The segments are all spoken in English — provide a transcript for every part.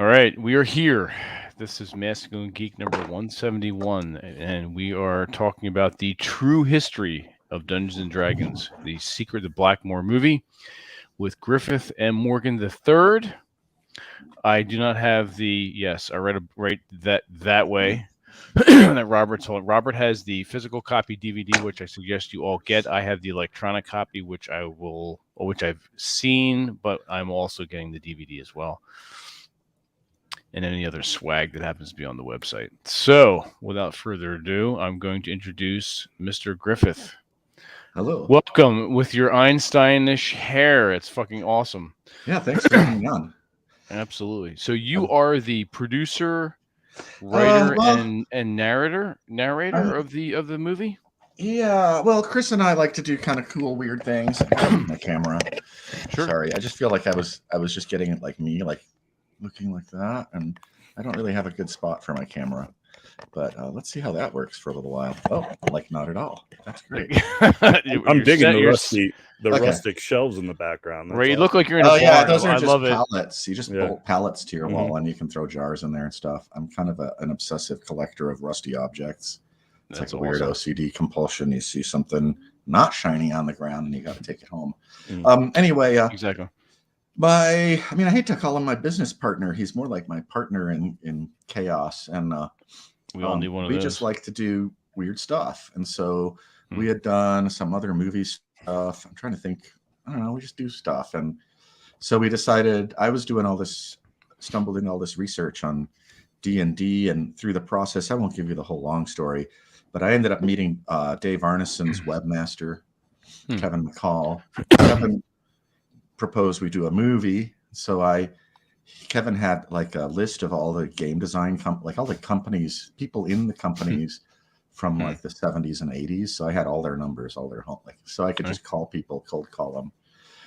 All right, we are here. This is Masculine Geek number 171, and we are talking about the true history of Dungeons and Dragons, the Secret of the Blackmoor movie, with Griffith and Morgan the Third. I do not have the I read it right that way. That Robert told. Robert has the physical copy DVD, which I suggest you all get. I have the electronic copy, which I've seen, but I'm also getting the DVD as well, and any other swag that happens to be on the website. So, without further ado, I'm going to introduce Mr. Griffith. Hello. Welcome with your Einsteinish hair. It's fucking awesome. Yeah, thanks for having me on. Absolutely. So you are the producer, writer, and narrator of the movie. Yeah, well, Chris and I like to do kind of cool, weird things. My camera. Sure. Sorry, I just feel like I was just getting it like me, like looking like that, and I don't really have a good spot for my camera. But let's see how that works for a little while. Oh, like not at all. That's great. I'm digging the rustic shelves in the background. Right, you look like you're in a barn. Yeah, those are just love pallets. You just bolt pallets to your wall, and you can throw jars in there and stuff. I'm kind of an obsessive collector of rusty objects. It's like a weird OCD compulsion. You see something not shiny on the ground, and you got to take it home. Anyway, exactly. I hate to call him my business partner. He's more like my partner in chaos, and we all need one of those. We just like to do weird stuff, and so we had done some other movie stuff. I'm trying to think. I don't know. We just do stuff, and so we decided. I was doing stumbled in all this research on D&D, and through the process, I won't give you the whole long story, but I ended up meeting Dave Arneson's webmaster, Kevin McCall. Kevin proposed we do a movie, so Kevin had like a list of all the game design all the companies, people in the companies from like the 70s and 80s. So I had all their numbers, all their home, so I could just call people, cold call them.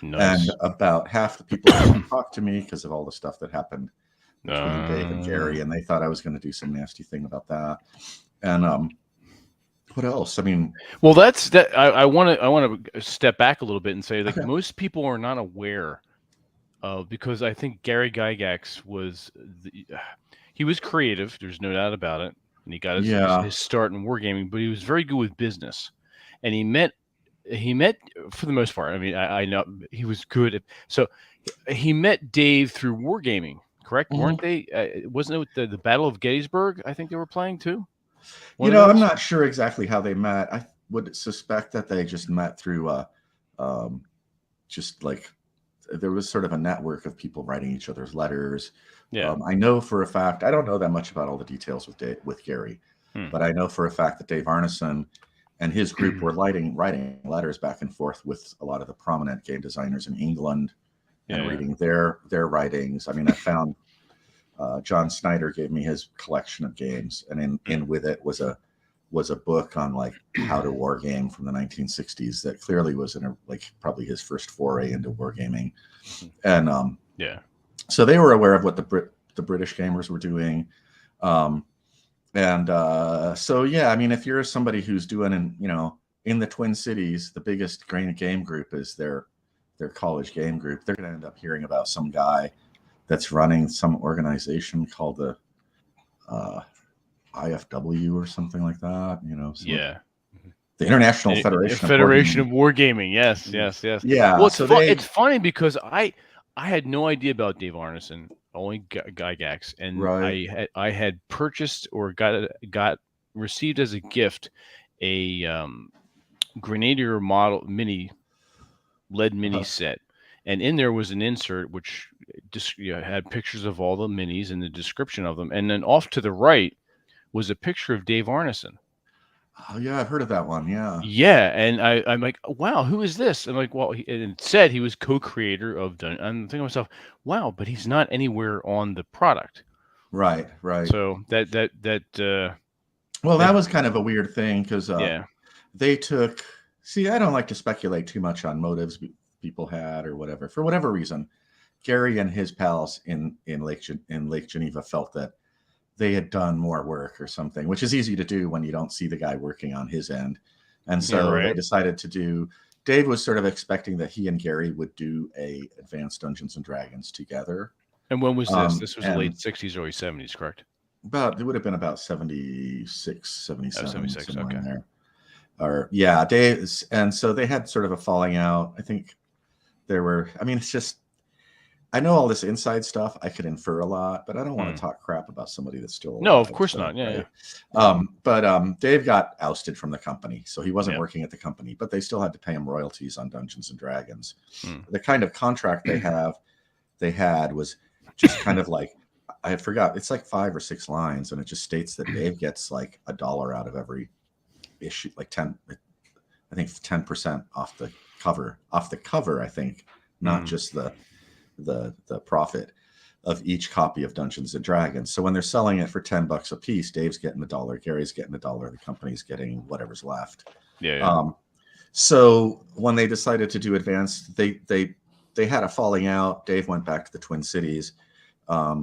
Nice. And about half the people didn't talk to me because of all the stuff that happened between Dave and Gary, and they thought I was going to do some nasty thing about that. And what else? I mean, well, that's that. I want to step back a little bit and say, like, most people are not aware of, because I think Gary Gygax was he was creative. There's no doubt about it, and he got his start in wargaming. But he was very good with business, and he met for the most part. I mean, I know he was good at. So he met Dave through wargaming. Correct? Weren't they? Wasn't it the Battle of Gettysburg? I think they were playing too. I'm not sure exactly how they met. I would suspect that they just met through just like there was sort of a network of people writing each other's letters. Yeah. I know for a fact, I don't know that much about all the details with Gary, but I know for a fact that Dave Arneson and his group were writing letters back and forth with a lot of the prominent game designers in England. And reading their writings. I mean, I found John Snyder gave me his collection of games, and in with it was a book on like how to wargame from the 1960s that clearly was probably his first foray into wargaming. And so they were aware of what the British gamers were doing. I mean, if you're somebody who's doing in the Twin Cities, the biggest game group is their college game group, they're going to end up hearing about some guy that's running some organization called the IFW or something like that. The International Federation of Wargaming. Yes. Yeah. Well, it's funny because I had no idea about Dave Arneson, only Gygax, and right. I had purchased or got received as a gift a Grenadier model lead mini set, and in there was an insert which just had pictures of all the minis and the description of them, and then off to the right was a picture of Dave Arneson. Oh yeah, I've heard of that one. Yeah, and I'm like, wow, who is this? I'm like, well, it said he was co-creator of Dungeons. I'm thinking to myself, wow, but he's not anywhere on the product. Right. So that was kind of a weird thing because they took. See, I don't like to speculate too much on motives people had or whatever. For whatever reason, Gary and his pals in Lake Geneva felt that they had done more work or something, which is easy to do when you don't see the guy working on his end. And so they decided to do. Dave was sort of expecting that he and Gary would do a Advanced Dungeons and Dragons together. And when was this? This was the and late 60s, early 70s, correct? it would have been about 76, 77, 76, somewhere okay. in there. Or yeah, days. And so they had sort of a falling out. I think it's just, I know all this inside stuff. I could infer a lot, but I don't want to talk crap about somebody that's still alive. No, of course not. Yeah, right? yeah. But Dave got ousted from the company, so he wasn't working at the company, but they still had to pay him royalties on Dungeons and Dragons. The kind of contract they had was just kind of like, I forgot, it's like 5 or 6 lines, and it just states that Dave gets like $1 out of every issue, like 10, I think 10% off the cover, I think, not just the profit of each copy of Dungeons and Dragons. So when they're selling it for $10 a piece, Dave's getting $1, Gary's getting $1, the company's getting whatever's left. Yeah. So when they decided to do advanced, they had a falling out. Dave went back to the Twin Cities.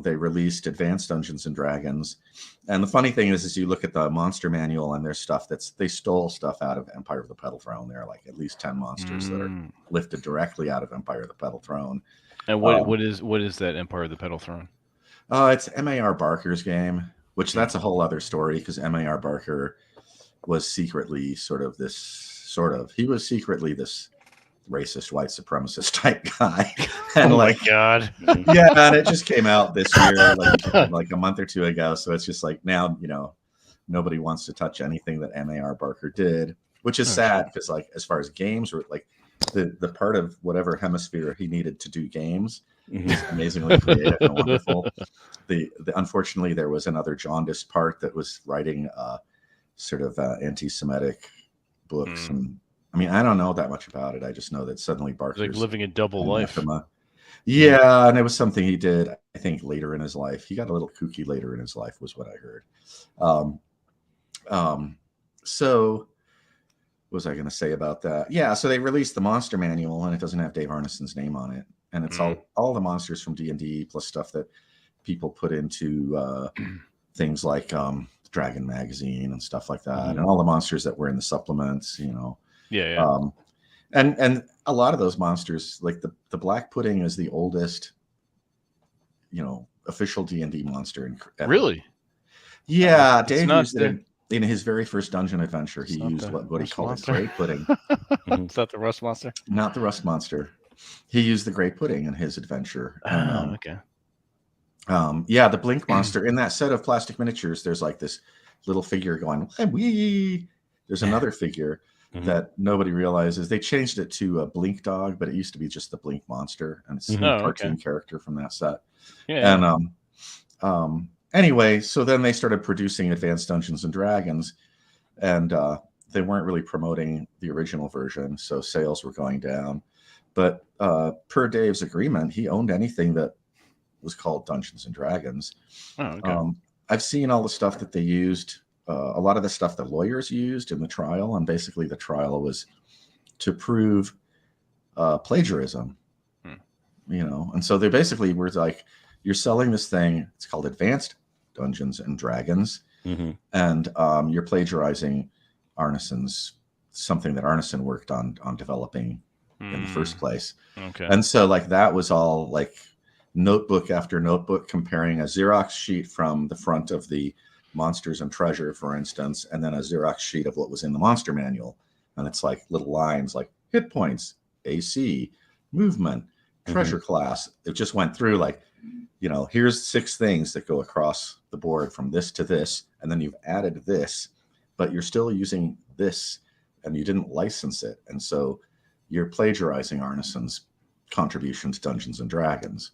They released Advanced Dungeons and Dragons. And the funny thing is you look at the monster manual and there's stuff they stole stuff out of Empire of the Petal Throne. There are like at least 10 monsters that are lifted directly out of Empire of the Petal Throne. And what is that Empire of the Petal Throne? It's M.A.R. Barker's game, which that's a whole other story, because M.A.R. Barker was secretly he was secretly this racist white supremacist type guy. And my God. Yeah, and it just came out this year, like a month or two ago. So it's just like now, nobody wants to touch anything that M.A.R. Barker did, which is sad, because like as far as games were like the part of whatever hemisphere he needed to do games was amazingly creative and wonderful. Unfortunately, there was another jaundiced part that was writing sort of anti-Semitic books. And I mean, I don't know that much about it. I just know that suddenly Barker's like living a double life. Yeah, and it was something he did, I think, later in his life. He got a little kooky later in his life, was what I heard. So what was I going to say about that? Yeah, so they released the monster manual, and it doesn't have Dave Arneson's name on it. And it's all the monsters from D&D, plus stuff that people put into things like Dragon Magazine and stuff like that, and all the monsters that were in the supplements, Yeah. And a lot of those monsters, like the Black Pudding is the oldest, official D&D monster. Really? Yeah, Dave used it in his very first dungeon adventure. He used what he called a Great Pudding. Is that the Rust Monster? Not the Rust Monster. He used the Great Pudding in his adventure. And, okay. Yeah, the Blink monster in that set of plastic miniatures. There's like this little figure going, wee. There's another figure that nobody realizes. They changed it to a Blink dog, but it used to be just the Blink monster, and it's a cartoon character from that set. Yeah. And anyway, so then they started producing Advanced Dungeons and Dragons, and they weren't really promoting the original version, so sales were going down. But per Dave's agreement, he owned anything that was called Dungeons and Dragons. Oh, okay. I've seen all the stuff that they used. A lot of the stuff the lawyers used in the trial, and basically the trial was to prove plagiarism, and so they basically were like, you're selling this thing, it's called Advanced Dungeons and Dragons, and you're plagiarizing Arneson's, something that Arneson worked on developing in the first place. Okay. And so like that was all like notebook after notebook comparing a Xerox sheet from the front of the Monsters and Treasure, for instance, and then a Xerox sheet of what was in the monster manual. And it's like little lines like hit points, AC, movement, treasure class. It just went through like, here's 6 things that go across the board from this to this, and then you've added this, but you're still using this, and you didn't license it. And so you're plagiarizing Arneson's contribution to Dungeons and Dragons.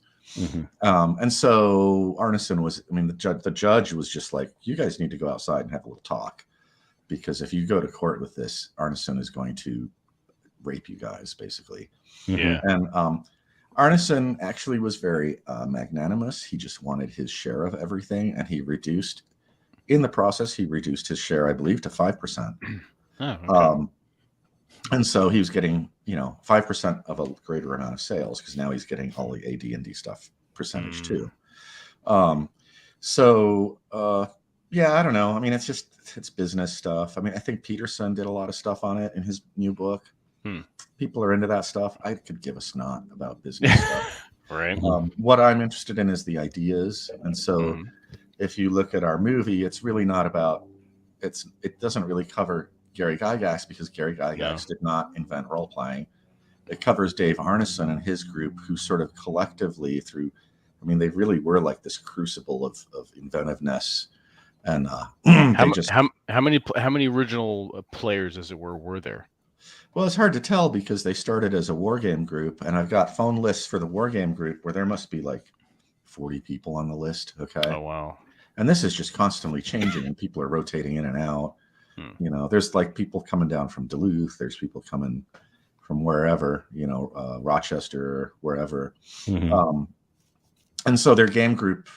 And so Arneson was, the judge was just like, you guys need to go outside and have a little talk, because if you go to court with this, Arneson is going to rape you guys, basically. Yeah. And Arneson actually was very magnanimous. He just wanted his share of everything, and in the process, he reduced his share, I believe, to 5%. Oh, okay. And so he was getting, 5% of a greater amount of sales, because now he's getting all the AD&D stuff percentage too. Yeah, I don't know. It's business stuff. I think Peterson did a lot of stuff on it in his new book. People are into that stuff. I could give a snot about business stuff. Right. What I'm interested in is the ideas. And so if you look at our movie, it's really not about, it doesn't really cover Gary Gygax, because Gary Gygax did not invent role-playing. It covers Dave Arneson and his group, who sort of collectively through, I mean, they really were like this crucible of inventiveness. And how many original players, as it were there? Well, it's hard to tell because they started as a wargame group, and I've got phone lists for the wargame group where there must be like 40 people on the list. Okay. Oh, wow. And this is just constantly changing, and people are rotating in and out. You know, there's like people coming down from Duluth. There's people coming from wherever, you know, Rochester, wherever. And so their game group,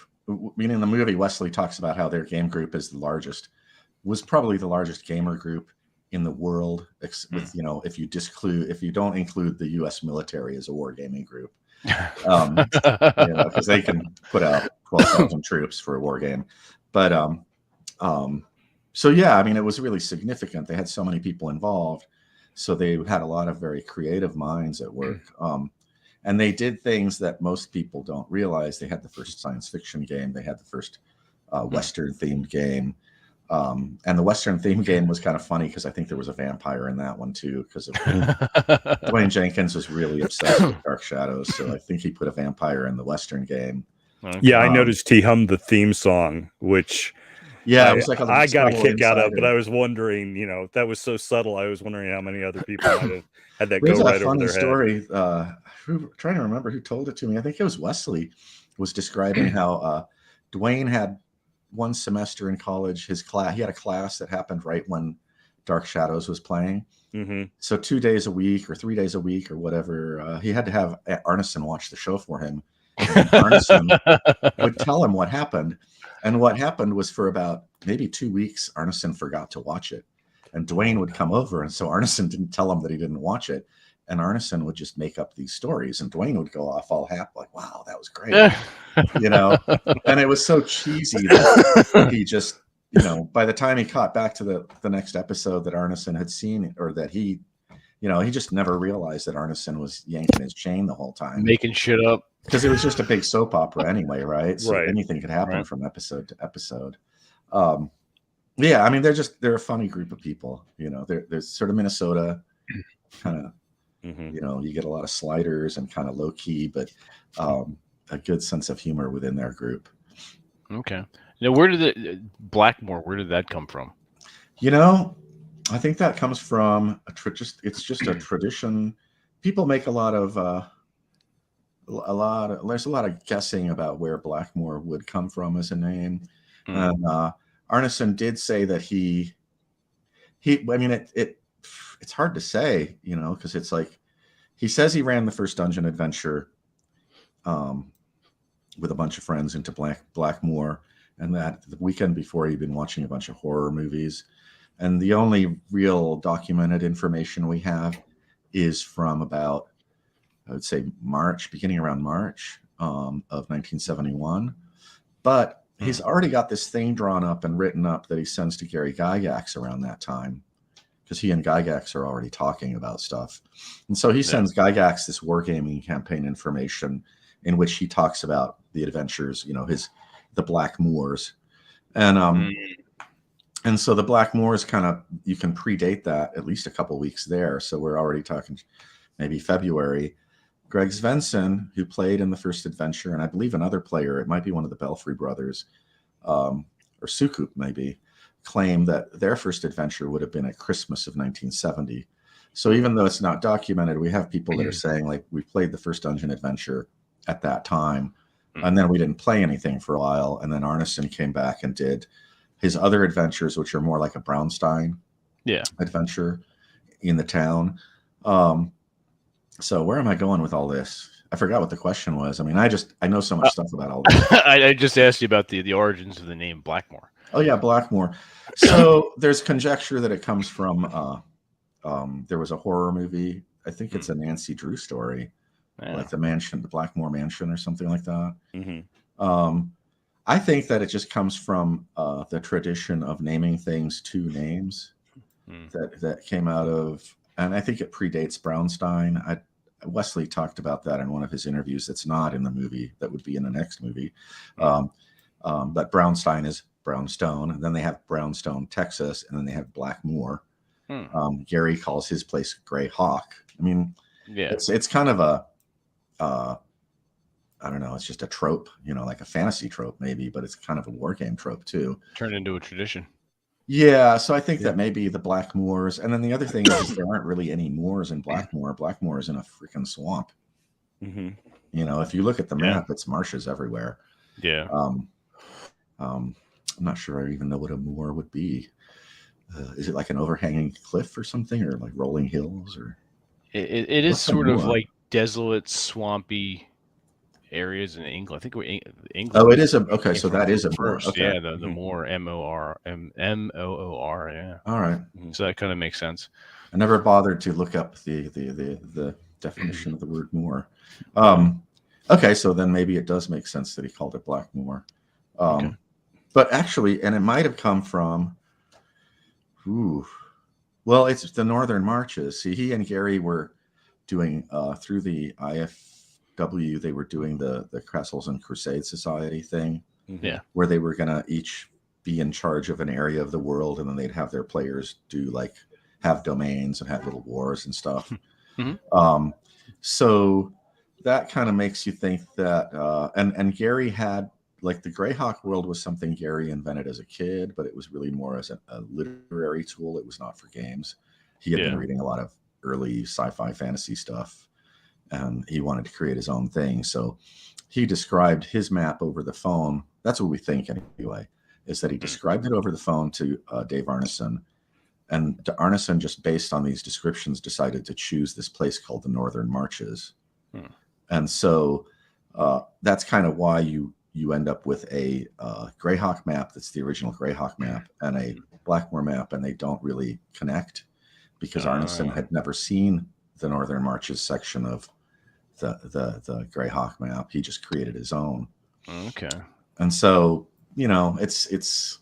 meaning the movie, Wesley talks about how their game group is was probably the largest gamer group in the world, with, you know, if you don't include the U.S. military as a wargaming group, you know, because they can put out 12,000 troops for a war game. But so yeah, I mean, it was really significant. They had so many people involved, so they had a lot of very creative minds at work. And they did things that most people don't realize. They had the first science fiction game. They had the first Western themed game. And the Western theme game was kind of funny because I think there was a vampire in that one too, because Dwayne Jenkins was really obsessed with Dark Shadows. So I think he put a vampire in the Western game. Yeah, I noticed he hummed the theme song, which it was like I got a kick out of, but I was wondering, you know, that was so subtle. I was wondering how many other people might have had that go right over their story, head. Trying to remember who told it to me. I think it was Wesley, was describing how Dwayne had one semester in college, he had a class that happened right when Dark Shadows was playing. So 2 days a week or 3 days a week or whatever, he had to have Arneson watch the show for him. And Arneson would tell him what happened. And what happened was, for about maybe 2 weeks, Arneson forgot to watch it. And Dwayne would come over, and so Arneson didn't tell him that he didn't watch it. And Arneson would just make up these stories, and Dwayne would go off all happy, like, wow, that was great. You know, and it was so cheesy that he just, you know, by the time he caught back to the next episode that Arneson had seen, or that he, you know, he just never realized that Arneson was yanking his chain the whole time. Making shit up. Because it was just a big soap opera anyway, right? So anything could happen from episode to episode. Yeah, I mean, they're a funny group of people. You know, they're sort of Minnesota, kind of, you know, you get a lot of sliders and kind of low key, but a good sense of humor within their group. Okay. Now, where did Blackmoor? Where did that come from? You know, I think that comes from it's just a tradition. People make there's a lot of guessing about where Blackmoor would come from as a name. And Arneson did say that I mean, it's hard to say, you know, because it's like, he says he ran the first dungeon adventure with a bunch of friends into Blackmoor, and that the weekend before he'd been watching a bunch of horror movies. And the only real documented information we have is from about, I would say, beginning around March of 1971. But he's already got this thing drawn up and written up that he sends to Gary Gygax around that time, because he and Gygax are already talking about stuff. And so he sends Gygax this wargaming campaign information in which he talks about the adventures, you know, the Blackmoors. And so the Blackmoors kind of, you can predate that at least a couple weeks there. So we're already talking maybe February. Greg Svensson, who played in the first adventure, and I believe another player, it might be one of the Belfry brothers, or Sukup maybe, claim that their first adventure would have been at Christmas of 1970. So even though it's not documented, we have people that are saying, like, we played the first dungeon adventure at that time, and then we didn't play anything for a while, and then Arneson came back and did his other adventures, which are more like a Brownstein adventure in the town. So where am I going with all this? I forgot what the question was. I mean, I know so much stuff about all this. I just asked you about the origins of the name Blackmoor. Oh yeah, Blackmoor. So there's conjecture that it comes from there was a horror movie. I think it's a Nancy Drew story, like the Blackmoor Mansion or something like that. I think that it just comes from the tradition of naming things two names that came out of, and I think it predates Brownstein. Wesley talked about that in one of his interviews. That's not in the movie. That would be in the next movie. But Brownstein is Brownstone, and then they have Brownstone, Texas, and then they have Blackmoor. Gary calls his place Grey Hawk. I mean, it's kind of a I don't know, it's just a trope, like a fantasy trope maybe, but it's kind of a war game trope too. Turned into a tradition. Yeah, so I think that maybe the Blackmoors, and then the other thing is there aren't really any moors in Blackmoor. Blackmoor is in a freaking swamp. If you look at the map, it's marshes everywhere. Yeah. I'm not sure I even know what a moor would be. Is it like an overhanging cliff or something, or like rolling hills, or? It is sort of like desolate, swampy areas in England. I think we're England. Oh, it is okay. So that is a moor. Okay. Yeah, the moor, Moor. Yeah. All right. So that kind of makes sense. I never bothered to look up the definition of the word moor. Okay, so then maybe it does make sense that he called it Blackmoor. But actually, and it might have come from. Well, it's the Northern Marches. See, he and Gary were doing through the IFW. They were doing the Castles and Crusade Society thing, where they were gonna each be in charge of an area of the world, and then they'd have their players have domains and have little wars and stuff. So that kind of makes you think that, and Gary had. Like the Greyhawk world was something Gary invented as a kid, but it was really more as a literary tool. It was not for games. He had been reading a lot of early sci-fi fantasy stuff, and he wanted to create his own thing. So he described his map over the phone. That's what we think anyway, is that he described it over the phone to Dave Arneson. And Arneson, just based on these descriptions, decided to choose this place called the Northern Marches. And so that's kind of why you end up with a Greyhawk map that's the original Greyhawk map and a Blackmoor map, and they don't really connect because Arneson had never seen the Northern Marches section of the Greyhawk map. He just created his own. Okay. And so, it's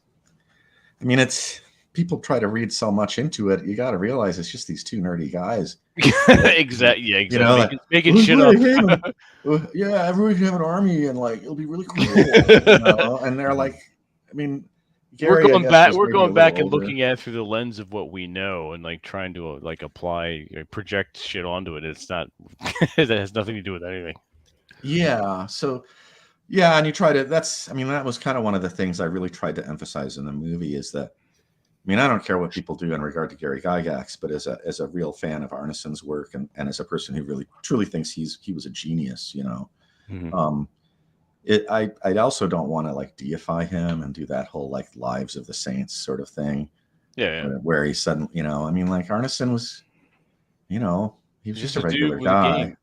people try to read so much into it. You got to realize it's just these two nerdy guys. Exactly. Yeah, exactly. Making shit up. Yeah, everyone can have an army, and it'll be really cool. And they're like, Gary, we're going back and looking at it through the lens of what we know, and trying to apply, project shit onto it. It's not that has nothing to do with anything. Yeah. So, and you try to. That was kind of one of the things I really tried to emphasize in the movie is that. I don't don't care what people do in regard to Gary Gygax, but as a real fan of Arneson's work and as a person who really truly thinks he was a genius, I also don't want to deify him and do that whole Lives of the Saints sort of thing. Where he suddenly, Arneson was, he was just a regular guy.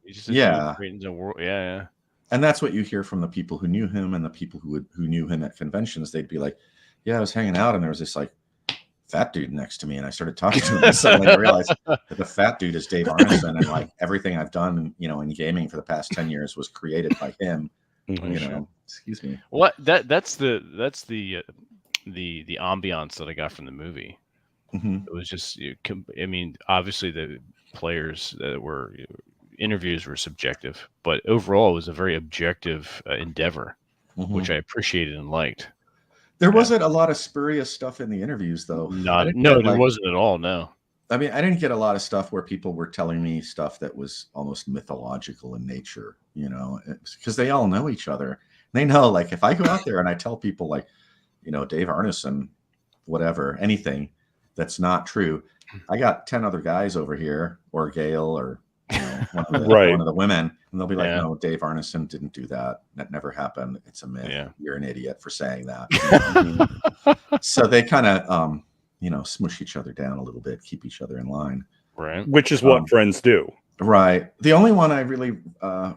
And that's what you hear from the people who knew him and the people who knew him at conventions. They'd be like, I was hanging out and there was this fat dude next to me, and I started talking to him, and suddenly I realized that the fat dude is Dave Arneson, and everything I've done, in gaming for the past 10 years was created by him. Excuse me. Well, that's the ambiance that I got from the movie. It was just, obviously the players that were interviews were subjective, but overall it was a very objective endeavor, which I appreciated and liked. There wasn't a lot of spurious stuff in the interviews, though. There wasn't at all. No. I didn't get a lot of stuff where people were telling me stuff that was almost mythological in nature, because they all know each other. They know, if I go out there and I tell people, Dave Arneson, whatever, anything that's not true, I got 10 other guys over here, or Gail, or one of the women, and they'll be like, no, Dave Arneson didn't do that. That never happened. It's a myth. You're an idiot for saying that. So they kind of, smush each other down a little bit, keep each other in line. Right. Which is what friends do. Right. The only one I really,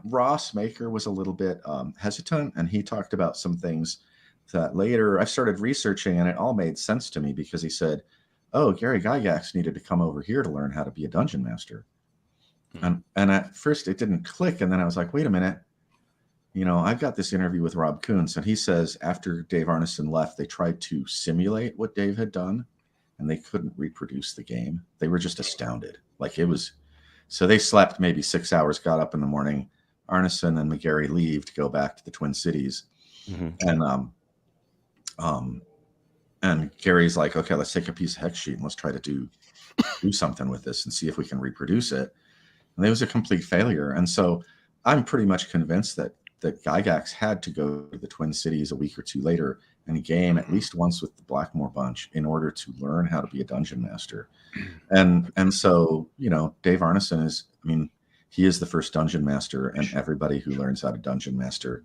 Ross Maker was a little bit hesitant, and he talked about some things that later I started researching, and it all made sense to me because he said, oh, Gary Gygax needed to come over here to learn how to be a dungeon master. And at first it didn't click. And then I was like, wait a minute, I've got this interview with Rob Kuntz, and he says after Dave Arneson left, they tried to simulate what Dave had done and they couldn't reproduce the game. They were just astounded. So they slept maybe 6 hours, got up in the morning. Arneson and McGarry leave to go back to the Twin Cities. And Gary's like, okay, let's take a piece of hex sheet and let's try to do something with this and see if we can reproduce it. And it was a complete failure. And so I'm pretty much convinced that Gygax had to go to the Twin Cities a week or two later and game at least once with the Blackmoor bunch in order to learn how to be a dungeon master. And so, you know, Dave Arneson is, I mean, he is the first dungeon master, and everybody who learns how to dungeon master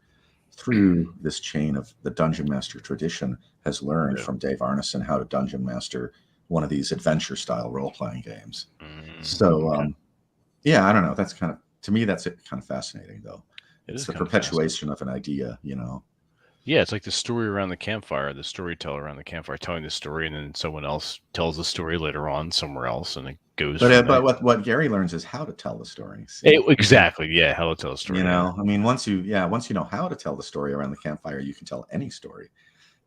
through this chain of the dungeon master tradition has learned from Dave Arneson how to dungeon master one of these adventure style role-playing games. So, yeah, I don't know. That's kind of, to me, that's kind of fascinating, though. It's the perpetuation of an idea, you know. Yeah, it's like the story around the campfire, the storyteller around the campfire telling the story, and then someone else tells the story later on somewhere else, and it goes. But what Gary learns is how to tell the story. Exactly, yeah, how to tell a story. You know, I mean, once you know how to tell the story around the campfire, you can tell any story,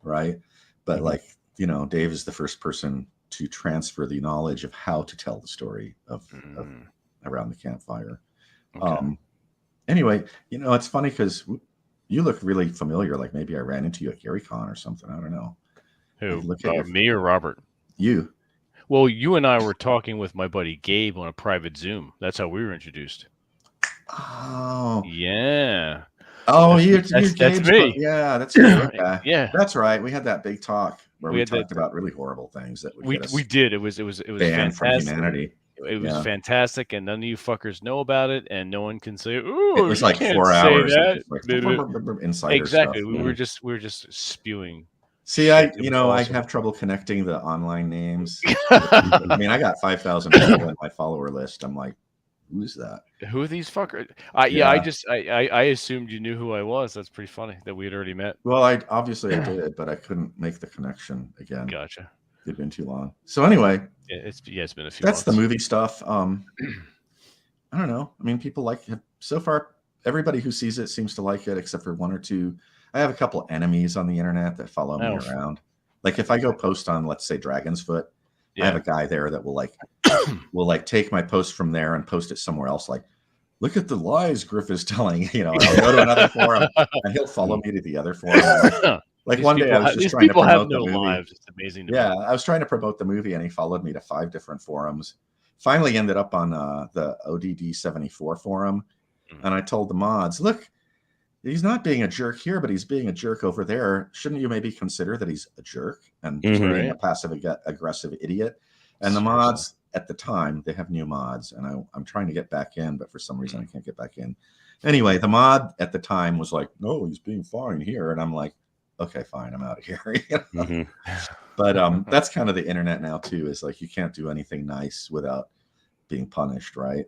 right? But like, you know, Dave is the first person to transfer the knowledge of how to tell the story of around the campfire. Okay. Anyway, you know, it's funny because you look really familiar. Like maybe I ran into you at GaryCon or something. I don't know. Who? Me or Robert? You. Well, you and I were talking with my buddy Gabe on a private Zoom. That's how we were introduced. Oh. Yeah. Oh, that's me. Yeah, that's you. Okay. Yeah. That's right. We had that big talk where we talked about really horrible things that we did. It was banned from humanity. It was fantastic, and none of you fuckers know about it, and no one can say, "Ooh, it was like 4 hours." Insider exactly. Stuff. We were just spewing. See, I have trouble connecting the online names. I mean, I got 5,000 people in my follower list. I'm like, who's that? Who are these fuckers? I assumed you knew who I was. That's pretty funny that we had already met. Well, I did, but I couldn't make the connection again. Gotcha. It'd been too long. So anyway, it's been a few. That's months. The movie stuff. I don't know. I mean, people like it so far. Everybody who sees it seems to like it, except for one or two. I have a couple of enemies on the internet that follow me around. Like if I go post on, let's say, Dragon's Foot, I have a guy there that will take my post from there and post it somewhere else. Like, look at the lies Griff is telling. You know, I'll go to another forum and he'll follow me to the other forum. Like one day I was just trying to promote the movie. Lives. It's amazing. I was trying to promote the movie and he followed me to 5 different forums. Finally ended up on the ODD 74 forum. And I told the mods, look, he's not being a jerk here, but he's being a jerk over there. Shouldn't you maybe consider that he's a jerk and being a passive aggressive idiot? And the mods at the time, they have new mods and I'm trying to get back in, but for some reason I can't get back in. Anyway, the mod at the time was like, no, he's being fine here. And I'm like, okay, fine, I'm out of here. You know? But that's kind of the internet now too, is like you can't do anything nice without being punished, right?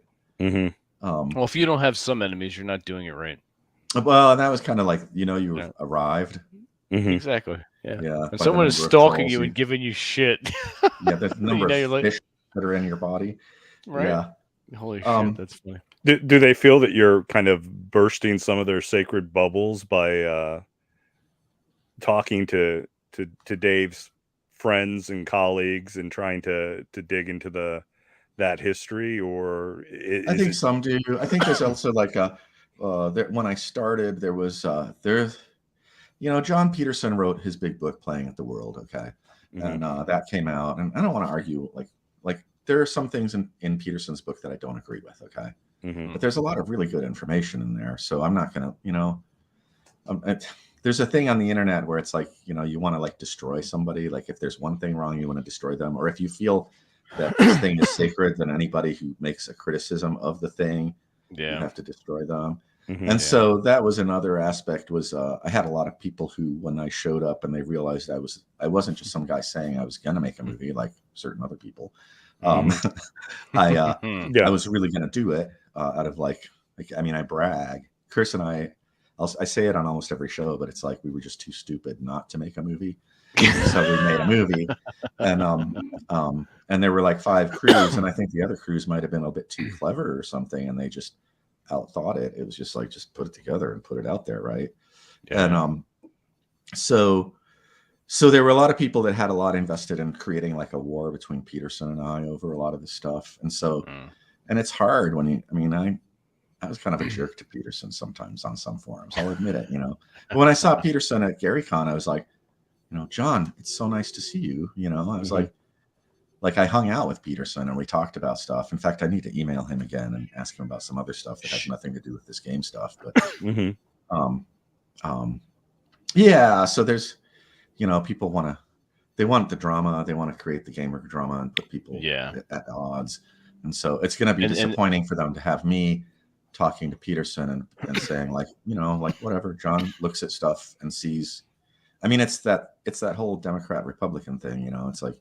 Well, if you don't have some enemies, you're not doing it right. Well, that was kind of like, you know, you arrived. Exactly. Yeah. And someone is stalking you and giving you shit. Yeah, the number of fish that are in your body. Right. Yeah. Holy shit, that's funny. Do they feel that you're kind of bursting some of their sacred bubbles by talking to Dave's friends and colleagues and trying to dig into that history, or I think some do. I think there's also like when I started, there was John Peterson wrote his big book Playing at the World, okay, and that came out, and I don't want to argue like there are some things in Peterson's book that I don't agree with, okay, but there's a lot of really good information in there, so I'm not gonna, there's a thing on the internet where it's like, you want to like destroy somebody. Like if there's one thing wrong, you want to destroy them. Or if you feel that this thing is sacred, then anybody who makes a criticism of the thing, you have to destroy them. And so that was another aspect was I had a lot of people who, when I showed up and they realized I wasn't just some guy saying I was going to make a movie like certain other people. I was really going to do it out of like, I mean, I brag. Chris and I say it on almost every show, but it's like we were just too stupid not to make a movie. So we made a movie, and there were like 5 crews, and I think the other crews might have been a bit too clever or something, and they just outthought it. It was just like, just put it together and put it out there, right? Yeah. And so there were a lot of people that had a lot invested in creating like a war between Peterson and I over a lot of this stuff, and so and it's hard when you. I mean, I was kind of a jerk to Peterson sometimes on some forums. I'll admit it, you know. But when I saw Peterson at GaryCon, I was like, you know, John, it's so nice to see you. You know, I was like I hung out with Peterson and we talked about stuff. In fact, I need to email him again and ask him about some other stuff that has nothing to do with this game stuff. But yeah, so there's, you know, people they want the drama, they want to create the gamer drama and put people at odds. And so it's going to be disappointing for them to have me talking to Peterson and saying like, you know, like whatever, John looks at stuff and sees. I mean, it's that whole Democrat Republican thing, you know. It's like,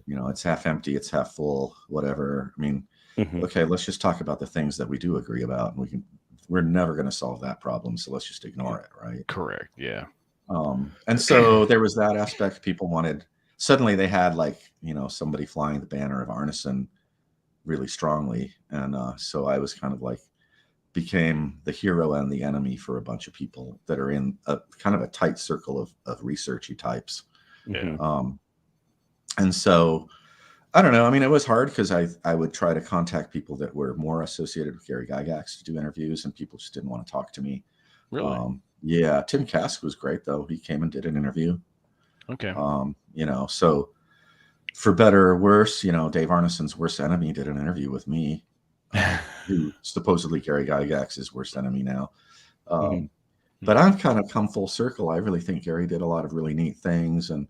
you know, it's half empty, it's half full, whatever. I mean, okay, let's just talk about the things that we do agree about, and we're never going to solve that problem, so let's just ignore it, right? Correct. Yeah. And so there was that aspect. People wanted, suddenly they had like, you know, somebody flying the banner of Arneson really strongly, and so I was kind of like became the hero and the enemy for a bunch of people that are in a kind of a tight circle of researchy types. And so I don't know. I mean, it was hard because I would try to contact people that were more associated with Gary Gygax to do interviews, and people just didn't want to talk to me. Really? Yeah, Tim Kask was great though. He came and did an interview. Okay. You know, so for better or worse, you know, Dave Arneson's worst enemy did an interview with me, who supposedly Gary Gygax's worst enemy now. But I've kind of come full circle. I really think Gary did a lot of really neat things, and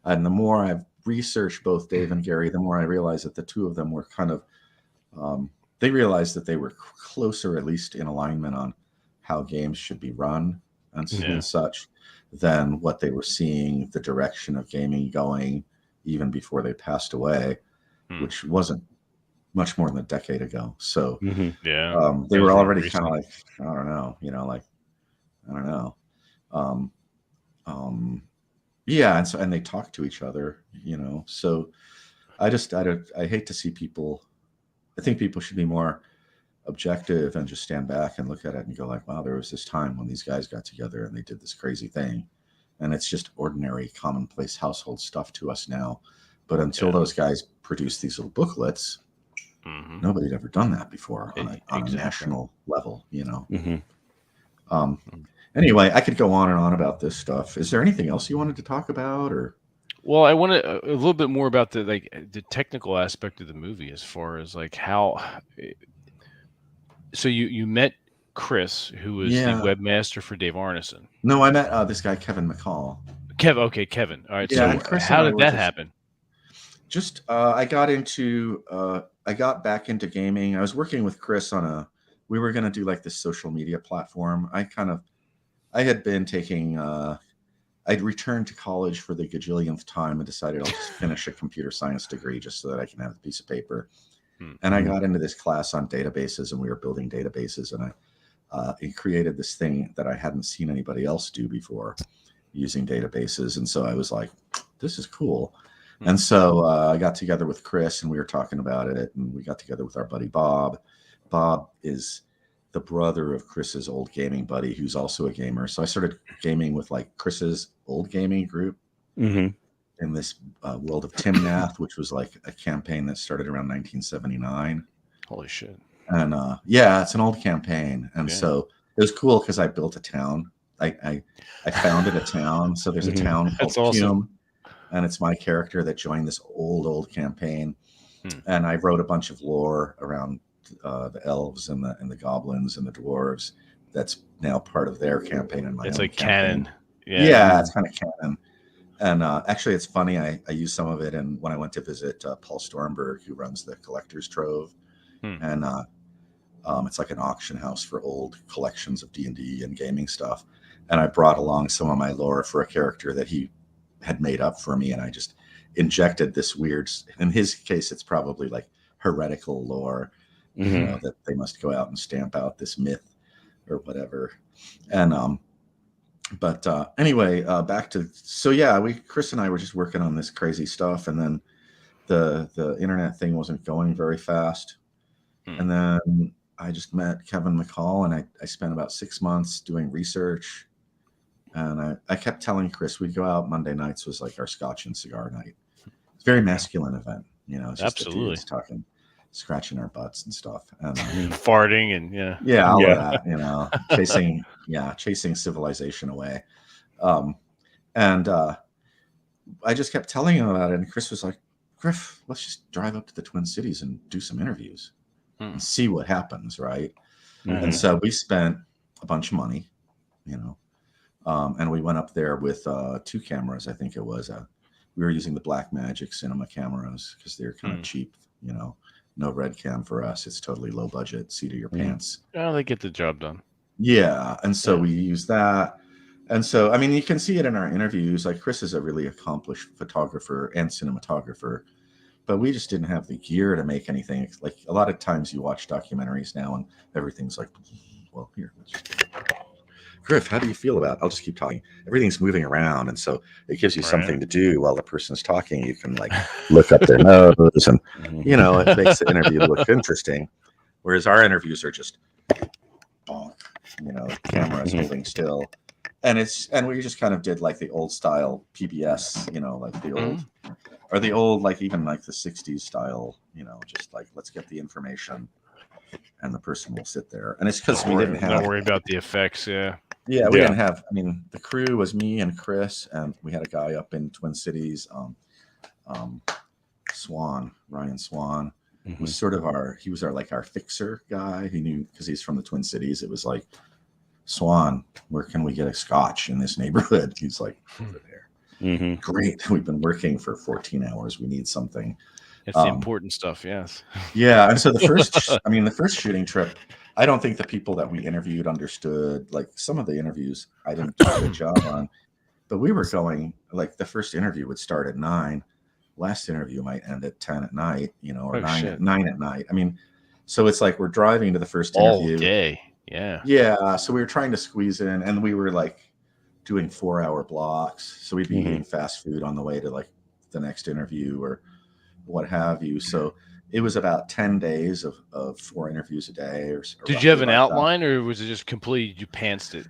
the more I've researched both Dave and Gary, the more I realized that the two of them were kind of they realized that they were closer, at least in alignment on how games should be run and such, than what they were seeing the direction of gaming going even before they passed away, which wasn't much more than a decade ago. So they were already kind of like, I don't know, you know, like, I don't know. Yeah, and they talk to each other, you know. So I hate to see people. I think people should be more objective and just stand back and look at it and go like, wow, there was this time when these guys got together and they did this crazy thing, and it's just ordinary, commonplace household stuff to us now. But until those guys produced these little booklets, nobody had ever done that before on a national level, you know. Anyway, I could go on and on about this stuff. Is there anything else you wanted to talk about, or? Well, I want a little bit more about the technical aspect of the movie, as far as like how. So you met Chris, who was the webmaster for Dave Arneson. No, I met this guy Kevin McCall. Kevin. All right. Yeah, so how did that happen? Just I got back into gaming. I was working with Chris on we were going to do like this social media platform. I had been taking, I'd returned to college for the gajillionth time and decided I'll just finish a computer science degree just so that I can have a piece of paper. And I got into this class on databases, and we were building databases, and I created this thing that I hadn't seen anybody else do before using databases. And so I was like, this is cool. And so I got together with Chris, and we were talking about it, and we got together with our buddy Bob. Bob is the brother of Chris's old gaming buddy, who's also a gamer. So I started gaming with like Chris's old gaming group in this world of Timnath, which was like a campaign that started around 1979. Holy shit. And yeah, it's an old campaign. And so it was cool because I built a town. I founded a town. So there's a town called Hume, and it's my character that joined this old campaign. And I wrote a bunch of lore around the elves and the goblins and the dwarves. That's now part of their campaign. And it's like campaign. Canon. Yeah, it's kind of canon. And actually, it's funny. I used some of it when I went to visit Paul Stormberg, who runs the Collector's Trove, and it's like an auction house for old collections of D&D and gaming stuff. And I brought along some of my lore for a character that he had made up for me, and I just injected this weird. In his case, it's probably like heretical lore. You know, that they must go out and stamp out this myth or whatever. And but anyway, back to Chris and I were just working on this crazy stuff, and then the internet thing wasn't going very fast. And then I just met Kevin McCall, and I spent about 6 months doing research. And I kept telling Chris we'd go out Monday nights was like our scotch and cigar night. It's a very masculine event, you know. It's just absolutely the dudes talking. scratching our butts and stuff, and farting and all Yeah. of that, you know, chasing civilization away. And I just kept telling him about it, and Chris was like, Griff, let's just drive up to the Twin Cities and do some interviews and see what happens, right? And so we spent a bunch of money, you know, and we went up there with 2 cameras. I think it was we were using the Blackmagic cinema cameras because they're kind of cheap, you know, no red cam for us. It's totally low budget, seat of your pants. Oh, they get the job done. Yeah. And so we use that. And so, I mean, you can see it in our interviews. Like Chris is a really accomplished photographer and cinematographer, but we just didn't have the gear to make anything. Like a lot of times you watch documentaries now and everything's like, well, here, let's just... Griff, how do you feel about it? I'll just keep talking. Everything's moving around. And so it gives you something to do while the person's talking. You can like look up their nose and, you know, it makes the interview look interesting. Whereas our interviews are just, bonk, you know, the camera's moving still. And we just kind of did like the old style PBS, you know, like the old, like even like the 60s style, you know, just like, let's get the information and the person will sit there. And it's because we didn't have... Don't worry about the effects, we didn't have... I mean, the crew was me and Chris, and we had a guy up in Twin Cities, Ryan Swan, was sort of he was our fixer guy. He knew, because he's from the Twin Cities, it was like, Swan, where can we get a scotch in this neighborhood? He's like, over there. Great. We've been working for 14 hours. We need something. It's the important stuff, yes. Yeah. And so the first shooting trip, I don't think the people that we interviewed understood, like some of the interviews I didn't do a good job on, but we were going, like the first interview would start at 9. Last interview might end at 10 at night, you know, or 9 at night. I mean, so it's like we're driving to the first interview. All day. Yeah. Yeah. So we were trying to squeeze in, and we were like doing 4-hour blocks. So we'd be eating fast food on the way to like the next interview or what have you. So it was about 10 days of 4 interviews a day. Or did you have an outline, or was it just completely, you pantsed it?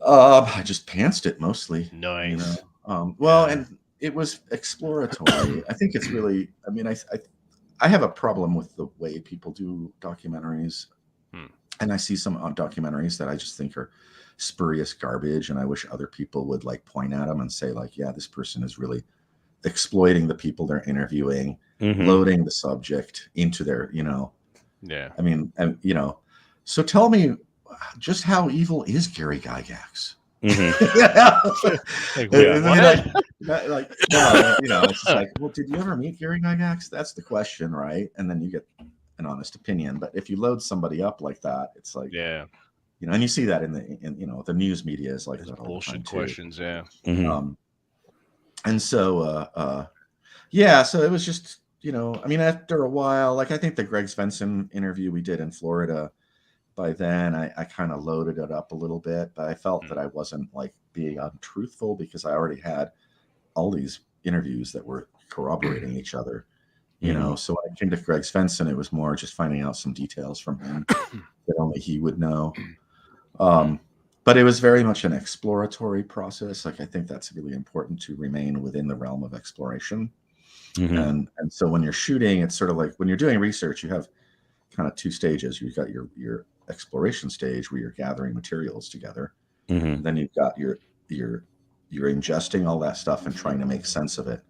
I just pantsed it mostly. Nice. You know? And it was exploratory. I think it's really, I mean, I have a problem with the way people do documentaries. And I see some documentaries that I just think are spurious garbage. And I wish other people would like point at them and say like, yeah, this person is really exploiting the people they're interviewing, loading the subject into their, you know. Yeah. I mean, and you know, so tell me just how evil is Gary Gygax? Like, you know, it's just like, well, did you ever meet Gary Gygax? That's the question, right? And then you get an honest opinion. But if you load somebody up like that, it's like, yeah, you know, and you see that in you know, the news media is like that bullshit questions, yeah. And so yeah, so it was just, you know, I mean, after a while, like I think the Greg Svensson interview we did in Florida, by then I kind of loaded it up a little bit, but I felt that I wasn't like being untruthful because I already had all these interviews that were corroborating each other, you know. So when I came to Greg Svensson, it was more just finding out some details from him that only he would know. But it was very much an exploratory process. Like I think that's really important to remain within the realm of exploration. And so when you're shooting, it's sort of like when you're doing research, you have kind of 2 stages. You've got your exploration stage where you're gathering materials together. Then you've got you're ingesting all that stuff and trying to make sense of it,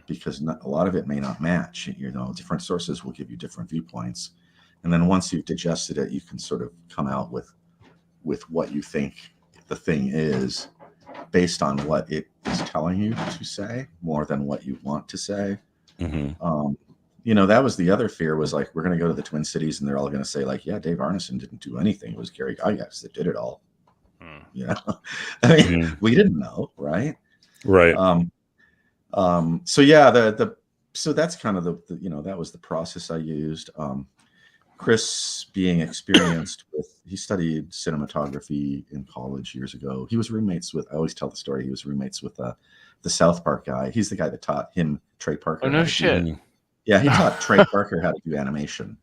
because a lot of it may not match. You know, different sources will give you different viewpoints, and then once you've digested it, you can sort of come out with what you think the thing is based on what it is telling you to say more than what you want to say. You know, that was the other fear, was like, we're going to go to the Twin Cities and they're all going to say like, yeah, Dave Arneson didn't do anything. It was Gary Gygax that did it all. You know, I mean, we didn't know. Right. So yeah, so that's kind of the, you know, that was the process I used. Chris, being experienced with, he studied cinematography in college years ago. He was roommates with, I always tell the story, he was roommates with the South Park guy. He's the guy that taught him, Trey Parker. Oh, no shit. Yeah, he taught Trey Parker how to do animation.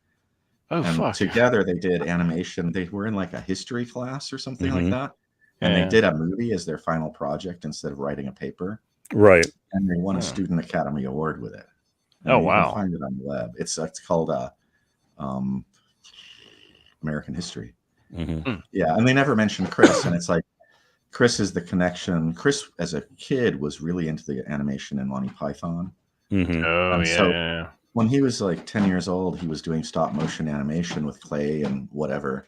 Oh, and fuck. Together they did animation. They were in like a history class or something like that. And they did a movie as their final project instead of writing a paper. Right. And they won a Student Academy Award with it. And Oh, you wow. can find it on the web. It's called American history. Mm-hmm. Yeah, and they never mentioned Chris, and it's like Chris is the connection. Chris, as a kid, was really into the animation in Monty Python, Mm-hmm. Oh and yeah, so yeah. when he was like 10 years old, he was doing stop motion animation with clay and whatever,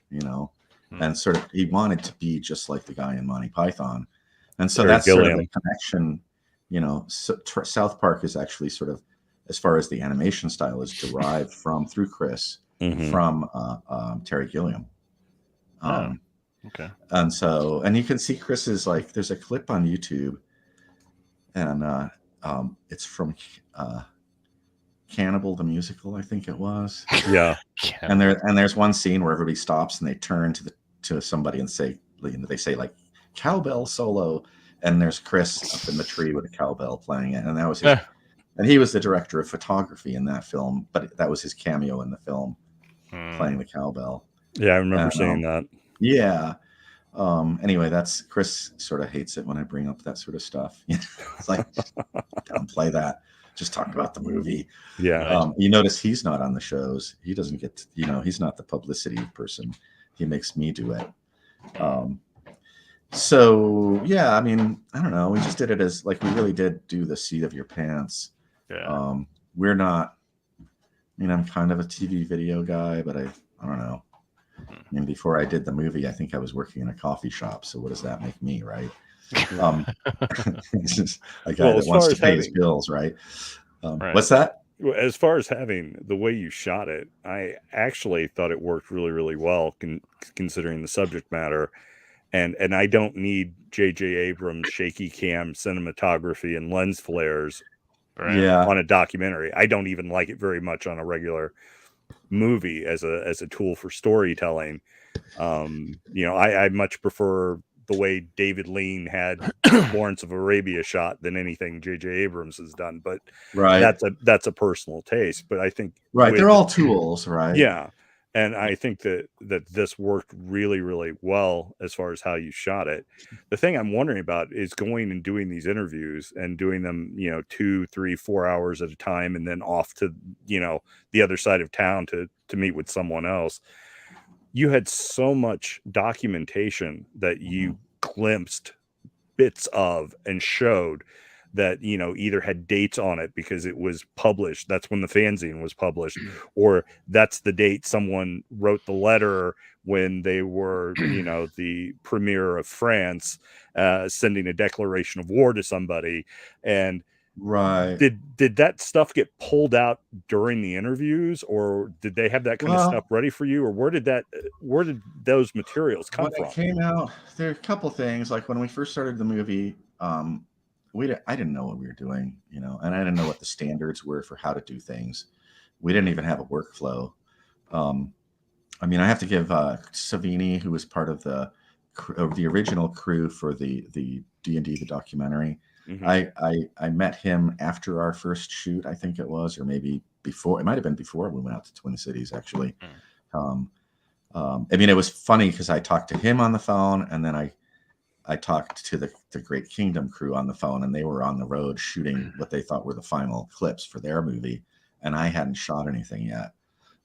and sort of he wanted to be just like the guy in Monty Python, and so Terry that's sort of Gilliam. the connection. South Park is actually sort of, as far as the animation style, is derived through Chris Mm-hmm. from Terry Gilliam. Okay. And you can see Chris's, like, there's a clip on YouTube, and it's from Cannibal the Musical, I think it was. Yeah. And there's one scene where everybody stops and they turn to somebody and say, they say like cowbell solo, and there's Chris up in the tree with a cowbell playing it, and that was his. And he was the director of photography in that film, but that was his cameo in the film, playing the cowbell. Yeah, I remember seeing that. Yeah. Anyway, that's Chris sort of hates it when I bring up that sort of stuff. It's like, don't play that. Just talk about the movie. Yeah. You notice he's not on the shows. He doesn't get, he's not the publicity person. He makes me do it. So yeah, I mean, I don't know. We just did it as, like, we really did do the seat of your pants. Yeah. We're not, I'm kind of a TV video guy, but I don't know. I mean, before I did the movie, I think I was working in a coffee shop. So what does that make me, right? It's just a guy that wants to pay his bills, right? Right. What's that? As far as having the way you shot it, I actually thought it worked really, really well, considering the subject matter. And I don't need J.J. Abrams' shaky cam cinematography and lens flares on a documentary. I don't even like it very much on a regular movie as a tool for storytelling. I much prefer the way David Lean had Lawrence of Arabia shot than anything J.J. Abrams has done, but that's a personal taste. But I think they're all tools, right? Yeah, and I think that this worked really, really well as far as how you shot it. The thing I'm wondering about is going and doing these interviews and doing them, 2, 3, 4 hours at a time, and then off to the other side of town to meet with someone else. You had so much documentation that you glimpsed bits of and showed that, either had dates on it because it was published. That's when the fanzine was published, or that's the date someone wrote the letter when they were, the premier of France, sending a declaration of war to somebody. And did that stuff get pulled out during the interviews, or did they have that kind of stuff ready for you, or where did those materials come from? When it came out, there are a couple things. Like when we first started the movie, I didn't know what we were doing, and I didn't know what the standards were for how to do things. We didn't even have a workflow. I mean, I have to give Savini, who was part of the original crew for the D&D, the documentary. Mm-hmm. I met him after our first shoot, I think it was, or maybe before. It might have been before we went out to Twin Cities, actually. I mean, it was funny because I talked to him on the phone, and then I talked to the Great Kingdom crew on the phone, and they were on the road shooting what they thought were the final clips for their movie, and I hadn't shot anything yet,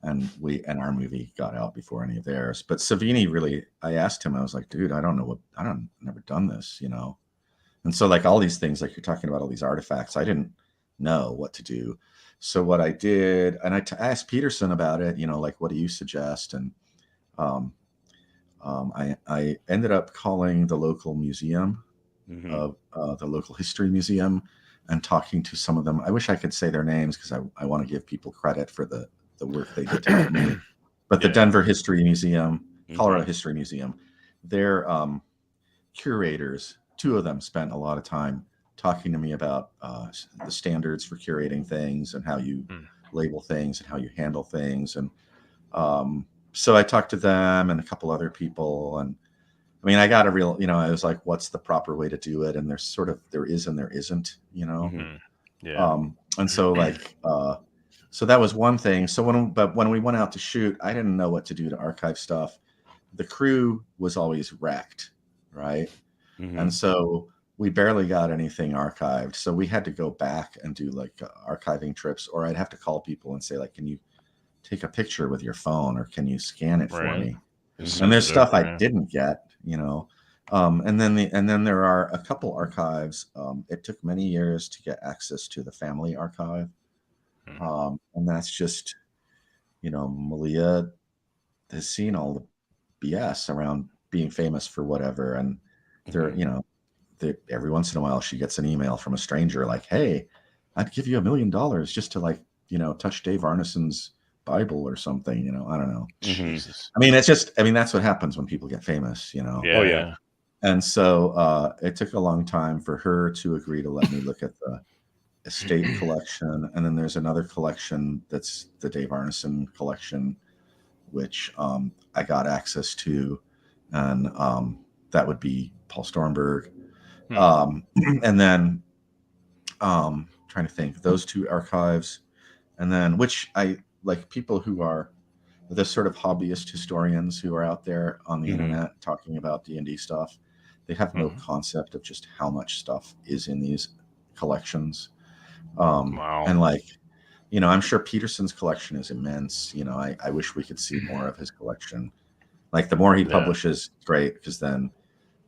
and our movie got out before any of theirs. But Savini, really, I asked him, I was like, dude, never done this, and so, like, all these things, like you're talking about, all these artifacts, I didn't know what to do. So what I did, and I asked Peterson about it, like, what do you suggest? And I ended up calling the local museum, the local history museum, and talking to some of them. I wish I could say their names because I want to give people credit for the work they did to help me. But the Denver History Museum, Colorado History Museum, their curators, 2 of them spent a lot of time talking to me about the standards for curating things and how you label things and how you handle things. And so I talked to them and a couple other people, and I mean, I got a real, I was like, what's the proper way to do it? And there is and there isn't, and so, like, so that was one thing. So when we went out to shoot, I didn't know what to do to archive stuff. The crew was always wrecked, right? And so we barely got anything archived. So we had to go back and do, like, archiving trips, or I'd have to call people and say, like, can you take a picture with your phone, or can you scan it for Right. me? Send And there's it stuff over, I yeah. didn't get, you know. And then there are a couple archives. It took many years to get access to the family archive. And that's just, you know, Malia has seen all the BS around being famous for whatever. And there, you know, every once in a while she gets an email from a stranger like, hey, I'd give you $1 million just to, like, you know, touch Dave Arneson's Bible or something, you know. I don't know. Jesus. I mean, it's just, I mean, that's what happens when people get famous, you know. Yeah. Oh, yeah. And so it took a long time for her to agree to let me look at the estate collection. And then there's another collection that's the Dave Arneson collection, which I got access to. And that would be Paul Stormberg. And then trying to think, those two archives. And then, which I like, people who are the sort of hobbyist historians who are out there on the internet talking about D&D stuff, they have no concept of just how much stuff is in these collections. Wow. And, like, you know, I'm sure Peterson's collection is immense. You know, I wish we could see more of his collection. Like, the more he publishes, great, because then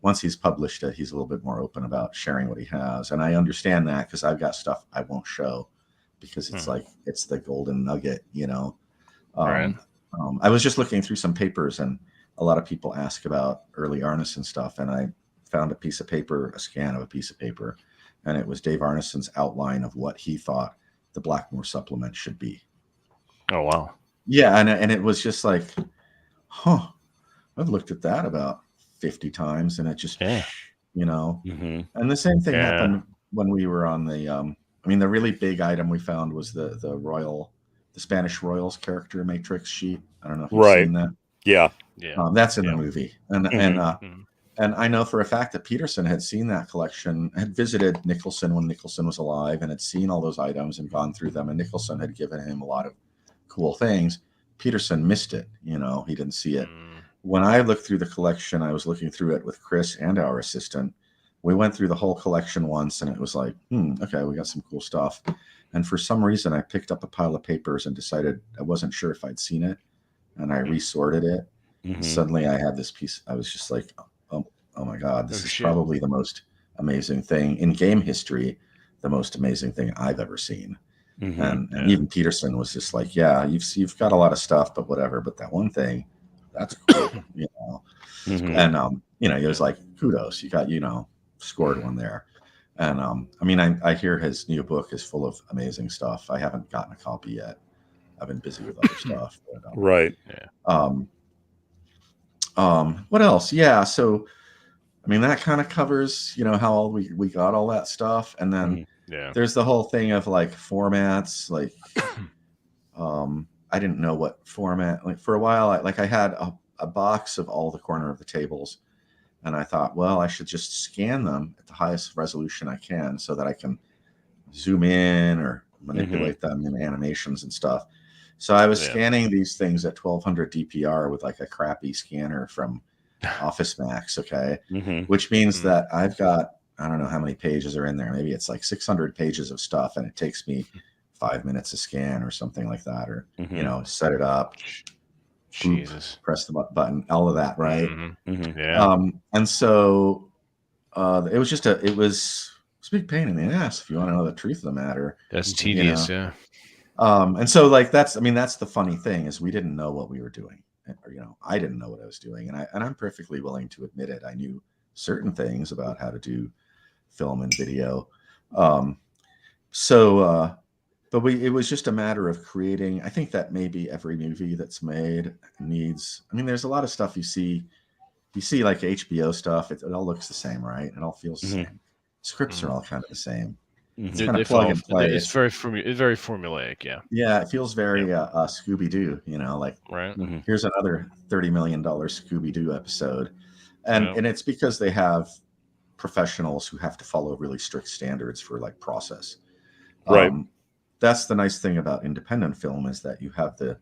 once he's published it, he's a little bit more open about sharing what he has. And I understand that, because I've got stuff I won't show because it's like, it's the golden nugget, you know. Right. I was just looking through some papers, and a lot of people ask about early Arneson stuff, and I found a piece of paper, a scan of a piece of paper, and it was Dave Arneson's outline of what he thought the Blackmoor supplement should be. Oh, wow. Yeah, and it was just like, huh, I've looked at that about 50 times, and it just, you know. And the same thing happened when we were on the, I mean, the really big item we found was the Spanish Royals character matrix sheet. I don't know if you've seen that. Yeah. That's in the movie. And I know for a fact that Peterson had seen that collection, had visited Nicholson when Nicholson was alive, and had seen all those items and gone through them. And Nicholson had given him a lot of cool things. Peterson missed it. You know, he didn't see it. When I looked through the collection, I was looking through it with Chris and our assistant. We went through the whole collection once, and it was like, okay, we got some cool stuff. And for some reason, I picked up a pile of papers and decided I wasn't sure if I'd seen it, and I resorted it. And suddenly I had this piece. I was just like, oh my God, this is probably the most amazing thing in game history, the most amazing thing I've ever seen. And even Peterson was just like, yeah, you've got a lot of stuff, but whatever. But that one thing, that's cool, you know. And you know, he was like, kudos, you got, you know, scored one there. And I mean, I hear his new book is full of amazing stuff. I haven't gotten a copy yet. I've been busy with other stuff. But, right. What else? Yeah. So, I mean, that kind of covers, you know, how we got all that stuff. And then there's the whole thing of, like, formats. Like, I didn't know what format. Like, for a while, I had a box of all the corner of the tables. And I thought, well, I should just scan them at the highest resolution I can so that I can zoom in or manipulate them in animations and stuff. So I was scanning these things at 1200 DPR with, like, a crappy scanner from Office Max, okay? Which means that I've got, I don't know how many pages are in there. Maybe it's like 600 pages of stuff, and it takes me 5 minutes to scan or something like that, or, you know, set it up. Jesus. Press the button, all of that, right? Yeah. And so it was just it was a big pain in the ass, if you want to know the truth of the matter. That's tedious, and so, like, that's the funny thing, is we didn't know what we were doing. Or, you know, I didn't know what I was doing, and I'm perfectly willing to admit it. I knew certain things about how to do film and video. But it was just a matter of creating. I think that maybe every movie that's made needs. I mean, there's a lot of stuff you see like HBO stuff. It all looks the same, right? It all feels the same. Scripts are all kind of the same. It's kind of plug and play. It's very formulaic, Yeah, it feels very Scooby-Doo, you know, like, here's another $30 million Scooby-Doo episode. And it's because they have professionals who have to follow really strict standards for, like, process. Right. That's the nice thing about independent film, is that you have the,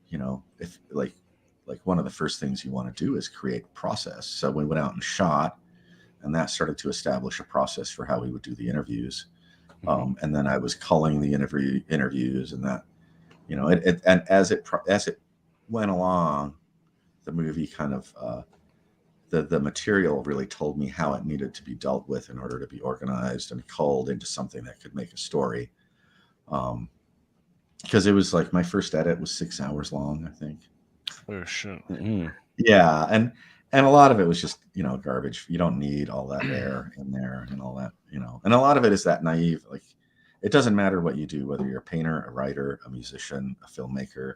you know, if like one of the first things you want to do is create process. So we went out and shot, and that started to establish a process for how we would do the interviews. And then I was culling the interviews, and that you know, and as it went along, the movie kind of the material really told me how it needed to be dealt with in order to be organized and culled into something that could make a story. Because it was like my first edit was 6 hours long, I think. Oh shit. Mm-hmm. Yeah, and a lot of it was just, you know, garbage. You don't need all that air in there and all that, you know. And a lot of it is that naive, like, it doesn't matter what you do, whether you're a painter, a writer, a musician, a filmmaker.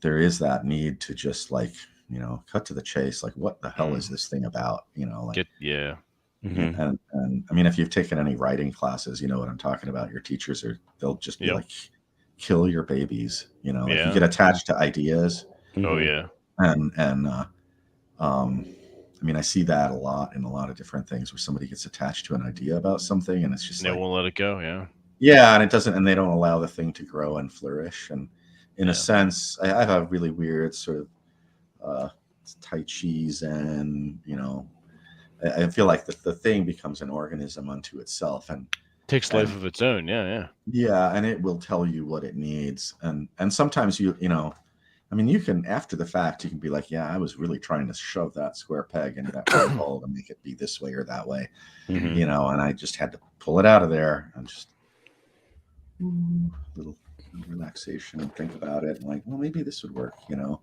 There is that need to just, like, you know, cut to the chase. Like, what the hell is this thing about? You know, like, Mm-hmm. and I mean, if you've taken any writing classes, you know what I'm talking about. Your teachers they'll just be like, kill your babies. You know, like, you get attached to ideas. Oh yeah. And I mean, I see that a lot in a lot of different things where somebody gets attached to an idea about something, and it's just they won't let it go. Yeah, and it doesn't, and they don't allow the thing to grow and flourish. And in a sense, I have a really weird sort of Tai Chi Zen, you know. I feel like the thing becomes an organism unto itself and takes life of its own. Yeah, and it will tell you what it needs. And sometimes you know, I mean, you can, after the fact, you can be like, yeah, I was really trying to shove that square peg into that round hole to make it be this way or that way, you know, and I just had to pull it out of there and just little relaxation and think about it. And like, well, maybe this would work, you know.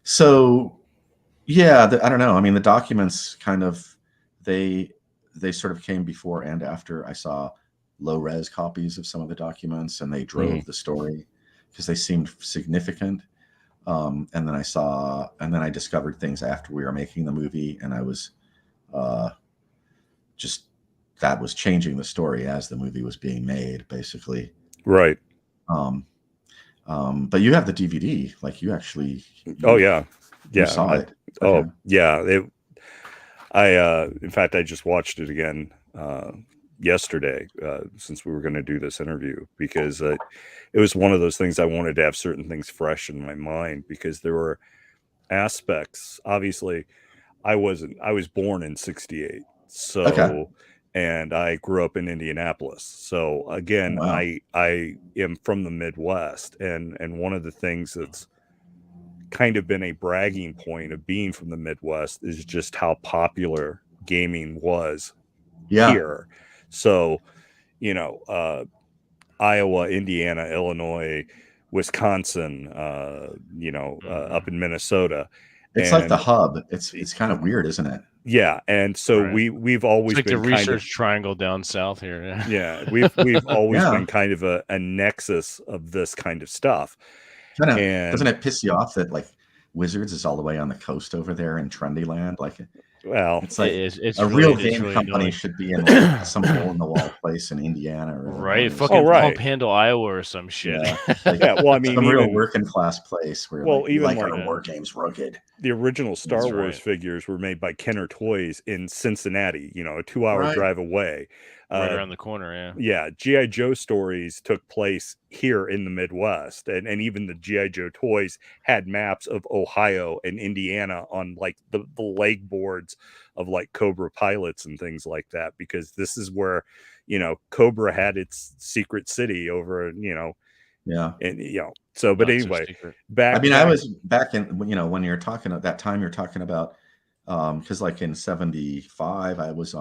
So yeah, I don't know. I mean, the documents kind of, they sort of came before and after I saw low res copies of some of the documents, and they drove the story because they seemed significant. And then I discovered things after we were making the movie, and I was just, that was changing the story as the movie was being made, basically. Right. But you have the DVD, like, you actually. You saw it. Okay. In fact, I just watched it again yesterday since we were going to do this interview, because it was one of those things I wanted to have certain things fresh in my mind, because there were aspects. Obviously, I was born in '68, so and I grew up in Indianapolis. So again, I am from the Midwest, and one of the things that's kind of been a bragging point of being from the Midwest is just how popular gaming was here. So, you know, Iowa, Indiana, Illinois, Wisconsin, up in Minnesota. It's like the hub. It's kind of weird, isn't it? Yeah, and so we've always been the research triangle down south here. Yeah, we've always been kind of a nexus of this kind of stuff. Doesn't it piss you off that, like, Wizards is all the way on the coast over there in Trendyland? Like, well, it's like it's a really, real game company annoying. should be in, like, some hole in the wall place in Indiana, or right? Fucking Pump Handle, Iowa, or some shit. Yeah, well, I mean, some real working class place where, even our war games rugged. The original Star Wars figures were made by Kenner Toys in Cincinnati, you know, a 2-hour drive away. Right around the corner, Yeah, G.I. Joe stories took place here in the Midwest. And even the G.I. Joe toys had maps of Ohio and Indiana on, like, the leg boards of, like, Cobra pilots and things like that, because this is where, you know, Cobra had its secret city over, you know. Yeah. And, you know, so, but anyway, I was back in, you know, when you're talking at that time, you're talking about, because, like, in '75, I was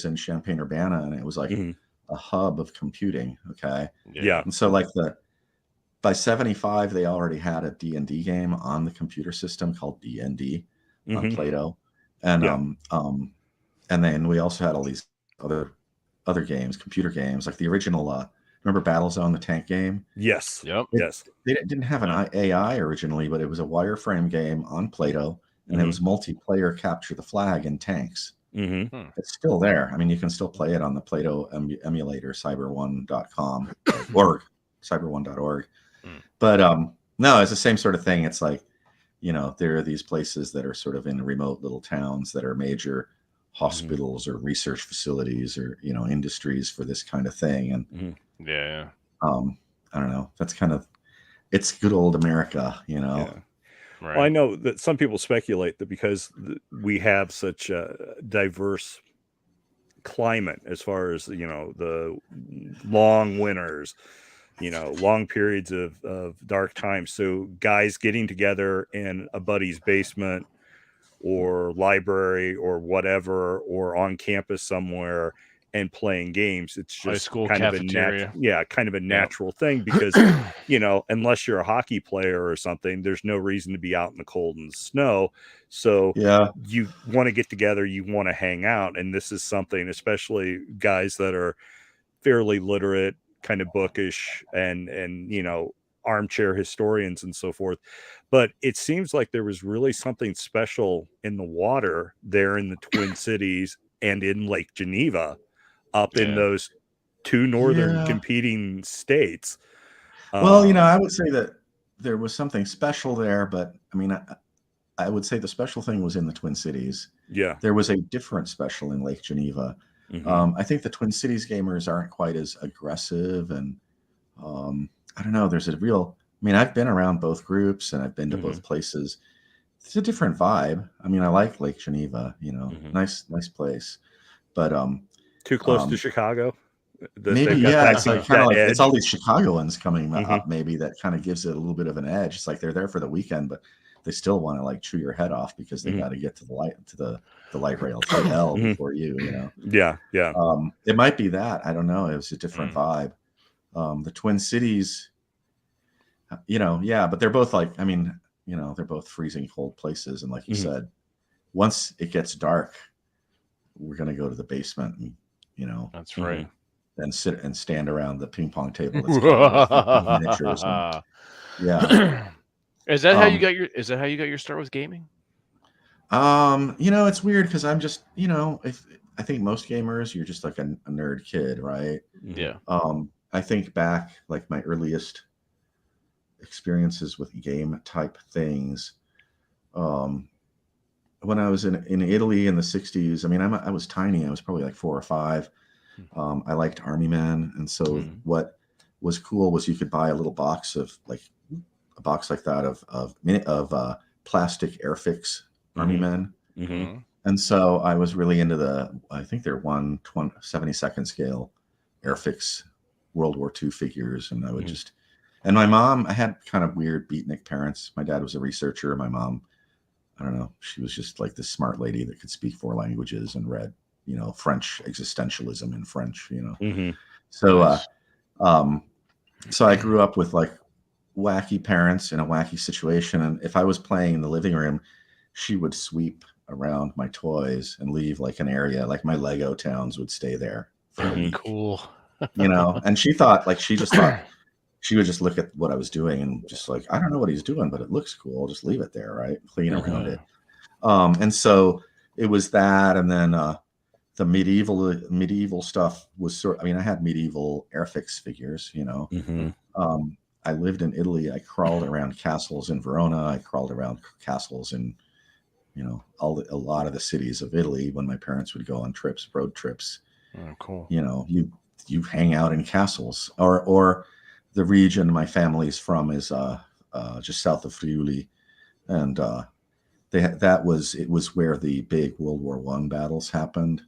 in Champaign-Urbana, and it was like a hub of computing. Okay. Yeah. And so, like, by '75, they already had a D&D game on the computer system called D&D on Plato. And, and then we also had all these other games, computer games, like the original, remember Battlezone, the tank game? Yes. Yep. They didn't have an AI originally, but it was a wireframe game on Plato, and it was multiplayer capture the flag in tanks. It's still there. I mean, you can still play it on the Plato emulator, cyber1.com or cyber1.org. But no, it's the same sort of thing. It's like, you know, there are these places that are sort of in remote little towns that are major hospitals or research facilities or, you know, industries for this kind of thing. And I don't know. That's kind of, it's good old America, you know. Yeah. Right. Well, I know that some people speculate that because we have such a diverse climate as far as, you know, the long winters, long periods of dark times. So guys getting together in a buddy's basement or library or whatever, or on campus somewhere and playing games. It's High just school kind cafeteria. of a natural thing, because, unless you're a hockey player or something, there's no reason to be out in the cold and snow. So Yeah. you want to get together, you want to hang out. And this is something, especially guys that are fairly literate, kind of bookish, and armchair historians and so forth. But it seems like there was really something special in the water there in the Twin Cities and in Lake Geneva, up in those two northern competing states. Well, I would say that there was something special there, but I mean, I would say the special thing was in the Twin Cities. Yeah. There was a different special in Lake Geneva. I think the Twin Cities gamers aren't quite as aggressive, and I don't know. There's a real. I mean, I've been around both groups and I've been to both places. It's a different vibe. I mean, I like Lake Geneva. Nice place, but too close to Chicago. Maybe, yeah. It's like kind of like it's all these Chicagoans coming up. Maybe that kind of gives it a little bit of an edge. It's like they're there for the weekend, but they still want to like chew your head off because they got to get to the light rail to L before you. Yeah. It might be that. I don't know. It was a different vibe. The Twin Cities, but they're both like, I mean, they're both freezing cold places. And like you said, once it gets dark, we're going to go to the basement and, that's right. And sit and stand around the ping pong table. That's miniatures. Yeah. Is that how you got your start with gaming? It's weird because I'm just, I think most gamers, you're just like a nerd kid, right? Yeah. I think back like my earliest experiences with game type things. When I was in Italy in the 60s, I mean, I was tiny. I was probably like 4 or 5. I liked Army Men. And so what was cool was you could buy a little box like that of plastic Airfix Army Men. And so I was really into I think they're 1/72nd scale Airfix World War II figures. And I would and my mom, I had kind of weird beatnik parents. My dad was a researcher. My mom, I don't know, she was just like this smart lady that could speak 4 languages and read, French existentialism in French, So, nice. So I grew up with like wacky parents in a wacky situation. And if I was playing in the living room, she would sweep around my toys and leave like an area, like my Lego towns would stay there for a week. Cool. And she thought she would just look at what I was doing and just like, I don't know what he's doing, but it looks cool. I'll just leave it there. Right. Clean around it. And so it was that. And then, the medieval stuff was I had medieval Airfix figures, I lived in Italy. I crawled around castles in Verona. I crawled around castles in, a lot of the cities of Italy when my parents would go on road trips. Oh, cool. You hang out in castles, or the region my family's from is just south of Friuli, and it was where the big World War I battles happened.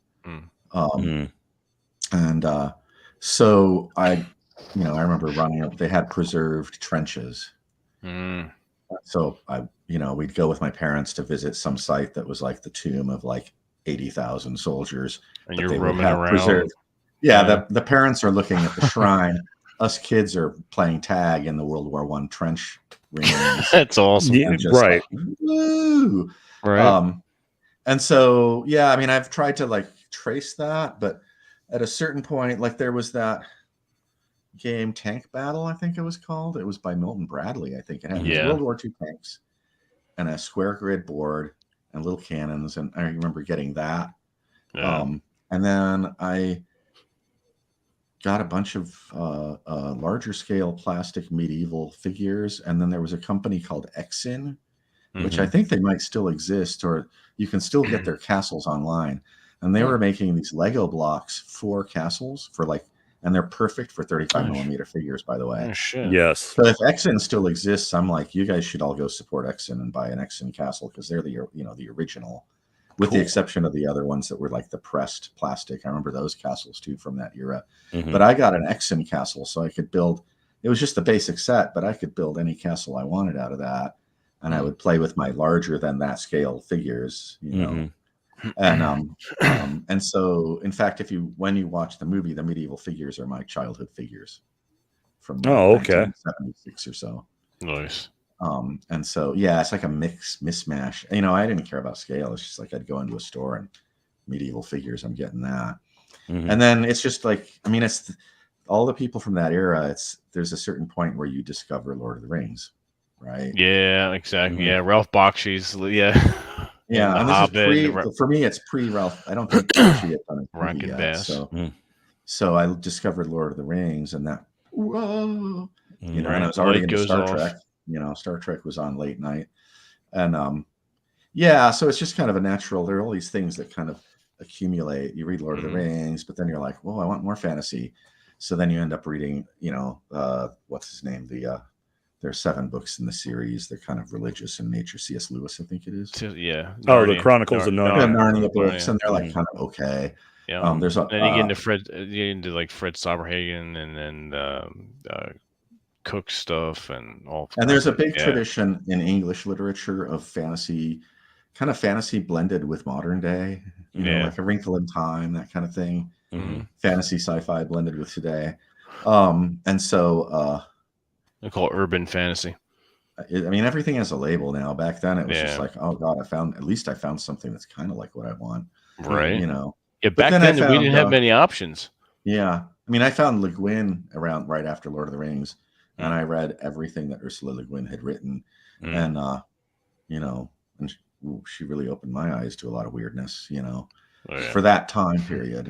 And so I remember running up. They had preserved trenches. So we'd go with my parents to visit some site that was like the tomb of like 80,000 soldiers. And you're roaming around. Yeah, the parents are looking at the shrine. Us kids are playing tag in the World War I trench rings. That's awesome. Yeah, right. Like, woo! Right. And so, yeah, I mean, I've tried to like trace that, but at a certain point, like there was that game Tank Battle, I think it was called. It was by Milton Bradley, I think. It had World War II tanks and a square grid board and little cannons, and I remember getting that. And then I got a bunch of larger scale plastic medieval figures, and then there was a company called Exin, which I think they might still exist, or you can still get their castles online. And they were making these Lego blocks for castles and they're perfect for 35 millimeter figures, by the way. Oh, shit. Yes. So if Exin still exists, I'm like, you guys should all go support Exin and buy an Exin castle because they're the original, with the exception of the other ones that were like the pressed plastic. I remember those castles too from that era. But I got an Exin castle, so I could build it was just the basic set, but I could build any castle I wanted out of that, and I would play with my larger than that scale figures, you know. And so, in fact, when you watch the movie, the medieval figures are my childhood figures from like 1976 or so. Nice. And so, yeah, it's like a mismatch. You know, I didn't care about scale. It's just like I'd go into a store and medieval figures, I'm getting that. And then it's just like, I mean, it's all the people from that era. There's a certain point where you discover Lord of the Rings, right? Yeah, exactly. Yeah, Ralph Bakshi's. Yeah. Yeah, and this is for me, it's pre-Ralph. I don't think Bakshi had done a movie Rankin yet. Bass. So I discovered Lord of the Rings, and that, whoa, you know, and I was Light already into goes Star off. Trek. You know, Star Trek was on late night, and yeah, so it's just kind of a natural. There are all these things that kind of accumulate. You read Lord of the Rings, but then you're like, whoa, I want more fantasy. So then you end up reading, you know, what's his name? There are 7 books in the series. They're kind of religious in nature. C.S. Lewis, I think it is. Yeah. Oh, the Chronicles of Narnia. The Narnia books, and they're like kind of okay. Yeah. There's a, then you get into like Fred Soberhagen, and then Cook stuff, and all. And there's a big tradition in English literature of fantasy, kind of fantasy blended with modern day. You know, like A Wrinkle in Time, that kind of thing. Fantasy sci-fi blended with today. And so they call it urban fantasy. I mean, everything has a label now. Back then, it was just like, oh god, I found something that's kind of like what I want, right? You know. Yeah, back then we didn't have many options. Yeah, I mean, I found Le Guin around right after Lord of the Rings, and I read everything that Ursula Le Guin had written, and you know, and she really opened my eyes to a lot of weirdness, you know, for that time period.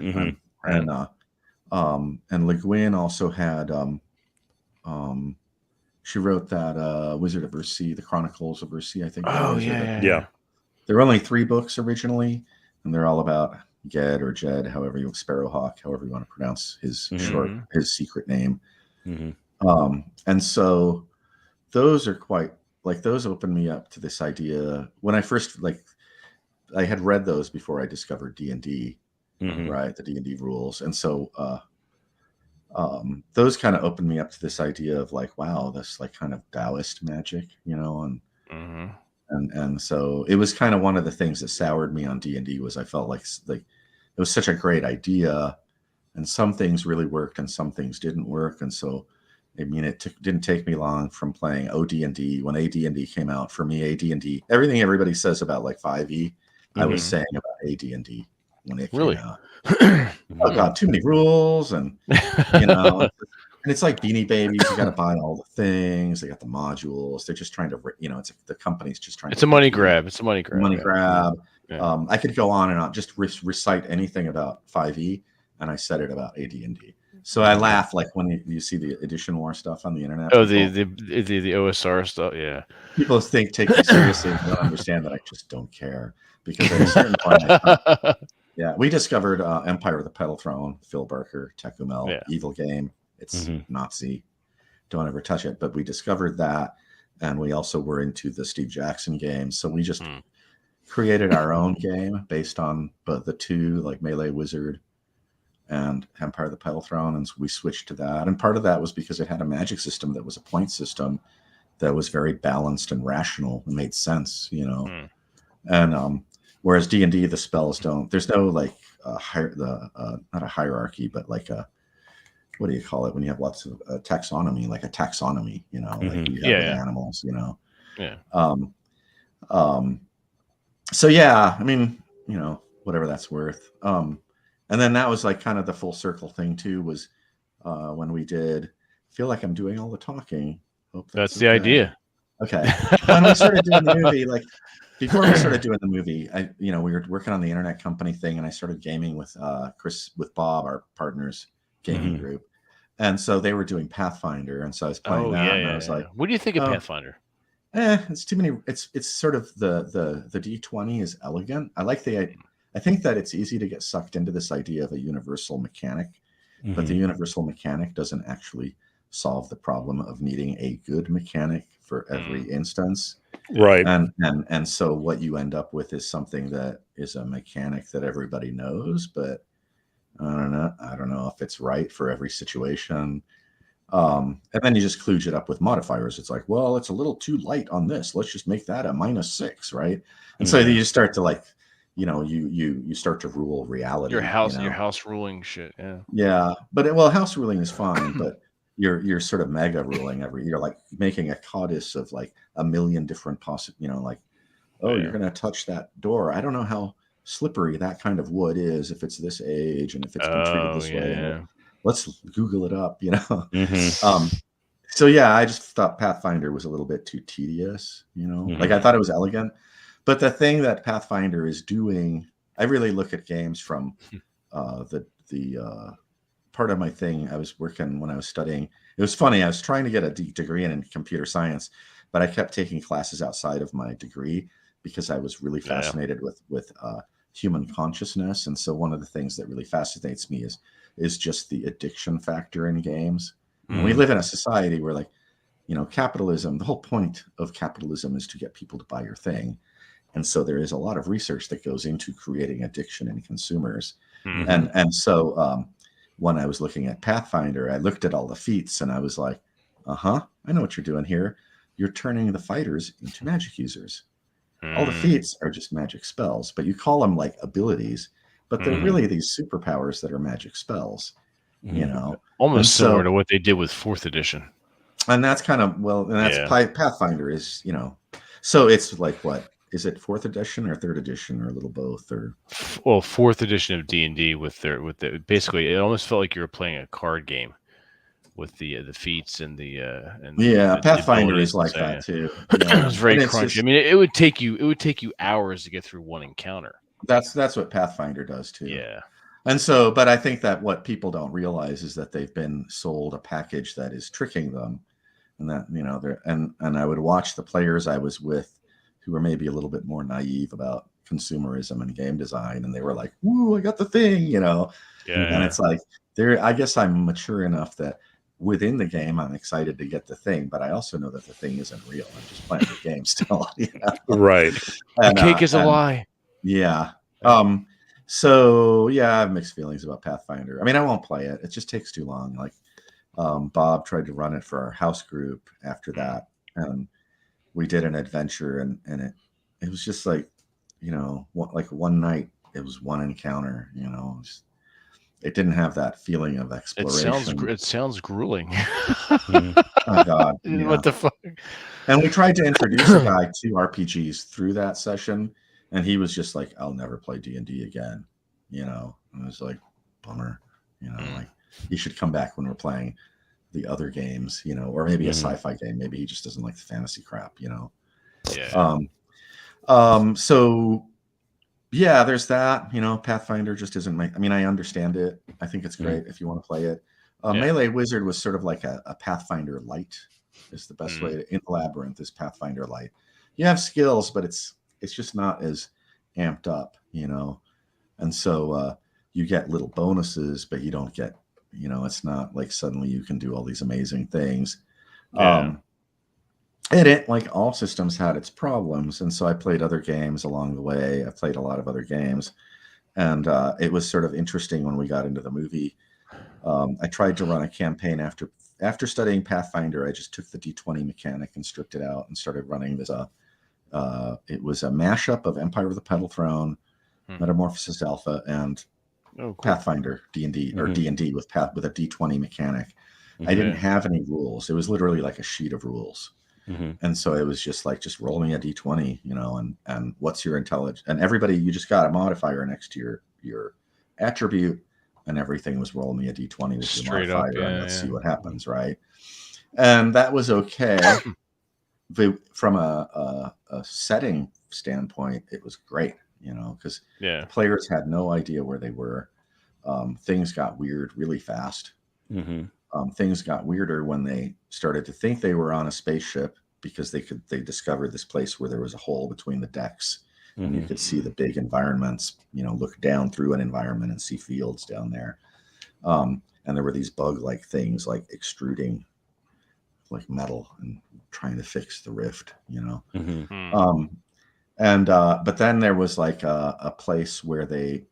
And Le Guin also had she wrote that Wizard of Earthsea, the Chronicles of Earthsea, I think. Oh yeah. There were only 3 books originally, and they're all about Ged or Jed, however you Sparrowhawk, however you want to pronounce his his secret name. And so those are quite like, those opened me up to this idea when I first I had read those before I discovered D&D, right? The D&D rules. And so those kind of opened me up to this idea of like, wow, this like kind of Taoist magic, you know, and so it was kind of one of the things that soured me on D&D was I felt like it was such a great idea, and some things really worked and some things didn't work. And so, I mean, it didn't take me long from playing OD&D when AD&D came out. For me, AD&D, everything everybody says about like 5e, I was saying about AD&D when it came out. Oh god, too many rules, and you know, and it's like Beanie Babies. You got to buy all the things. They got the modules. They're just trying to, you know, it's the company's just trying. It's a money grab. It's a money grab. Money grab. Yeah. I could go on and on, just recite anything about 5e, and I said it about AD&D. So I laugh like when you see the edition war stuff on the internet. Oh, the OSR stuff. Yeah. People take me seriously and don't understand that I just don't care, because at a certain point. Yeah, we discovered Empire of the Petal Throne, Phil Barker, Tecumel, evil game. It's Nazi. Don't ever touch it. But we discovered that, and we also were into the Steve Jackson games. So we just created our own game based on the 2, like Melee Wizard and Empire of the Petal Throne, and we switched to that. And part of that was because it had a magic system that was a point system that was very balanced and rational and made sense, you know. And whereas D&D, the spells don't. There's no like not a hierarchy, but like a, what do you call it when you have lots of taxonomy, like a taxonomy, you know, like you have with animals, you know. So yeah, I mean, you know, whatever that's worth. And then that was like kind of the full circle thing too. Was when we did. Feel like I'm doing all the talking. Hope that's the idea. Okay. When we started doing the movie, like. Before we started doing the movie, we were working on the internet company thing, and I started gaming with Bob, our partner's gaming group, and so they were doing Pathfinder, and so I was playing that, and I was like, "What do you think of Pathfinder?" It's too many. It's sort of the D20 is elegant. I think that it's easy to get sucked into this idea of a universal mechanic, but the universal mechanic doesn't actually solve the problem of needing a good mechanic for every instance. Right. And so what you end up with is something that is a mechanic that everybody knows, but I don't know if it's right for every situation. And then you just kludge it up with modifiers. It's like, well, it's a little too light on this. Let's just make that a -6, right? And so you just start to like, you start to rule reality. Your house ruling shit. Yeah. Yeah, but house ruling is fine, but you're sort of mega ruling you're like making a codice of like a million different like, you're gonna touch that door. I don't know how slippery that kind of wood is if it's this age and if it's been treated this way. Let's Google it up, So yeah, I just thought Pathfinder was a little bit too tedious, like I thought it was elegant, but the thing that Pathfinder is doing, I really look at games from the part of my thing. I was working when I was studying. It was funny. I was trying to get a degree in computer science, but I kept taking classes outside of my degree because I was really fascinated with human consciousness. And so one of the things that really fascinates me is just the addiction factor in games. And we live in a society where, like, capitalism, the whole point of capitalism is to get people to buy your thing. And so there is a lot of research that goes into creating addiction in consumers. And so when I was looking at Pathfinder, I looked at all the feats and I was like, I know what you're doing here. You're turning the fighters into magic users. All the feats are just magic spells, but you call them like abilities, but they're really these superpowers that are magic spells, Almost similar to what they did with 4th edition. And that's kind of, Pathfinder is, so it's like, what is it, 4th edition or 3rd edition or a little both? Or 4th edition of D&D with the basically, it almost felt like you were playing a card game with the feats and the Pathfinder is like that too. It was very crunchy. I mean, it would take you hours to get through one encounter. That's what Pathfinder does too. Yeah. And so, but I think that what people don't realize is that they've been sold a package that is tricking them, and that they're and I would watch the players I was with who were maybe a little bit more naive about consumerism and game design, and they were like, "Woo, I got the thing," Yeah. And it's like, I guess I'm mature enough that within the game I'm excited to get the thing, but I also know that the thing isn't real. I'm just playing the game still. Right. And, the cake is a lie. Yeah. So yeah, I have mixed feelings about Pathfinder. I mean, I won't play it. It just takes too long. Like, Bob tried to run it for our house group after that, and we did an adventure, and it was just like, like one night it was one encounter. It didn't have that feeling of exploration. It sounds grueling. Oh God! What the fuck? And we tried to introduce a guy to RPGs through that session. And he was just like, I'll never play D&D again, And I was like, bummer, like, you should come back when we're playing the other games, or maybe a sci-fi game. Maybe he just doesn't like the fantasy crap, Yeah. So yeah, there's that, Pathfinder just isn't I mean, I understand it. I think it's great if you want to play it. Melee Wizard was sort of like a Pathfinder light is the best way in Labyrinth is Pathfinder light. You have skills, but it's just not as amped up, and so you get little bonuses, but you don't get, it's not like suddenly you can do all these amazing things. And it, like all systems, had its problems. And so I played other games along the way. I played a lot of other games, and it was sort of interesting when we got into the movie. I tried to run a campaign after studying Pathfinder. I just took the D20 mechanic and stripped it out and started running this it was a mashup of Empire of the Petal Throne, Metamorphosis Alpha, and Pathfinder D&D, or D&D with a D20 mechanic. I didn't have any rules. It was literally like a sheet of rules. And so it was just like, just roll me a D20, and what's your intelligence? And everybody, you just got a modifier next to your attribute, and everything was roll me a D20 with Straight your modifier, up, and let's see what happens, right? And that was okay. From a setting standpoint, it was great, because the players had no idea where they were. Things got weird really fast. Things got weirder when they started to think they were on a spaceship, because they discovered this place where there was a hole between the decks, and you could see the big environments, look down through an environment and see fields down there. And there were these bug-like things like extruding like metal and trying to fix the rift, but then there was like a place where they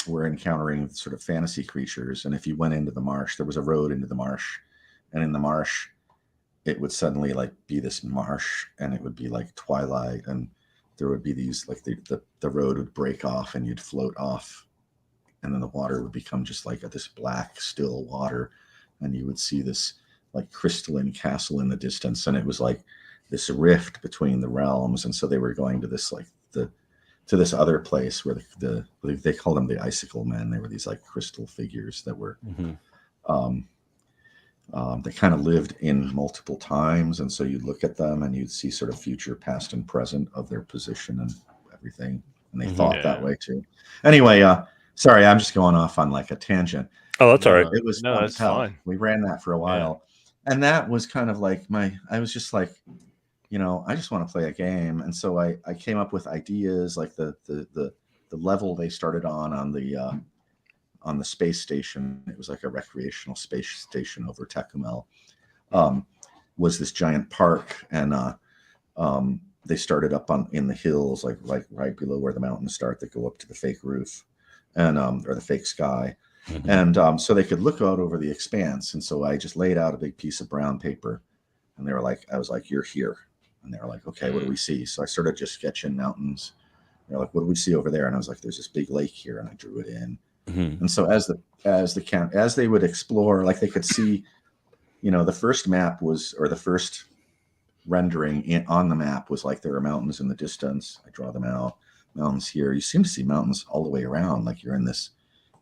were encountering sort of fantasy creatures, and if you went into the marsh, there was a road into the marsh and in the marsh, it would suddenly like be this marsh, and it would be like twilight, and there would be these like the road would break off, and you'd float off, and then the water would become just like this black still water, and you would see this like crystalline castle in the distance, and it was like this rift between the realms, and so they were going to this like to this other place where they called them the icicle men. They were these like crystal figures that were they kind of lived in multiple times, and so you'd look at them and you'd see sort of future, past, and present of their position and everything, and they thought that way too. Anyway, sorry, I'm just going off on like a tangent. Oh, that's all right. It was that's fine. We ran that for a while, and that was kind of like I was just like, I just want to play a game, and so I came up with ideas like the level they started on the space station. It was like a recreational space station over Tecumel. Was this giant park, and they started up in the hills, like right below where the mountains start, that go up to the fake roof, and or the fake sky. And so they could look out over the expanse. And so I just laid out a big piece of brown paper, and they were like, I was like, "You're here." And they were like, "Okay, what do we see?" So I started just sketching mountains. They're like, "What do we see over there?" And I was like, "There's this big lake here," and I drew it in. And so as they would explore, like they could see, the first map was, or the first rendering on the map was like there were mountains in the distance. I draw them out. Mountains here. You seem to see mountains all the way around, like you're in this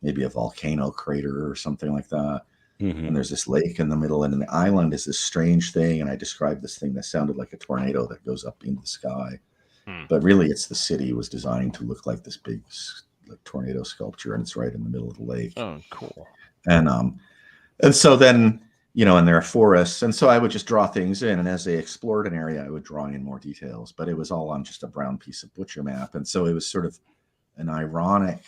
maybe a volcano crater or something like that. And there's this lake in the middle, and the island is this strange thing. And I described this thing that sounded like a tornado that goes up into the sky, but really it's the city was designed to look like this big like tornado sculpture, and it's right in the middle of the lake. Oh, cool. And so then, and there are forests, and so I would just draw things in, and as they explored an area, I would draw in more details, but it was all on just a brown piece of butcher map. And so it was sort of an ironic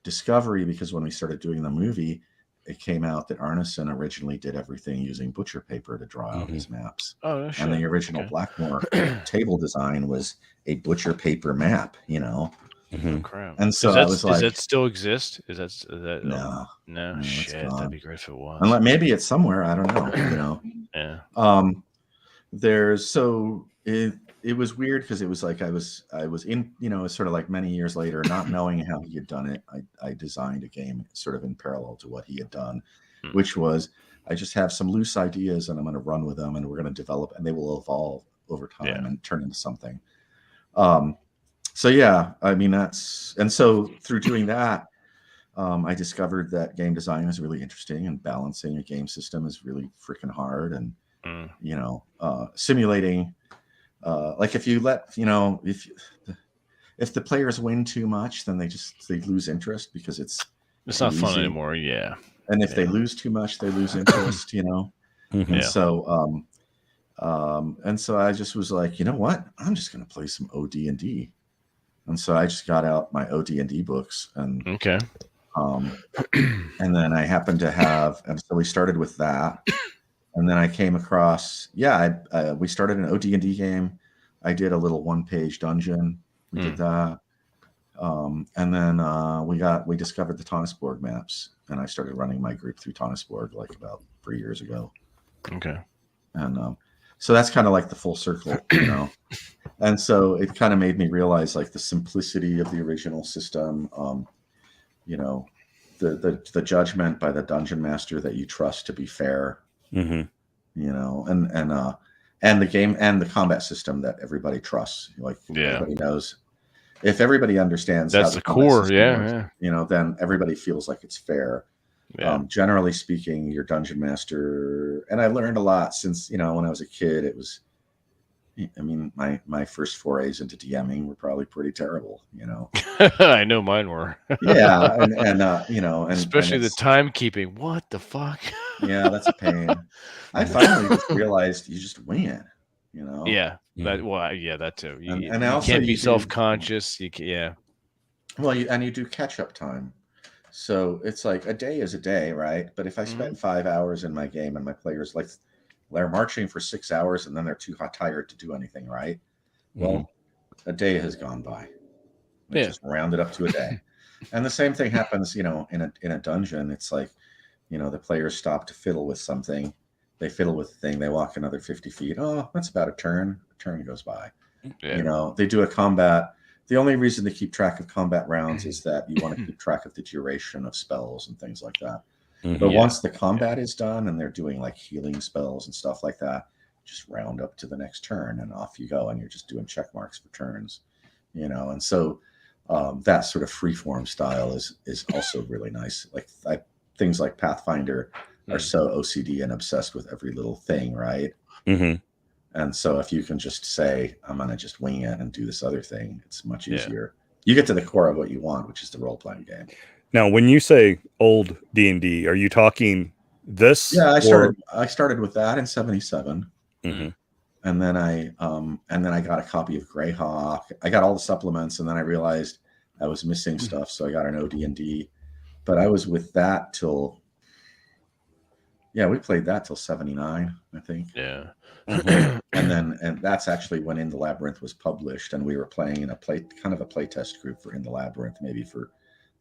discovery, because when we started doing the movie, it came out that Arneson originally did everything using butcher paper to draw out his maps. Oh, no shit. And the original Blackmoor table design was a butcher paper map, Oh, crap. And so I was like, does that still exist? Is that no, shit? That'd be great if it was. And maybe it's somewhere, I don't know. Yeah. It was weird, because it was like I was in, sort of like many years later, not knowing how he had done it. I designed a game sort of in parallel to what he had done, which was I just have some loose ideas, and I'm going to run with them, and we're going to develop, and they will evolve over time and turn into something. So yeah, I mean, and so through doing that, I discovered that game design is really interesting, and balancing a game system is really freaking hard. And simulating, like if you let, if the players win too much, then they lose interest, because it's not fun anymore. Yeah. And if they lose too much, they lose interest. And so I just was like, you know what? I'm just going to play some OD&D. And so I just got out my OD&D books, and and then I happened to have, and so we started with that, and then I came across, we started an OD&D game. I did a little 1-page dungeon. We did that, and then we discovered the Tonnisborg maps, and I started running my group through Tonnisborg like about 3 years ago. Okay, and so that's kind of like the full circle, And so it kind of made me realize like the simplicity of the original system, the judgment by the dungeon master that you trust to be fair, and the game and the combat system that everybody trusts. Like everybody knows, if everybody understands that's the core, works, then everybody feels like it's fair. Generally speaking, your dungeon master, and I learned a lot since, when I was a kid, it was, I mean, my first forays into DMing were probably pretty terrible, I know mine were. and especially the timekeeping. What the fuck? Yeah, that's a pain. I finally just realized you just wing it, Yeah, that too. You also can't be self-conscious. You can, Well, you do catch-up time. So it's like a day is a day, right? But if I spend 5 hours in my game and my players like they're marching for 6 hours and then they're too tired to do anything, right? Well, a day has gone by. Just round it up to a day. And the same thing happens, in a dungeon. It's like, the players stop to fiddle with something, they fiddle with the thing, they walk another 50 feet. Oh, that's about a turn. A turn goes by. Yeah. You know, they do a combat. The only reason to keep track of combat rounds is that you want to keep track of the duration of spells and things like that. But once the combat is done and they're doing like healing spells and stuff like that, just round up to the next turn and off you go, and you're just doing check marks for turns, you know. And so that sort of freeform style is also really nice. Like things like Pathfinder are so OCD and obsessed with every little thing, right? And so if you can just say, I'm going to just wing it and do this other thing, it's much easier. You get to the core of what you want, which is the role-playing game. Now, when you say old D&D, are you talking this? Yeah, I started with that in 77. And then I got a copy of Greyhawk. I got all the supplements, and then I realized I was missing stuff, so I got an OD&D. But I was with that till we played that till 79, I think. Yeah. And that's actually when In the Labyrinth was published, and we were playing in a play test group for In the Labyrinth, maybe for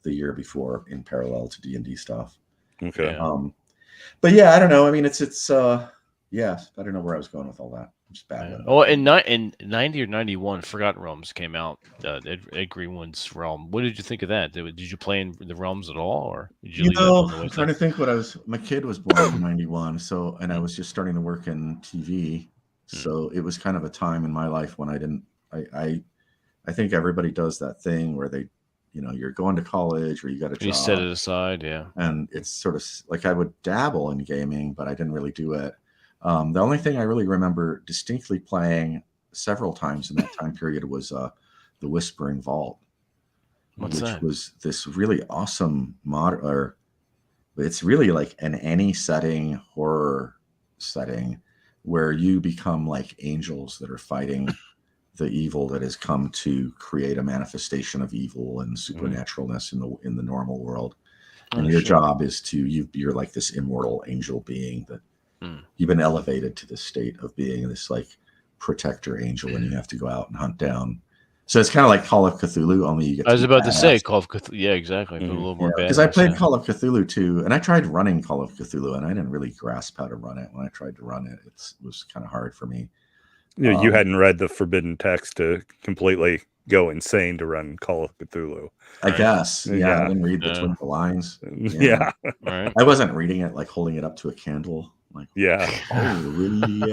the year before, in parallel to D&D stuff. Okay. But yeah, I don't know. I mean, it's I don't know where I was going with all that. I'm just bad. Yeah. Oh, in 90 or 91, Forgotten Realms came out. Ed Greenwood's Realm. What did you think of that? Did you play in the Realms at all, or did you leave that on the way? I'm trying to think what I was. My kid was born in 91, and I was just starting to work in TV. So it was kind of a time in my life when I didn't. I think everybody does that thing where they, you know, you're going to college or you got a job. You set it aside, yeah. And it's sort of like I would dabble in gaming, but I didn't really do it. The only thing I really remember distinctly playing several times in that time period was the Whispering Vault, which was this really awesome it's really like an any setting horror setting where you become like angels that are fighting the evil that has come to create a manifestation of evil and supernaturalness in the normal world. And your job is you're like this immortal angel being that you've been elevated to this state of being this like protector angel, and you have to go out and hunt down. So it's kind of like Call of Cthulhu, only you get I was about to say Call of Cthulhu. Yeah, exactly. Put a little more bad. Because I played Call of Cthulhu too, and I tried running Call of Cthulhu, and I didn't really grasp how to run it. When I tried to run it, it was kind of hard for me. You hadn't read the forbidden text to completely go insane to run Call of Cthulhu. I guess. Yeah, I didn't read between the lines. Yeah. Right. I wasn't reading it like holding it up to a candle. Like, yeah. Oh, really?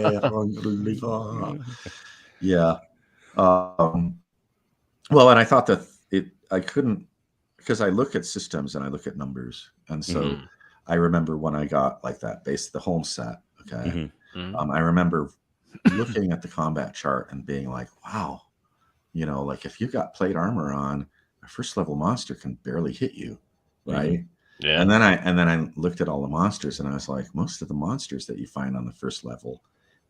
Yeah. Well, and I thought that I couldn't, because I look at systems and I look at numbers. And so I remember when I got like that the home set. Okay. I remember looking at the combat chart and being like, wow, you know, like if you've got plate armor on, a first level monster can barely hit you. Right. Yeah. And then I looked at all the monsters and I was like, most of the monsters that you find on the first level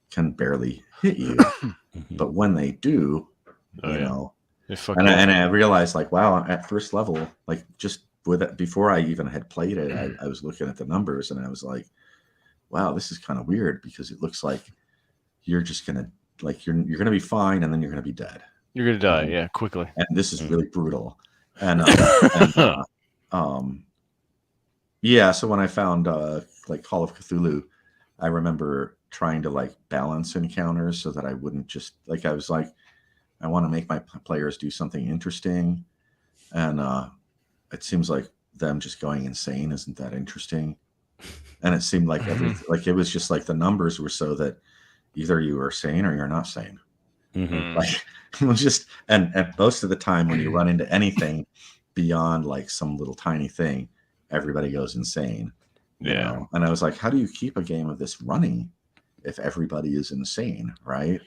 can barely hit you. But when they do, you know, and I realized like, wow, at first level, like just with it, before I even had played it, I was looking at the numbers and I was like, wow, this is kind of weird because it looks like you're just going to like, you're going to be fine. And then you're going to be dead. You're going to die. Yeah. Quickly. And this is really brutal. And, yeah, so when I found like Call of Cthulhu, I remember trying to like balance encounters so that I wouldn't just like I was like, I want to make my players do something interesting, and it seems like them just going insane isn't that interesting, and it seemed like like it was just like the numbers were so that either you were sane or you're not sane. Like it was just and most of the time when you run into anything beyond like some little tiny thing, everybody goes insane. You know? And I was like, how do you keep a game of this running if everybody is insane, right?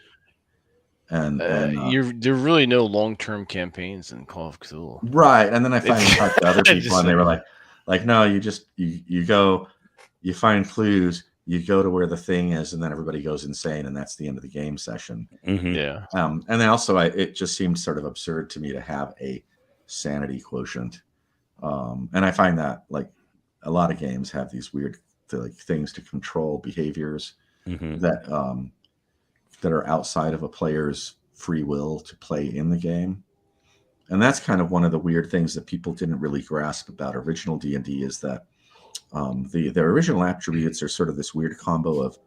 And there are really no long-term campaigns in Call of Cthulhu, right? And then I finally talked to other people, and they were like, no, you just you go, you find clues, you go to where the thing is, and then everybody goes insane, and that's the end of the game session. Yeah. And then also, it just seemed sort of absurd to me to have a sanity quotient. And I find that like a lot of games have these weird like things to control behaviors that are outside of a player's free will to play in the game. And that's kind of one of the weird things that people didn't really grasp about original D&D is that the original attributes are sort of this weird combo of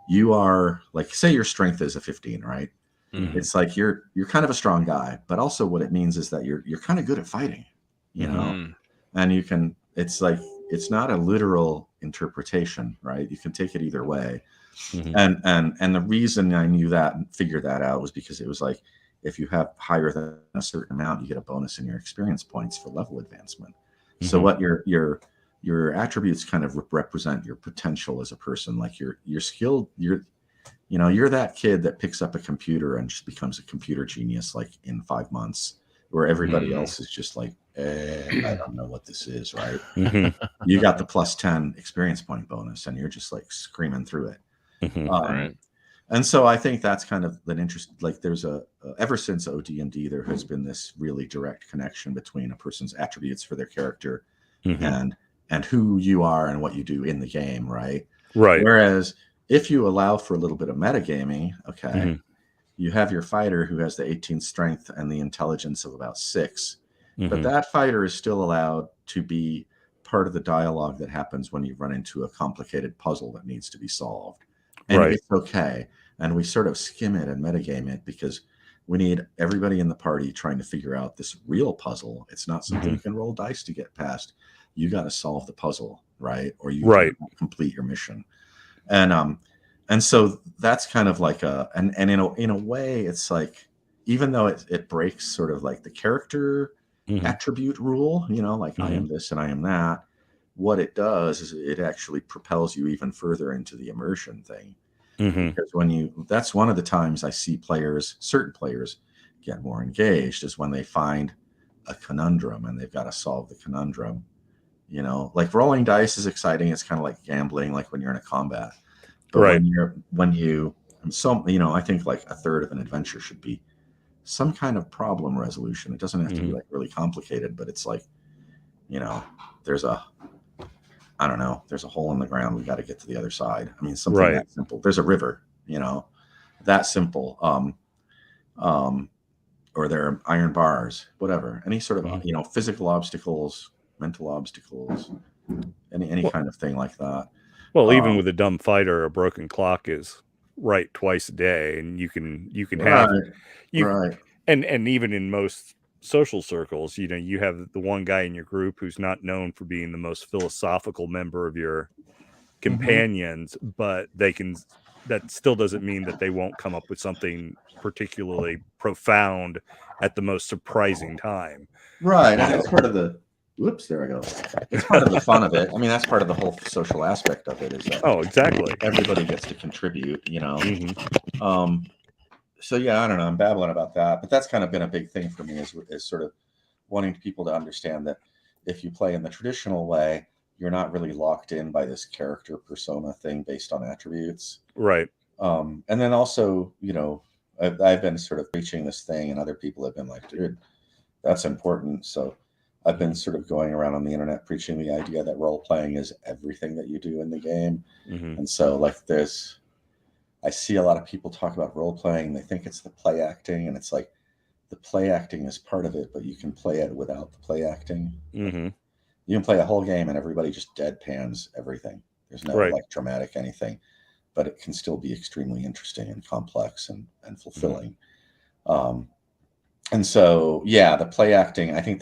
you are like, say your strength is a 15, right? Mhm. It's like you're kind of a strong guy, but also what it means is that you're kind of good at fighting, you know, Mm. and you can. It's like it's not a literal interpretation, right? You can take it either way. Mhm. And the reason I knew that and figured that out was because it was like if you have higher than a certain amount, you get a bonus in your experience points for level advancement. So Mhm. what your attributes kind of represent your potential as a person, like your skill, you're that kid that picks up a computer and just becomes a computer genius like in 5 months, where everybody else is just like, I don't know what this is, right? Mhm. You got the plus 10 experience point bonus and you're just like screaming through it. Mhm. Right. And so I think that's kind of an interest. Like there's ever since OD&D, there has been this really direct connection between a person's attributes for their character Mhm. and who you are and what you do in the game, right? Right. Whereas if you allow for a little bit of metagaming, okay, Mhm. you have your fighter who has the 18 strength and the intelligence of about 6, but Mhm. that fighter is still allowed to be part of the dialogue that happens when you run into a complicated puzzle that needs to be solved. And Right. it's okay. And we sort of skim it and metagame it because we need everybody in the party trying to figure out this real puzzle. It's not something you can roll dice to get past. You got to solve the puzzle, right? Or you Right. do not complete your mission. And so that's kind of like and in a way it's like, even though it breaks sort of like the character Mhm. attribute rule, like I am this and I am that, what it does is it actually propels you even further into the immersion thing. Mhm. Because that's one of the times I see certain players get more engaged is when they find a conundrum and they've got to solve the conundrum. Like rolling dice is exciting. It's kind of like gambling, like when you're in a combat. But Right. I think like a third of an adventure should be some kind of problem resolution. It doesn't have to be like really complicated, but it's like, there's there's a hole in the ground. We got to get to the other side. I mean, something Right. that simple. There's a river, that simple. Or there are iron bars, whatever. Any sort of, physical obstacles, mental obstacles, any Well, kind of thing like that. well, even with a dumb fighter, a broken clock is right twice a day, and you can have Right, you right. and even in most social circles, you have the one guy in your group who's not known for being the most philosophical member of your companions, but that still doesn't mean that they won't come up with something particularly profound at the most surprising time. Right, and that's part of the. Whoops, there I go. It's part of the fun of it. I mean, that's part of the whole social aspect of it is that Oh, exactly. everybody gets to contribute. Mhm. So yeah, I don't know. I'm babbling about that, but that's kind of been a big thing for me is sort of wanting people to understand that if you play in the traditional way, you're not really locked in by this character persona thing based on attributes. Right. And then also, I've been sort of preaching this thing, and other people have been like, dude, that's important. So I've been sort of going around on the internet preaching the idea that role playing is everything that you do in the game. Mhm. And so like I see a lot of people talk about role playing. They think it's the play acting, and it's like the play acting is part of it, but you can play it without the play acting. Mhm. You can play a whole game and everybody just deadpans everything. There's no Right. like dramatic anything, but it can still be extremely interesting and complex and fulfilling. And so, yeah, the play acting, I think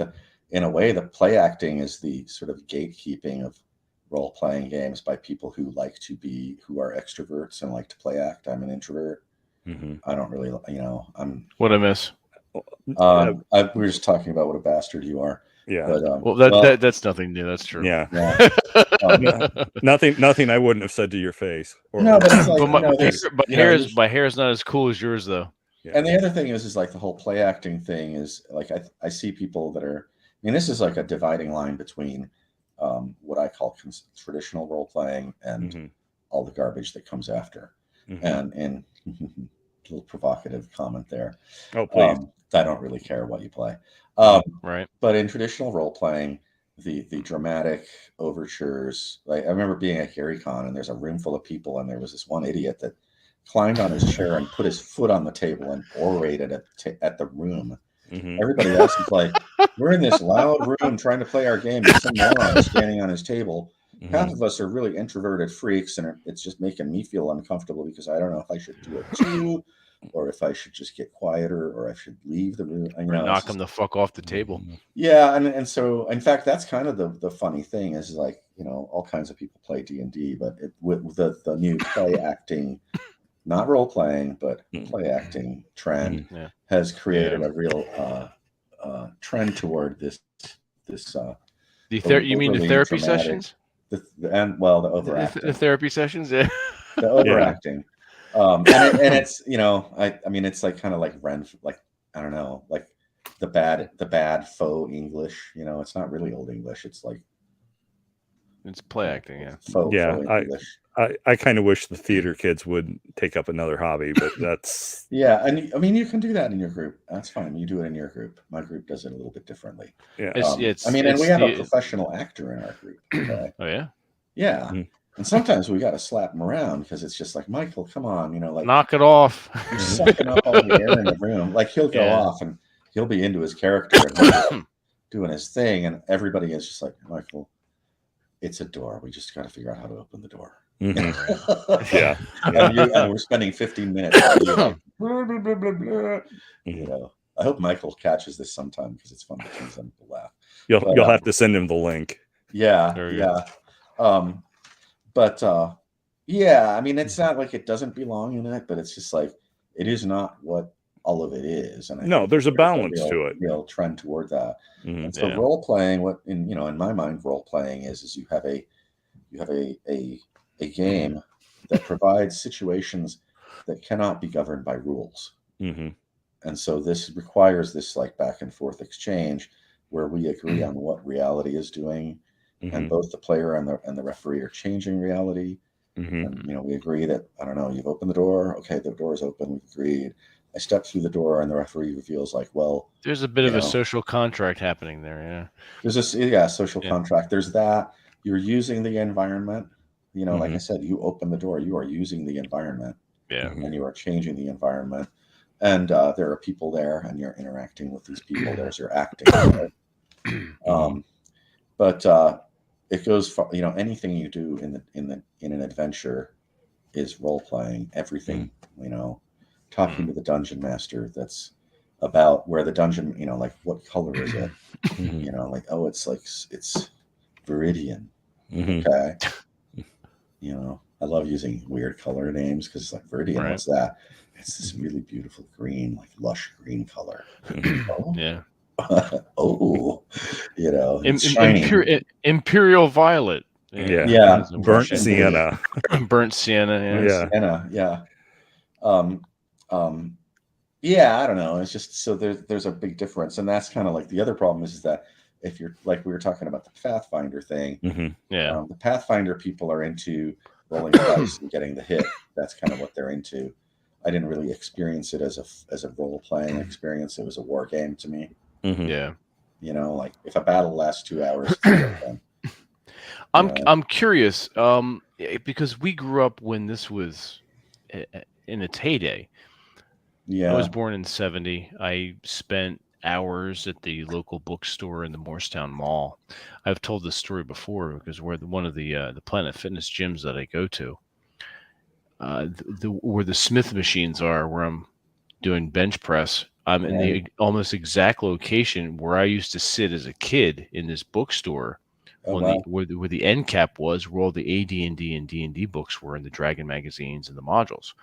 in a way, the play acting is the sort of gatekeeping of role playing games by people who are extroverts and like to play act. I'm an introvert. Mhm. I don't really, What I miss? we were just talking about what a bastard you are. Yeah. But, Well, that's nothing new. That's true. Yeah. yeah. Nothing I wouldn't have said to your face. No, but it's like, But my hair is not as cool as yours, though. Yeah. And the other thing is like the whole play acting thing is like I see people that are. I mean, this is like a dividing line between what I call traditional role playing and Mhm. all the garbage that comes after. Mhm. And a little provocative comment there. Oh, please. I don't really care what you play. Right. But in traditional role playing, the dramatic overtures. Like I remember being at GaryCon and there's a room full of people, and there was this one idiot that climbed on his chair and put his foot on the table and orated at the room. Mhm. Everybody else is like, we're in this loud room trying to play our game, and some moron standing on his table half of us are really introverted freaks, and it's just making me feel uncomfortable because I don't know if I should do it too, or if I should just get quieter, or I should leave the room. You know, knock them the fuck off the table. Yeah, and so in fact, that's kind of the funny thing is, like, you know, all kinds of people play D&D, but with the new play acting, not role playing, but play acting trend has created a real trend toward this. You mean the therapy dramatic, sessions? The overacting. The therapy sessions, yeah. The overacting. And it's, you know, I mean, it's like kind of like like, I don't know, like the bad faux English, you know, it's not really old English. It's like, it's play acting, yeah. Faux English. I kind of wish the theater kids would take up another hobby, but that's yeah. And I mean, you can do that in your group. That's fine. You do it in your group. My group does it a little bit differently. Yeah. And we have a professional actor in our group. Okay? Oh yeah. Yeah. Mm-hmm. And sometimes we got to slap him around because it's just like, Michael, come on, you know, like, knock it off. You're sucking up all the air in the room. Like, he'll go off and he'll be into his character and doing his thing, and everybody is just like, Michael, it's a door. We just got to figure out how to open the door. And we're spending 15 minutes. Like, blah, blah, blah, blah, blah. You know, I hope Michael catches this sometime because it's fun to tease them to laugh. You'll have to send him the link. Yeah, I mean, it's not like it doesn't belong in it, but it's just like it is not what all of it is. And there's a balance to it. Real trend toward that. And so role playing, in my mind, role playing is you have a game that provides situations that cannot be governed by rules. And so this requires this like back and forth exchange where we agree on what reality is doing, and both the player and the referee are changing reality. And, you know, we agree that, I don't know, you've opened the door. Okay, the door is open. We've agreed. I step through the door, and the referee feels like, well, there's a bit of a social contract happening there. Yeah, there's this social contract. There's that. You're using the environment. You know, like I said, you open the door. You are using the environment. Yeah, and you are changing the environment. And there are people there, and you're interacting with these people. There's your acting. But it goes far, you know, anything you do in an adventure is role playing. Everything, you know, talking to the dungeon master, that's about where the dungeon, you know, like what color is it? You know, like, oh, it's Viridian. Okay. You know, I love using weird color names because it's like Viridian, what's that? It's this really beautiful green, like lush green color. Oh. Yeah. Oh, you know, Imperial Violet. Yeah. Burnt sienna. Burnt sienna. Yeah. Yeah, I don't know. It's just so there's a big difference, and that's kind of like the other problem is that if you're like we were talking about the Pathfinder thing, the Pathfinder people are into rolling dice and getting the hit. That's kind of what they're into. I didn't really experience it as a role playing experience. It was a war game to me. Yeah, you know, like if a battle lasts 2 hours, I'm curious because we grew up when this was in its heyday. I was born in 70. I spent hours at the local bookstore in the Morristown Mall. I've told this story before because we're one of the Planet Fitness gyms that I go to. Where the Smith machines are, where I'm doing bench press. I'm in the almost exact location where I used to sit as a kid in this bookstore, where the end cap was, where all the AD&D and D&D books were, and the Dragon magazines and the modules.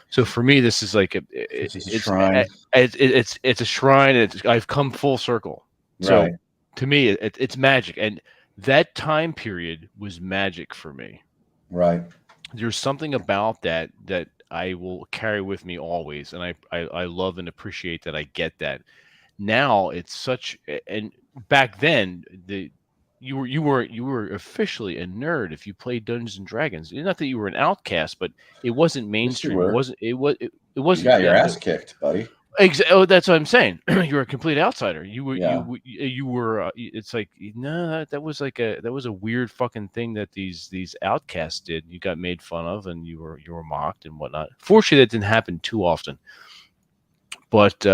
So for me, this is like it's a shrine. It's a shrine. I've come full circle. So to me, it's magic, and that time period was magic for me. Right. There's something about that I will carry with me always, and I love and appreciate that I get that. Now it's such, and back then you were officially a nerd if you played Dungeons and Dragons. Not that you were an outcast, but it wasn't mainstream. Yes, it wasn't. You got your ass kicked, buddy. Oh, that's what I'm saying. You're a complete outsider. You were. It's like no, that was a weird fucking thing that these outcasts did. You got made fun of, and you were mocked and whatnot. Fortunately, that didn't happen too often. But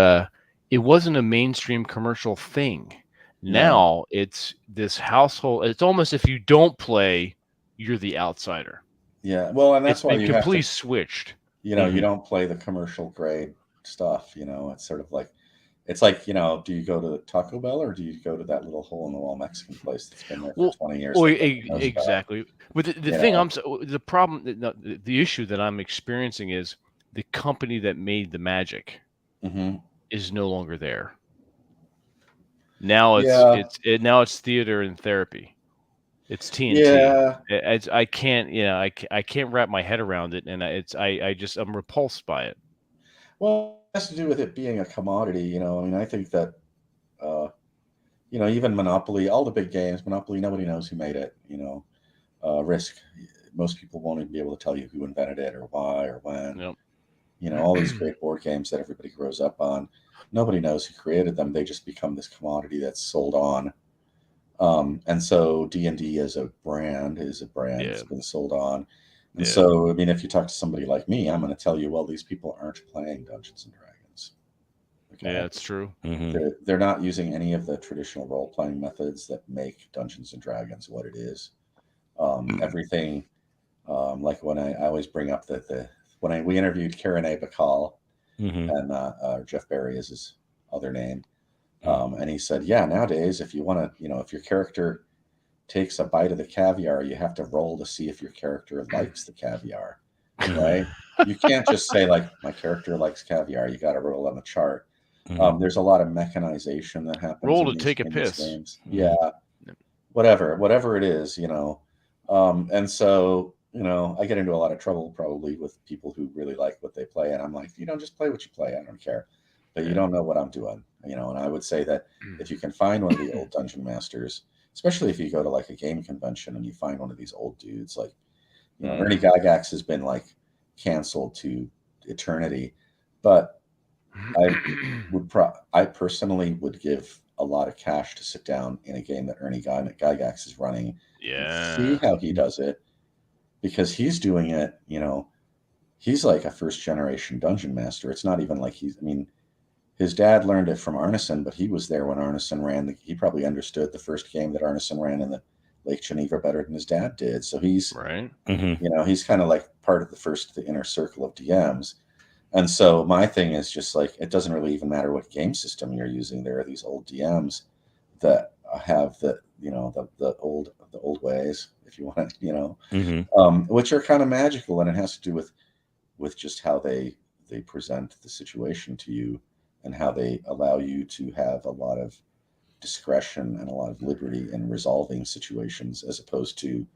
it wasn't a mainstream commercial thing. Now it's this household. It's almost if you don't play you're the outsider. Yeah, well, and that's It's why been you have completely to, switched. you know, you Mhm. don't play the commercial grade stuff. You know, it's sort of like, it's like, you know, do you go to Taco Bell or do you go to that little hole in the wall Mexican place that's been there for Well, 20 years well, that nobody knows about? exactly. But the You thing know, the problem, the issue that I'm experiencing is the company that made the magic hmm is no longer there. Now yeah, now it's theater and therapy. It's TNT. yeah. I can't, I can't wrap my head around it, and I'm repulsed by it. Well, it has to do with it being a commodity. You know, I mean, I think that, uh, you know, even Monopoly, all the big games, Monopoly, nobody knows who made it. You know, Risk, most people won't even be able to tell you who invented it or why or when. Yep. You know, all these great board games that everybody grows up on, nobody knows who created them. They just become this commodity that's sold on. And so D&D as a brand is a brand Yeah. that's been sold on. And Yeah. so, I mean, if you talk to somebody like me, I'm going to tell you, well, these people aren't playing Dungeons and Dragons. Yeah, Okay. that's true. Mhm. They're not using any of the traditional role playing methods that make Dungeons and Dragons what it is. Everything, like when I always bring up that we interviewed Karen A. Bacall, Mhm. and Jeff Berry is his other name, and he said, yeah, nowadays if you want to, you know, if your character takes a bite of the caviar, you have to roll to see if your character likes the caviar, right? You can't just say like my character likes caviar. You got to roll on the chart. Mhm. There's a lot of mechanization that happens Roll in to these take a piss. games. Mhm. Yeah, whatever it is, you know. And so, you know, I get into a lot of trouble probably with people who really like what they play, and I'm like, you know, just play what you play. I don't care, but you Yeah. don't know what I'm doing, you know. And I would say that if you can find one of the old dungeon masters, especially if you go to like a game convention and you find one of these old dudes, like, you know, Ernie Gygax has been like canceled to eternity, but I personally would give a lot of cash to sit down in a game that Ernie Gygax is running and see Yeah. how he does it, because he's doing it, you know, he's like a first generation dungeon master. It's not even like I mean, his dad learned it from Arneson, but he was there when Arneson he probably understood the first game that Arneson ran in the Lake Geneva better than his dad did. So he's, Right. Mhm. you know, he's kind of like part of the inner circle of DMs. And so my thing is just like, it doesn't really even matter what game system you're using. There are these old DMs that have the, you know, the old ways, if you want to, you know, Mhm. which are kind of magical, and it has to do with just how they present the situation to you and how they allow you to have a lot of discretion and a lot of liberty in resolving situations, as opposed to,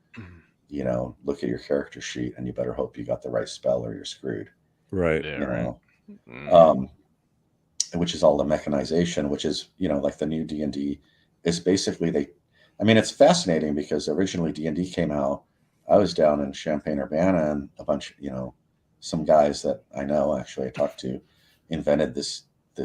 you know, look at your character sheet and you better hope you got the right spell or you're screwed. Right. Yeah. You Right. know, Mm. which is all the mechanization, which is, you know, like the new D&D is basically I mean, it's fascinating because originally D&D came out, I was down in Champaign-Urbana, and a bunch, you know, some guys that I know, actually I talked to, invented this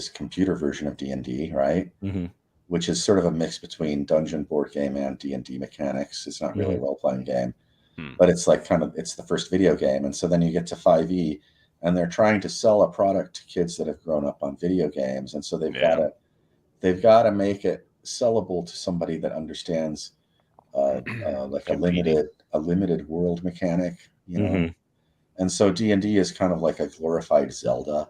computer version of D&D, right? Mhm. Which is sort of a mix between dungeon board game and D&D mechanics. It's not really a Mhm. role-playing game, Hmm. but it's like it's the first video game. And so then you get to 5e, and they're trying to sell a product to kids that have grown up on video games, and so Yeah. they've got to make it sellable to somebody that understands like Competing. a limited world mechanic, you know. Mhm. And so D&D is kind of like a glorified Zelda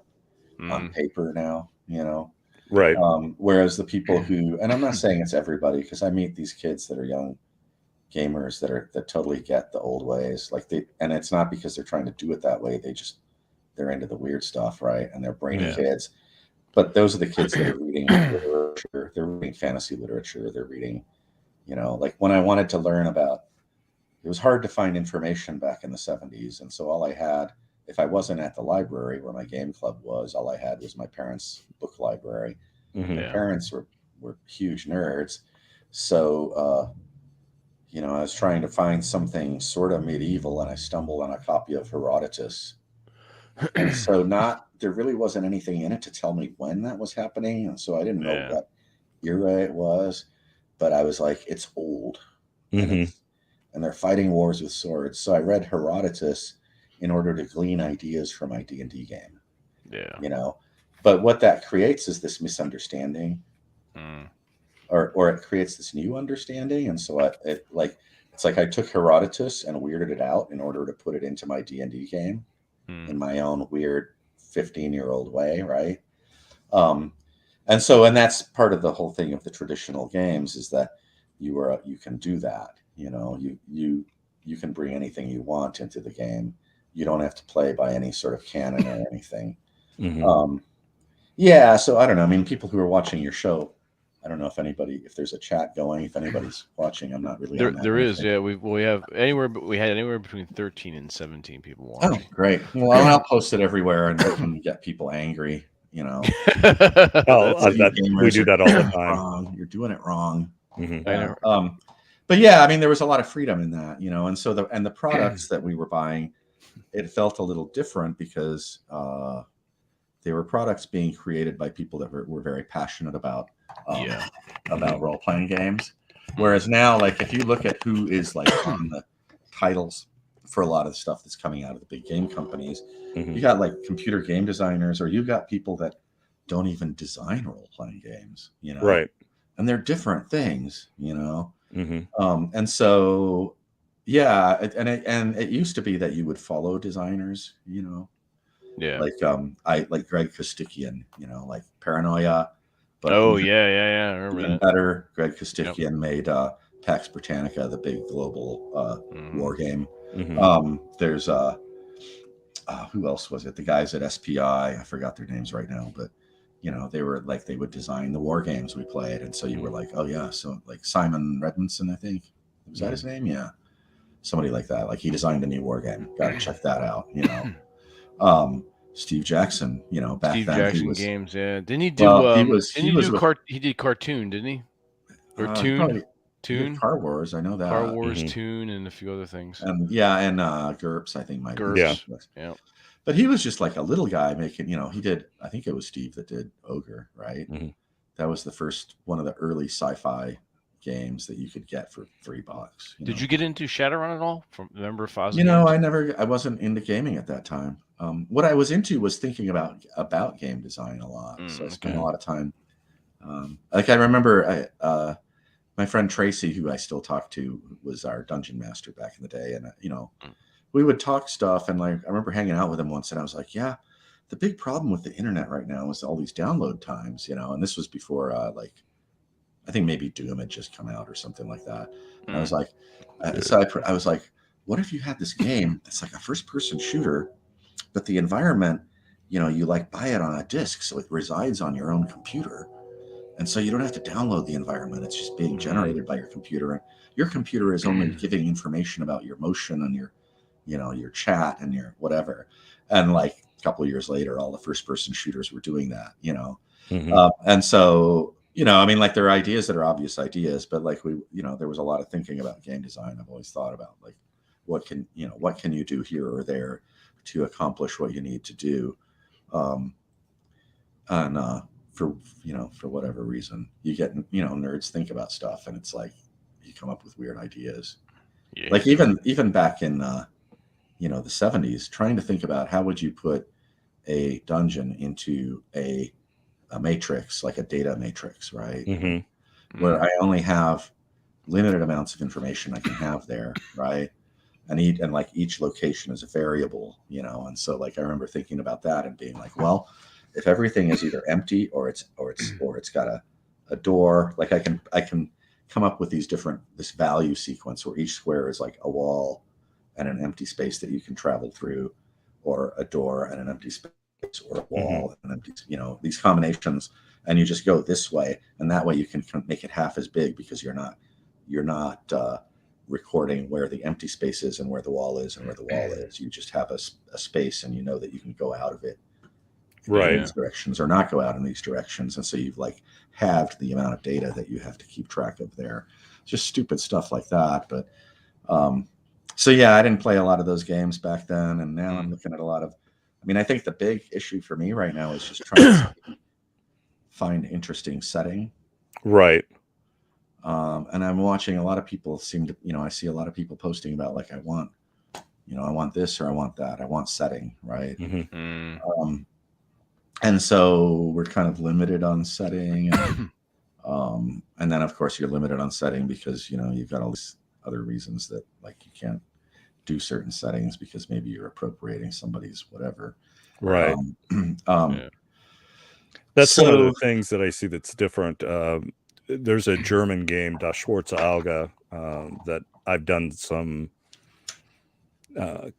on Mm. paper now, you know. Right. Whereas the people who, and I'm not saying it's everybody, because I meet these kids that are young gamers that totally get the old ways, like and it's not because they're trying to do it that way. They're into the weird stuff, right? And they're brainy Yeah. kids. But those are the kids that are reading literature. They're reading fantasy literature. They're reading, you know, like when I wanted to learn about, it was hard to find information back in the 70s. And so all I had, if I wasn't at the library where my game club was, all I had was my parents' book library. Mhm. My Yeah. parents were huge nerds. So, you know, I was trying to find something sort of medieval, and I stumbled on a copy of Herodotus. And so there really wasn't anything in it to tell me when that was happening. And so I didn't know Yeah. what era it was, but I was like, it's old, and Mhm. they're fighting wars with swords. So I read Herodotus in order to glean ideas for my D&D game, Yeah. you know. But what that creates is this misunderstanding, Mm. or it creates this new understanding. And so it like it's like I took Herodotus and weirded it out in order to put it into my D&D game in my own weird 15-year-old way, right? And that's part of the whole thing of the traditional games, is that you can do that. You can bring anything you want into the game. You don't have to play by any sort of canon or anything. Yeah, so I don't know. I mean, people who are watching your show, I don't know if there's a chat going, if anybody's watching. I'm not really on that. There is, yeah. We had anywhere between 13 and 17 people Oh, watching. great. Well, I'll post it everywhere, and we can get people angry. We do that all the time. Wrong. You're doing it wrong. Mm-hmm. But yeah, I mean, there was a lot of freedom in that, and so the products that we were buying, it felt a little different because they were products being created by people that were very passionate about role-playing games. Whereas now, like, if you look at who is like on the titles for a lot of the stuff that's coming out of the big game companies, you got like computer game designers, or you got people that don't even design role-playing games, right? And they're different things, and so yeah, and it used to be that you would follow designers, yeah, like Greg Kostikian, like Paranoia. But I remember even that. better, Greg Kostikian made Pax Britannica, the big global war game. There's who else was it? The guys at SPI, I forgot their names right now, but they were like, they would design the war games we played, and so you were like, oh yeah, so like Simon Redmondson, I think, was that his name? Yeah, somebody like that. Like, he designed a new war game. Got to check that out. Steve Jackson, back Steve then Jackson he was, games, yeah. Didn't he do? he did cartoon, didn't he? Or Toon? Toon, Car Wars, I know that. Car Wars, Toon, and a few other things. And GURPS, I think might be. Yeah. But he was just like a little guy making, he did, I think it was Steve that did Ogre, right? That was the first one of the early sci-fi games that you could get for $3. Did you get into Shadowrun at all? From the member of Fozzie? I wasn't into gaming at that time. What I was into was thinking about game design a lot. So I spent a lot of time. Like, I remember my friend Tracy, who I still talk to, was our dungeon master back in the day. And, we would talk stuff. And like, I remember hanging out with him once, and I was like, yeah, the big problem with the internet right now is all these download times, and this was before, I think maybe Doom had just come out or something like that. And I was like, I was like, what if you had this game that's like a first-person shooter, but the environment, you like buy it on a disc, so it resides on your own computer, and so you don't have to download the environment. It's just being generated by your computer, and your computer is only giving information about your motion and your chat and your whatever. And like a couple of years later, all the first-person shooters were doing that, and so. I mean, like, there are ideas that are obvious ideas, but like there was a lot of thinking about game design. I've always thought about, like, what can you do here or there to accomplish what you need to do. And for whatever reason, you get, nerds think about stuff, and it's like, you come up with weird ideas. Yeah. Like even back in, the 70s, trying to think about how would you put a dungeon into a matrix, like a data matrix, right? Where I only have limited amounts of information I can have there, right? And like each location is a variable, and so like I remember thinking about that and being like, well, if everything is either empty or it's got a door, like I can come up with this value sequence where each square is like a wall and an empty space that you can travel through, or a door and an empty space, or a wall and empty, these combinations, and you just go this way, and that way you can make it half as big, because you're not recording where the empty space is and where the wall is and where the wall is. You just have a space, and that you can go out of it in these directions or not go out in these directions, and so you've like halved the amount of data that you have to keep track of there. Just stupid stuff like that. But so yeah, I didn't play a lot of those games back then, and now I'm looking at a lot of. I mean, I think the big issue for me right now is just trying to find interesting setting. Right. And I'm watching a lot of people I see a lot of people posting about, like, I want this or I want that. I want setting, right? And so we're kind of limited on setting. And then, of course, you're limited on setting because, you've got all these other reasons that like you can't do certain settings because maybe you're appropriating somebody's whatever. Right. Yeah. That's one of so the things that I see that's different. There's a German game, Das Schwarze Auge, that I've done some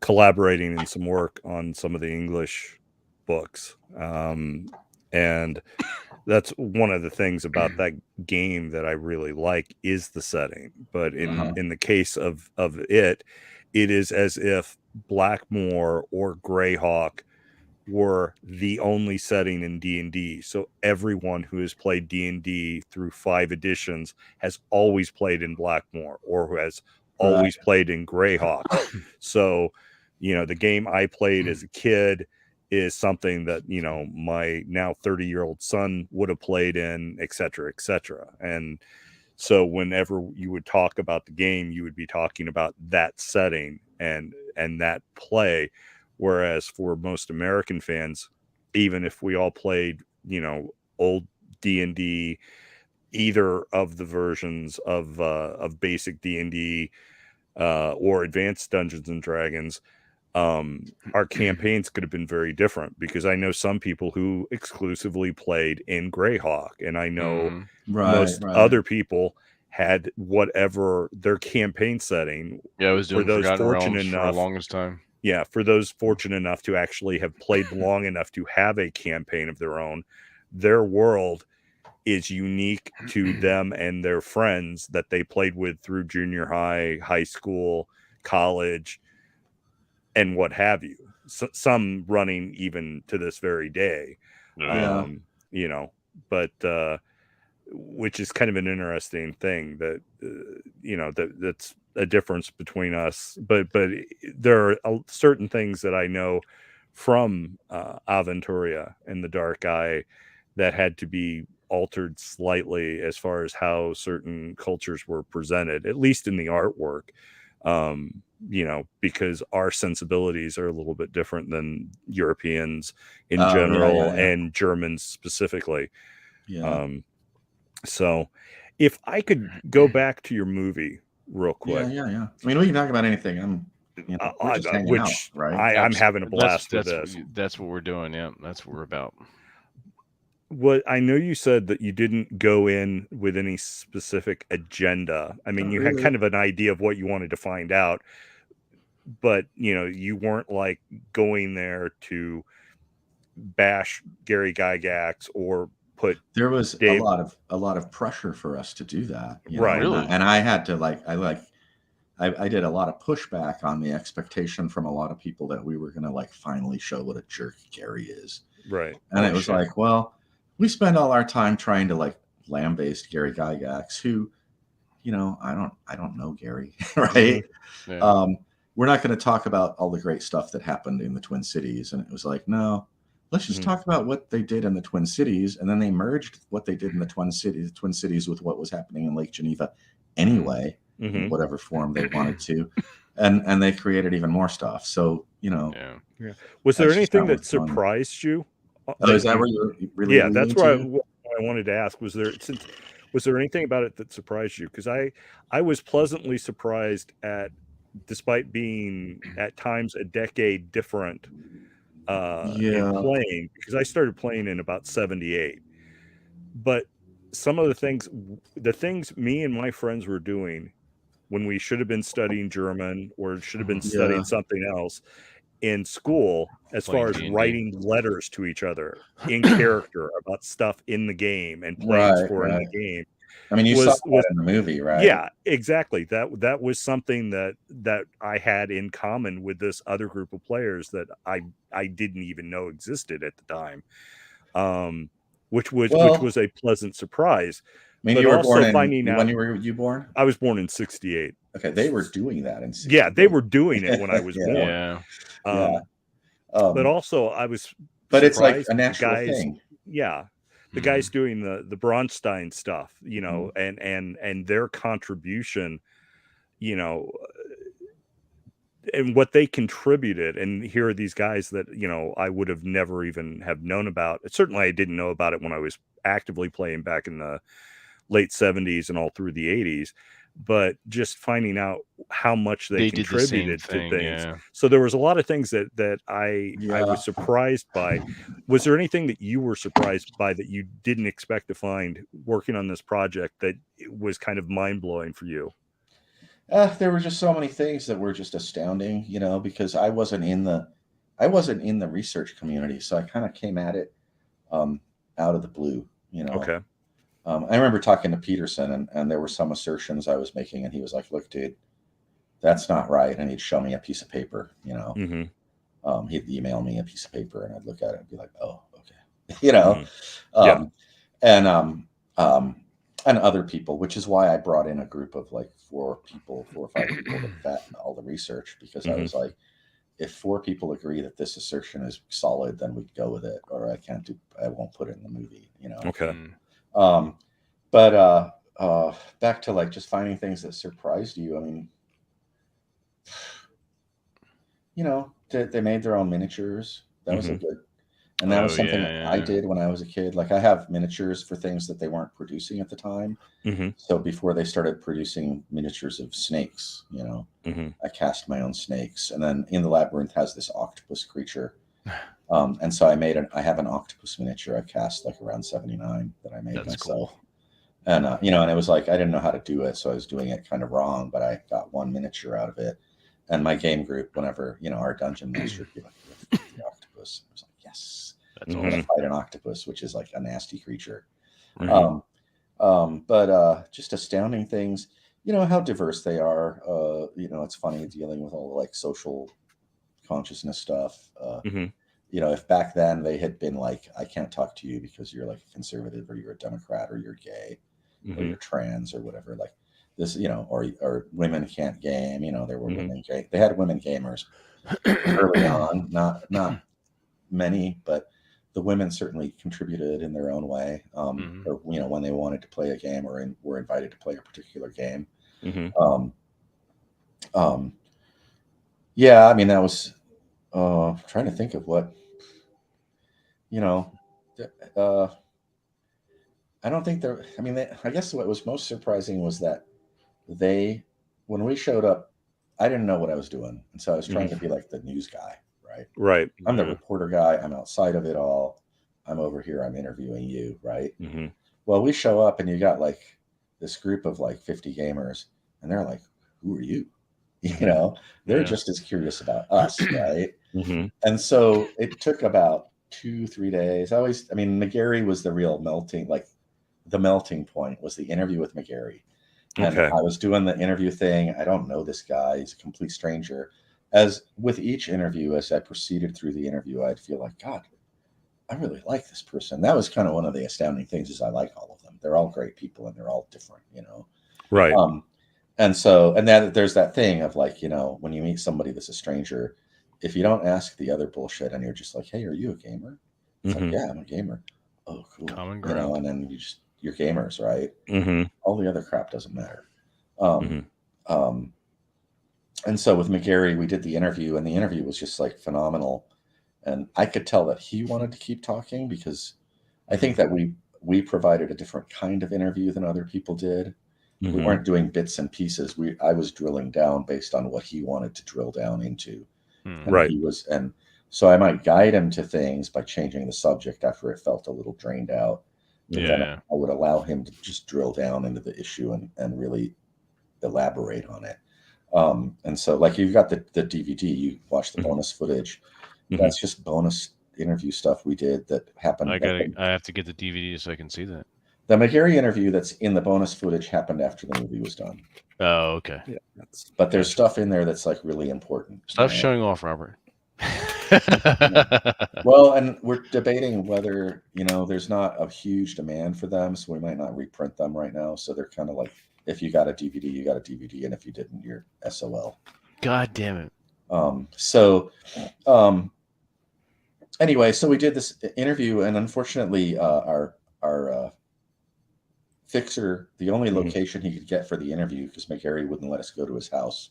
collaborating in some work on some of the English books. And that's one of the things about that game that I really like is the setting. But in the case of it is as if Blackmoor or Greyhawk were the only setting in D&D. So everyone who has played D&D through 5 editions has always played in Blackmoor or who has always played in Greyhawk. So, you know, the game I played as a kid is something that, you know, my now 30-year-old son would have played in, et cetera, et cetera. And so whenever you would talk about the game, you would be talking about that setting and that play. Whereas for most American fans, even if we all played, you know, old D&D, either of the versions of basic D&D or advanced Dungeons and Dragons, our campaigns could have been very different because I know some people who exclusively played in Greyhawk, and I know most other people had whatever their campaign setting. Yeah, I was doing for those Forgotten fortunate Realms enough for the longest time. Yeah, for those fortunate enough to actually have played long enough to have a campaign of their own, their world is unique to them and their friends that they played with through junior high, high school, college, and what have you. So, some running even to this very day. You know, but which is kind of an interesting thing that you know, that's a difference between us, but there are certain things that I know from Aventuria and the Dark Eye that had to be altered slightly as far as how certain cultures were presented, at least in the artwork. You know, because our sensibilities are a little bit different than Europeans in general and Germans specifically. So if I could go back to your movie real quick. Yeah. I mean, we can talk about anything. I'm, you know, we're just hanging out, right? I'm having a blast with this. That's what we're doing. Yeah, that's what we're about. What I know, you said that you didn't go in with any specific agenda. I mean, you had kind of an idea of what you wanted to find out, but you know, you weren't like going there to bash Gary Gygax or put. There was a lot of pressure for us to do that, you know? Really? And I had to I did a lot of pushback on the expectation from a lot of people that we were going to like finally show what a jerk Gary is. Right. And it was like, well, we spend all our time trying to like lambaste Gary Gygax, who, you know, I don't know Gary, right? Yeah. We're not going to talk about all the great stuff that happened in the Twin Cities. And it was like, no, let's just talk about what they did in the Twin Cities. And then they merged what they did in the Twin Cities with what was happening in Lake Geneva anyway, in whatever form they wanted to. And they created even more stuff. So, you know. Yeah. Was there anything that surprised you? Oh, is that where you're really? Yeah, that's where I wanted to ask. Was there anything about it that surprised you? Because I was pleasantly surprised at, despite being at times a decade different in playing, because I started playing in about 78. But some of the things me and my friends were doing when we should have been studying German or should have been studying something else in school, as far as writing letters to each other in character about stuff in the game and playing for in the game. I mean, you saw that in the movie, right? Yeah, exactly. That was something that I had in common with this other group of players that I didn't even know existed at the time, which was a pleasant surprise. I mean, but you were also born finding out, when were you born? I was born in 68. Okay, they were doing that in 68. Yeah, they were doing it when I was born. But also I was but it's like a natural thing. Yeah. The guys doing the Bronstein stuff, you know, and their contribution, you know, and what they contributed. And here are these guys that, you know, I would have never even have known about. Certainly I didn't know about it when I was actively playing back in the late 70s and all through the 80s. but just finding out how much they They did the same contributed to thing, things. yeah. So there was a lot of things that I Yeah. was surprised by. Was there anything that you were surprised by that you didn't expect to find working on this project that was kind of mind-blowing for you? There were just so many things that were just astounding, you know, because I wasn't in the research community, so I kind of came at it out of the blue, you know. Okay. I remember talking to Peterson, and there were some assertions I was making, and he was like, "Look, dude, that's not right," and he'd show me a piece of paper, you know. Mm-hmm. He'd email me a piece of paper, and I'd look at it and be like, "Oh, okay," you know. Mm-hmm. Yeah. And other people, which is why I brought in a group of like 4 or 5 people to vet all the research, because I was like, if 4 people agree that this assertion is solid, then we'd go with it, or I won't put it in the movie, you know. Okay. But back to like just finding things that surprised you. I mean, you know, they made their own miniatures. That was a good, and that was something that I did when I was a kid. Like I have miniatures for things that they weren't producing at the time. Mm-hmm. So before they started producing miniatures of snakes, you know, I cast my own snakes. And then In the Labyrinth has this octopus creature. And so I have an octopus miniature I cast like around 79 that I made myself. Cool. And, you know, and it was like, I didn't know how to do it. So I was doing it kind of wrong, but I got one miniature out of it. And my game group, whenever, you know, our dungeon master would be like, the octopus. I was like, yes, that's I'm going to fight an octopus, which is like a nasty creature. But just astounding things, you know, how diverse they are. You know, it's funny dealing with all the like social consciousness stuff. You know, if back then they had been like, I can't talk to you because you're like a conservative, or you're a Democrat, or you're gay, or you're trans, or whatever, like this, you know, or women can't game, you know, there were women they had women gamers early on, not many, but the women certainly contributed in their own way, or, you know, when they wanted to play a game or were invited to play a particular game. Yeah, I mean, that was trying to think of what, you know, I don't think there, I mean, I guess what was most surprising was that when we showed up, I didn't know what I was doing. And so I was trying to be like the news guy, right? Right. I'm the reporter guy. I'm outside of it all. I'm over here. I'm interviewing you, right? Well, we show up and you got like this group of like 50 gamers, and they're like, who are you? You know, they're just as curious about us, right? And so it took about 2-3 days. I mean, McGarry was the real melting point was the interview with McGarry. And I was doing the interview thing. I don't know this guy. He's a complete stranger. As with each interview, as I proceeded through the interview, I'd feel like, God, I really like this person. That was kind of one of the astounding things, is I like all of them. They're all great people, and they're all different, you know? Right. And so, and then there's that thing of like, you know, when you meet somebody that's a stranger, if you don't ask the other bullshit and you're just like, hey, are you a gamer? It's like, yeah, I'm a gamer. Oh, cool. Common ground. You know, and then you're gamers, right? All the other crap doesn't matter. And so with McGarry, we did the interview, and the interview was just like phenomenal. And I could tell that he wanted to keep talking, because I think that we provided a different kind of interview than other people did. We weren't doing bits and pieces. I was drilling down based on what he wanted to drill down into. Right. And so I might guide him to things by changing the subject after it felt a little drained out. But then I would allow him to just drill down into the issue and really elaborate on it. And so, like, you've got the DVD, you watch the bonus footage. That's just bonus interview stuff we did that happened. I have to get the DVD so I can see that. The McGarry interview that's in the bonus footage happened after the movie was done. Oh, okay. Yeah, but there's stuff in there that's like really important. Stop showing off, Robert. Well, and we're debating whether, you know, there's not a huge demand for them, so we might not reprint them right now. So they're kind of like, if you got a DVD, you got a DVD, and if you didn't, you're SOL. God damn it. Anyway, so we did this interview, and unfortunately, our fixer, the only location he could get for the interview, because McGarry wouldn't let us go to his house.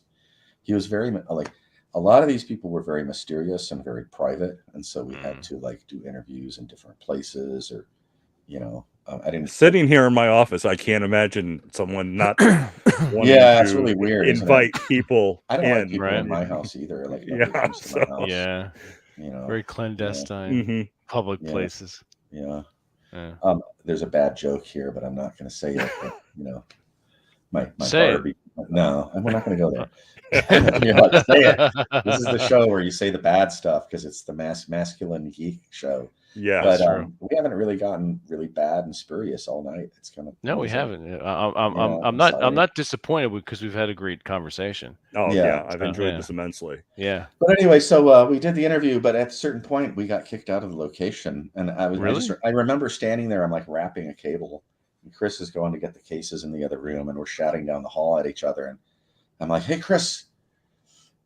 He was very like, a lot of these people were very mysterious and very private, and so we had to like do interviews in different places, or you know, I didn't Sitting here in my office, I can't imagine someone not wanting Yeah, it's to really weird, isn't it? invite people I don't like people right? in my house either. Like nobody Yeah, comes to my house. Yeah, You know. very clandestine Mhm. public Yeah. places. Yeah. Yeah. There's a bad joke here, but I'm not going to say it. But, you know, my Say it. Barbie. No, we're not going to go there. You're like, say it. This is the show where you say the bad stuff because it's the masculine geek show. Yeah, But That's true. we haven't really gotten really bad and spurious all night. It's kind of No, we always like, haven't. I'm I'm not sorry. disappointed because we've had a great conversation. Oh Yeah, yeah, I've so, enjoyed yeah. this immensely. Yeah. But anyway, so we did the interview, but at a certain point we got kicked out of the location, and Really? I remember standing there. I'm like wrapping a cable, and Chris is going to get the cases in the other room, and we're shouting down the hall at each other, and I'm like, "Hey, Chris,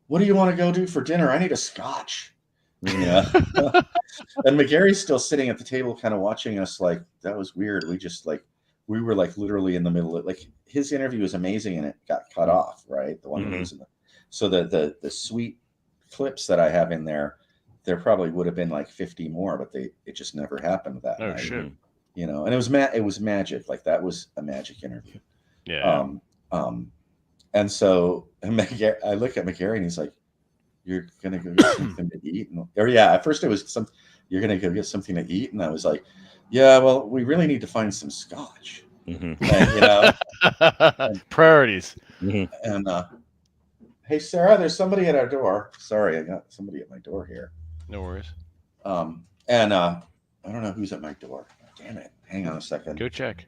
what do you want to go do for dinner? I need a scotch." Yeah. And McGarry's still sitting at the table, kind of watching us. Like that was weird. We were like literally in the middle of like his interview was amazing, and it got cut off. Right, the one that was in the. So the sweet clips that I have in there probably would have been like 50 more, but it just never happened that Oh night. shit. You know, and it was magic. Like that was a magic interview. Yeah. And so I look at McGarry and he's like, "You're gonna go get something to eat?" Or yeah, at first it was you're gonna go get something to eat, and I was like, "Yeah, well, we really need to find some scotch." Mhm. And, you know, Priorities. and hey, Sarah, there's somebody at our door. Sorry, I got somebody at my door here. No worries. And I don't know who's at my door. Damn it. Hang on a second. Go check.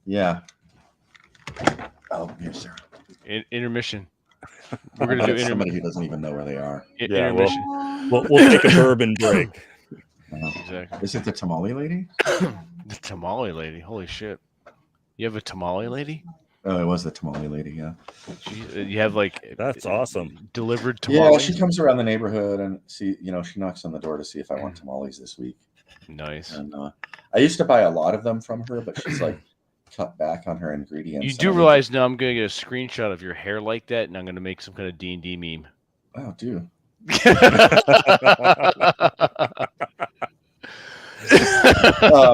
Yeah. Oh, here, Sarah. Intermission. We're gonna do somebody who doesn't even know where they are. Yeah, intermission. we'll take a bourbon break. Exactly. Is it the tamale lady? The tamale lady. Holy shit. You have a tamale lady? Oh, it was the tamale lady. Yeah. You have like That's awesome. delivered tamales. Yeah, she comes around the neighborhood and she knocks on the door to see if I want tamales this week. Nice. And I used to buy a lot of them from her, but she's like cut back on her ingredients. You do realize now I'm gonna get a screenshot of your hair like that, and I'm gonna make some kind of D&D meme. Oh, dude.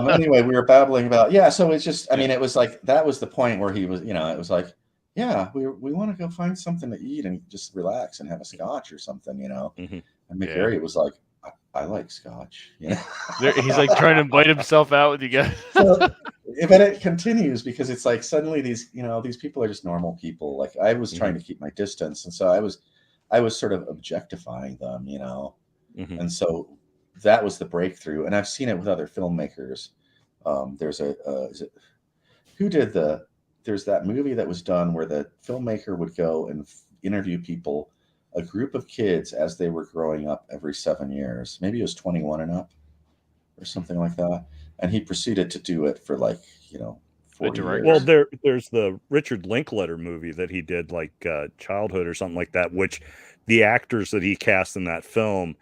Anyway, we were babbling about so it's just it was like that was the point where he was it was like we want to go find something to eat and just relax and have a scotch or something and McGarry was like I like scotch He's like trying to invite himself out with you guys. But it continues because it's like suddenly these these people are just normal people. Like I was trying to keep my distance, and so I was sort of objectifying them and so that was the breakthrough. And I've seen it with other filmmakers. There's there's that movie that was done where the filmmaker would go and interview people, a group of kids as they were growing up every 7 years. Maybe it was 21 and up or something like that. And he proceeded to do it for 40 years. Well, there's the Richard Linklater movie that he did, like Childhood or something like that, which the actors that he cast in that film,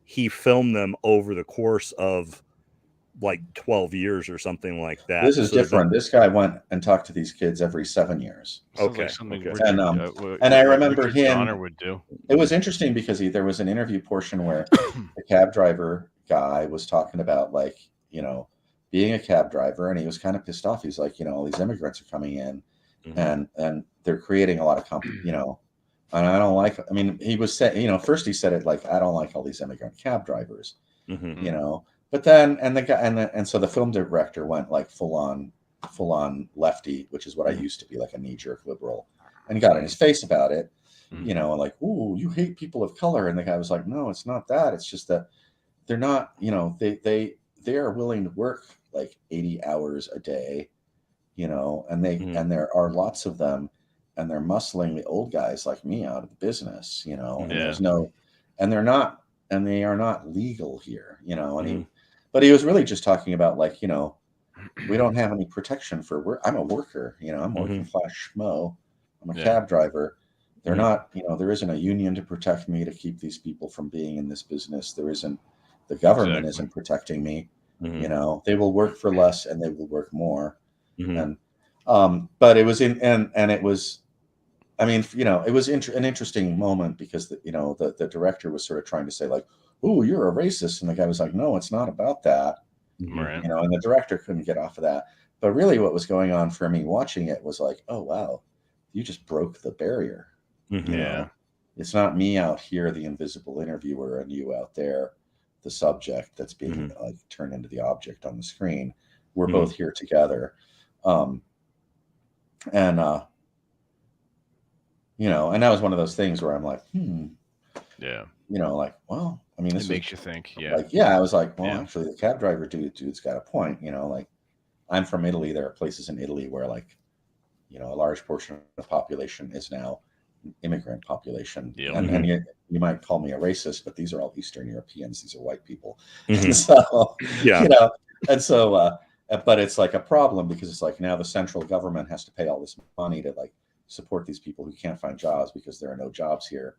he filmed them over the course of like 12 years or something like that. This is different. This guy went and talked to these kids every 7 years. Okay. And I remember him. Donner would do. It was interesting because there was an interview portion where the cab driver guy was talking about being a cab driver, and he was kind of pissed off. He's like, all these immigrants are coming in, and they're creating a lot of and I don't like. I mean, he was saying, first he said it like, I don't like all these immigrant cab drivers, But then, and the guy, and so the film director went like full on lefty, which is what I used to be, like a knee jerk liberal, and got in his face about it, like, "Ooh, you hate people of color," and the guy was like, "No, it's not that. It's just that they're not, they are willing to work like 80 hours a day, and and there are lots of them, and they're muscling the old guys like me out of the business, and there's no, and they're not, and they are not legal here, and but he was really just talking about like, we don't have any protection for work. I'm a worker, I'm working class schmo. I'm a cab driver. They're not, there isn't a union to protect me, to keep these people from being in this business. There isn't, the government isn't protecting me. They will work for less and they will work more. And, but it was it was, I mean, it was an interesting moment because the director was sort of trying to say like, "Oh, you're a racist," and the guy was like, "No, it's not about that. Right. you know, and the director couldn't get off of that. But really what was going on for me watching it was like, oh, wow, you just broke the barrier. Mhm. You Yeah. know, it's not me out here, the invisible interviewer, and you out there, the subject that's being like turned into the object on the screen. We're both here together. And, you know, and that was one of those things where I'm like, Yeah. you know, like, well, I mean, It this makes is you think. Yeah. like, yeah, I was like, well, Yeah. actually, the cab driver dude's got a point. You know, like, I'm from Italy. There are places in Italy where, like, you know, a large portion of the population is now immigrant population. Yeah. And you might call me a racist, but these are all Eastern Europeans. These are white people. Mhm. And so, Yeah. you know, and so, but it's like a problem because it's like now the central government has to pay all this money to like support these people who can't find jobs because there are no jobs here.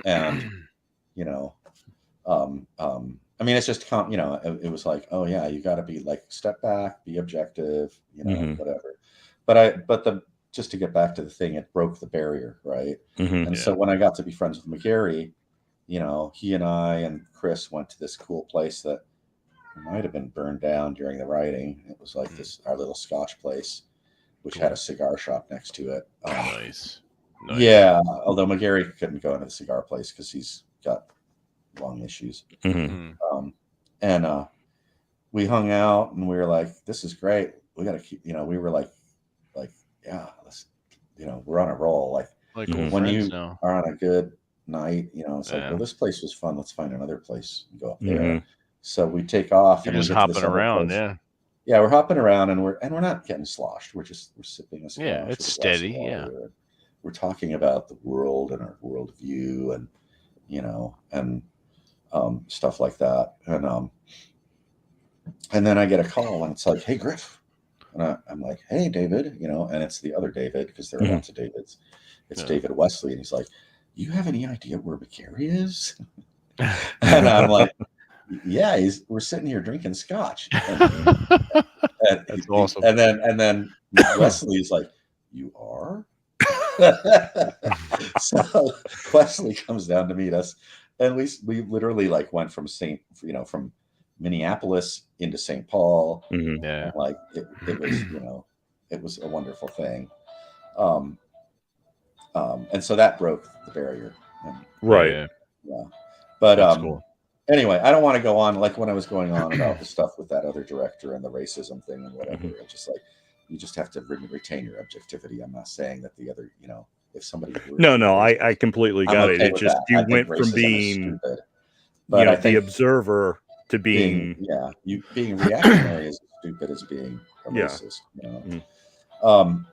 And, you know, I mean, it's just, you know, it was like, oh yeah, you got to be like, step back, be objective, you know, whatever. But just to get back to the thing, it broke the barrier, right? And so when I got to be friends with McGarry, you know, he and I and Chris went to this cool place that might have been burned down during the writing. It was like our little Scotch place, which had a cigar shop next to it. Nice. Yeah, although McGarry couldn't go into the cigar place because he's got lung issues. And we hung out and we were like, this is great. We got to keep, you know, we were like, yeah, let's, you know, we're on a roll. Like old when you friends now. are on a good night, you know, it's like, well, this place was fun. Let's find another place and go up there. So we take off You're and just we get to this hopping other around. place. Yeah. Yeah, we're hopping around and we're not getting sloshed. We're sipping a scotch. Yeah, it's with a glass steady. of Yeah. water. We're talking about the world and our worldview and, you know, and stuff like that. And then I get a call and it's like, hey, Griff. And I'm like, hey, David, you know, and it's the other David because there are lots of Davids. It's David Wesley. And he's like, you have any idea where McGarry is? And I'm like, yeah, we're sitting here drinking scotch. And That's awesome. And then Wesley's like, you are? So Wesley comes down to meet us. And we literally like went from from Minneapolis into St. Paul. Yeah. Like it was, you know, it was a wonderful thing. And so that broke the barrier. Right. Yeah. But that's cool. Anyway, I don't want to go on like when I was going on about the stuff with that other director and the racism thing and whatever. It's just like you just have to retain your objectivity. I'm not saying that the other, you know, if somebody no, I completely got it. It just you went from being stupid, but you know, the observer to being being reactionary is as stupid as being a racist. You know?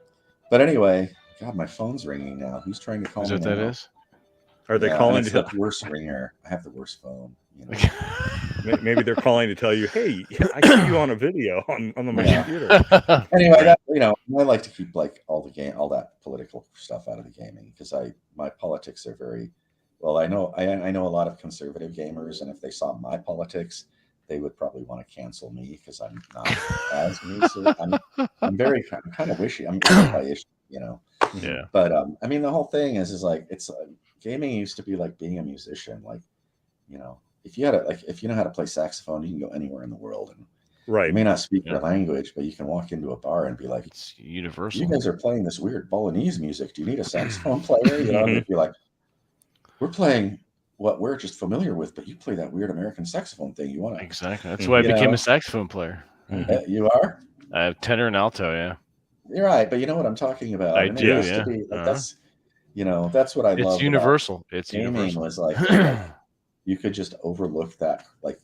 But anyway, God, my phone's ringing now. Who's trying to call me? Is that now? is? Are they calling? It's the worst ringer. I have the worst phone. You know? Maybe they're calling to tell you, hey, I see you on a video on my computer. Anyway, you know, I like to keep like all that political stuff out of the gaming because my politics are very well. I know a lot of conservative gamers, and if they saw my politics, they would probably want to cancel me because I'm not as me. So I'm kind of wishy. I'm anti-issue, you know. Yeah. But I mean, the whole thing is like it's gaming used to be like being a musician. Like, you know, if you know how to play saxophone, you can go anywhere in the world and you may not speak your language, but you can walk into a bar and be like, it's universal. You guys are playing this weird Bolognese music. Do you need a saxophone player? You know, and be like, we're playing what we're just familiar with, but you play that weird American saxophone thing. You want to exactly. That's why I became a saxophone player. You are? I have tenor and alto. Yeah, you're right. But you know what I'm talking about. I do. To be, like, that's you know, that's what I love. It's universal. It's gaming universal. was like you could just overlook that. Like,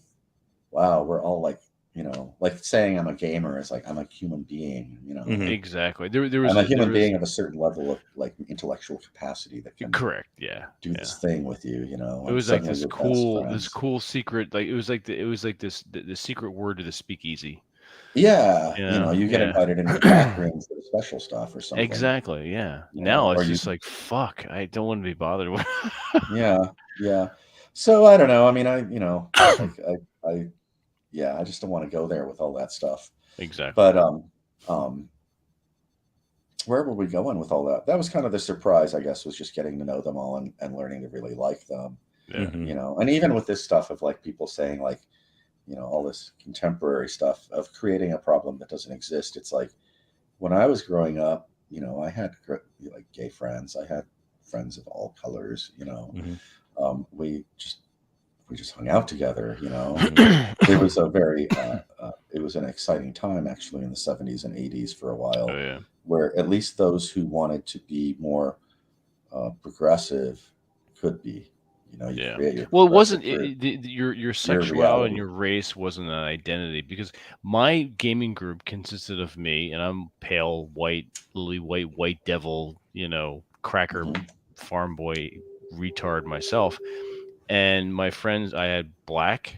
wow, we're all like, you know, like saying I'm a gamer is like I'm a human being. You know, exactly. There was I'm a human being of a certain level of like intellectual capacity that can do this thing with you. You know, it was like this cool secret. Like it was like the secret word to the speakeasy. Yeah, you know, you get invited into the back rooms for the special stuff or something. Exactly. Yeah. Now it's just like fuck. I don't want to be bothered with. Yeah. So I don't know. I mean, I just don't want to go there with all that stuff. Exactly. But where were we going with all that? That was kind of the surprise, I guess, was just getting to know them all and learning to really like them. Yeah. You know, and even with this stuff of like people saying like, all this contemporary stuff of creating a problem that doesn't exist. It's like when I was growing up, I had like gay friends. I had friends of all colors. We just hung out together. It was a very it was an exciting time actually in the 70s and 80s for a while, Oh yeah. where at least those who wanted to be more progressive could be. You Yeah. create your Well, it progressive wasn't career, your your sexuality and reality. your race wasn't an identity because my gaming group consisted of me, and I'm pale, white, lily white, white devil, cracker Mhm. farm boy retard myself, and my friends. I had black,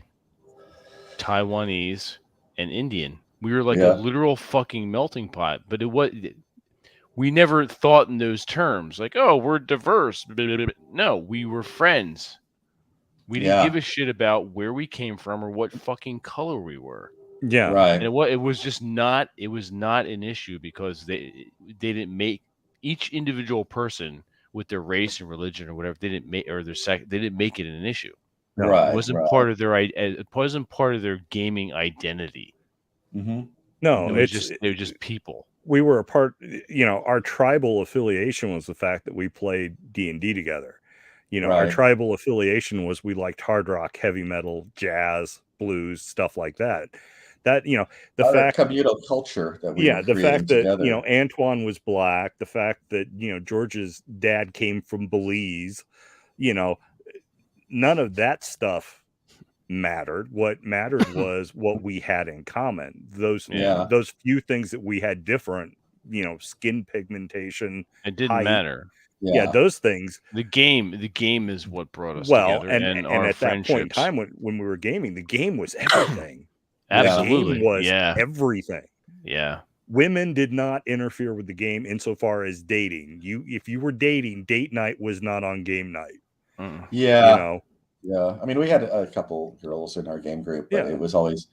Taiwanese, and Indian. We were like a Yeah, literal fucking melting pot, but we never thought in those terms, like, oh, we're diverse. Blah, blah, blah. No, we were friends. We didn't give yeah, a shit about where we came from or what fucking color we were. Yeah. right. And it was just not an issue because they didn't make each individual person with their race and religion or whatever, they didn't make or their sex, they didn't make it an issue. No. It Right, wasn't right. part of it wasn't part of their gaming identity. Hmm. No, They were just people. we were a part, our tribal affiliation was the fact that we played D&D together. Our Right. tribal affiliation was we liked hard rock, heavy metal, jazz, blues, stuff like that. That, the Our fact, communal culture that we were yeah, the creating fact that, together. Antoine was black, the fact that, George's dad came from Belize, you know, none of that stuff mattered. What mattered was what we had in common. Yeah. Yeah. Those few things that we had different, skin pigmentation, It didn't height. matter. Yeah, Yeah. those things. The game is what brought us Well, together and and and our at that point in friendships. time when we were gaming, the game was everything. The Yeah. game Absolutely. was Yeah. everything. Yeah. Women did not interfere with the game insofar as dating. If you were dating, date night was not on game night. Mm. You Yeah. know, Yeah. I mean, we had a couple girls in our game group, but yeah, it was always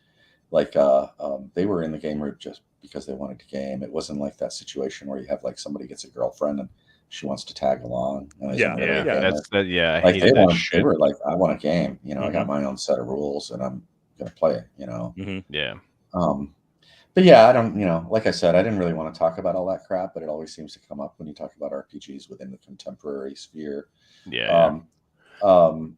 like they were in the game group just because they wanted to game. It wasn't like that situation where you have like somebody gets a girlfriend and she wants to tag along and isn't yeah, really a Yeah. yeah. gamer. I Like hated that they shit. were like, I want a game. I Hmm. got my own set of rules and I'm gonna play it. Hmm. Yeah. Um, but yeah, I don't. Like I said, I didn't really want to talk about all that crap, but it always seems to come up when you talk about RPGs within the contemporary sphere. Yeah. Um, um,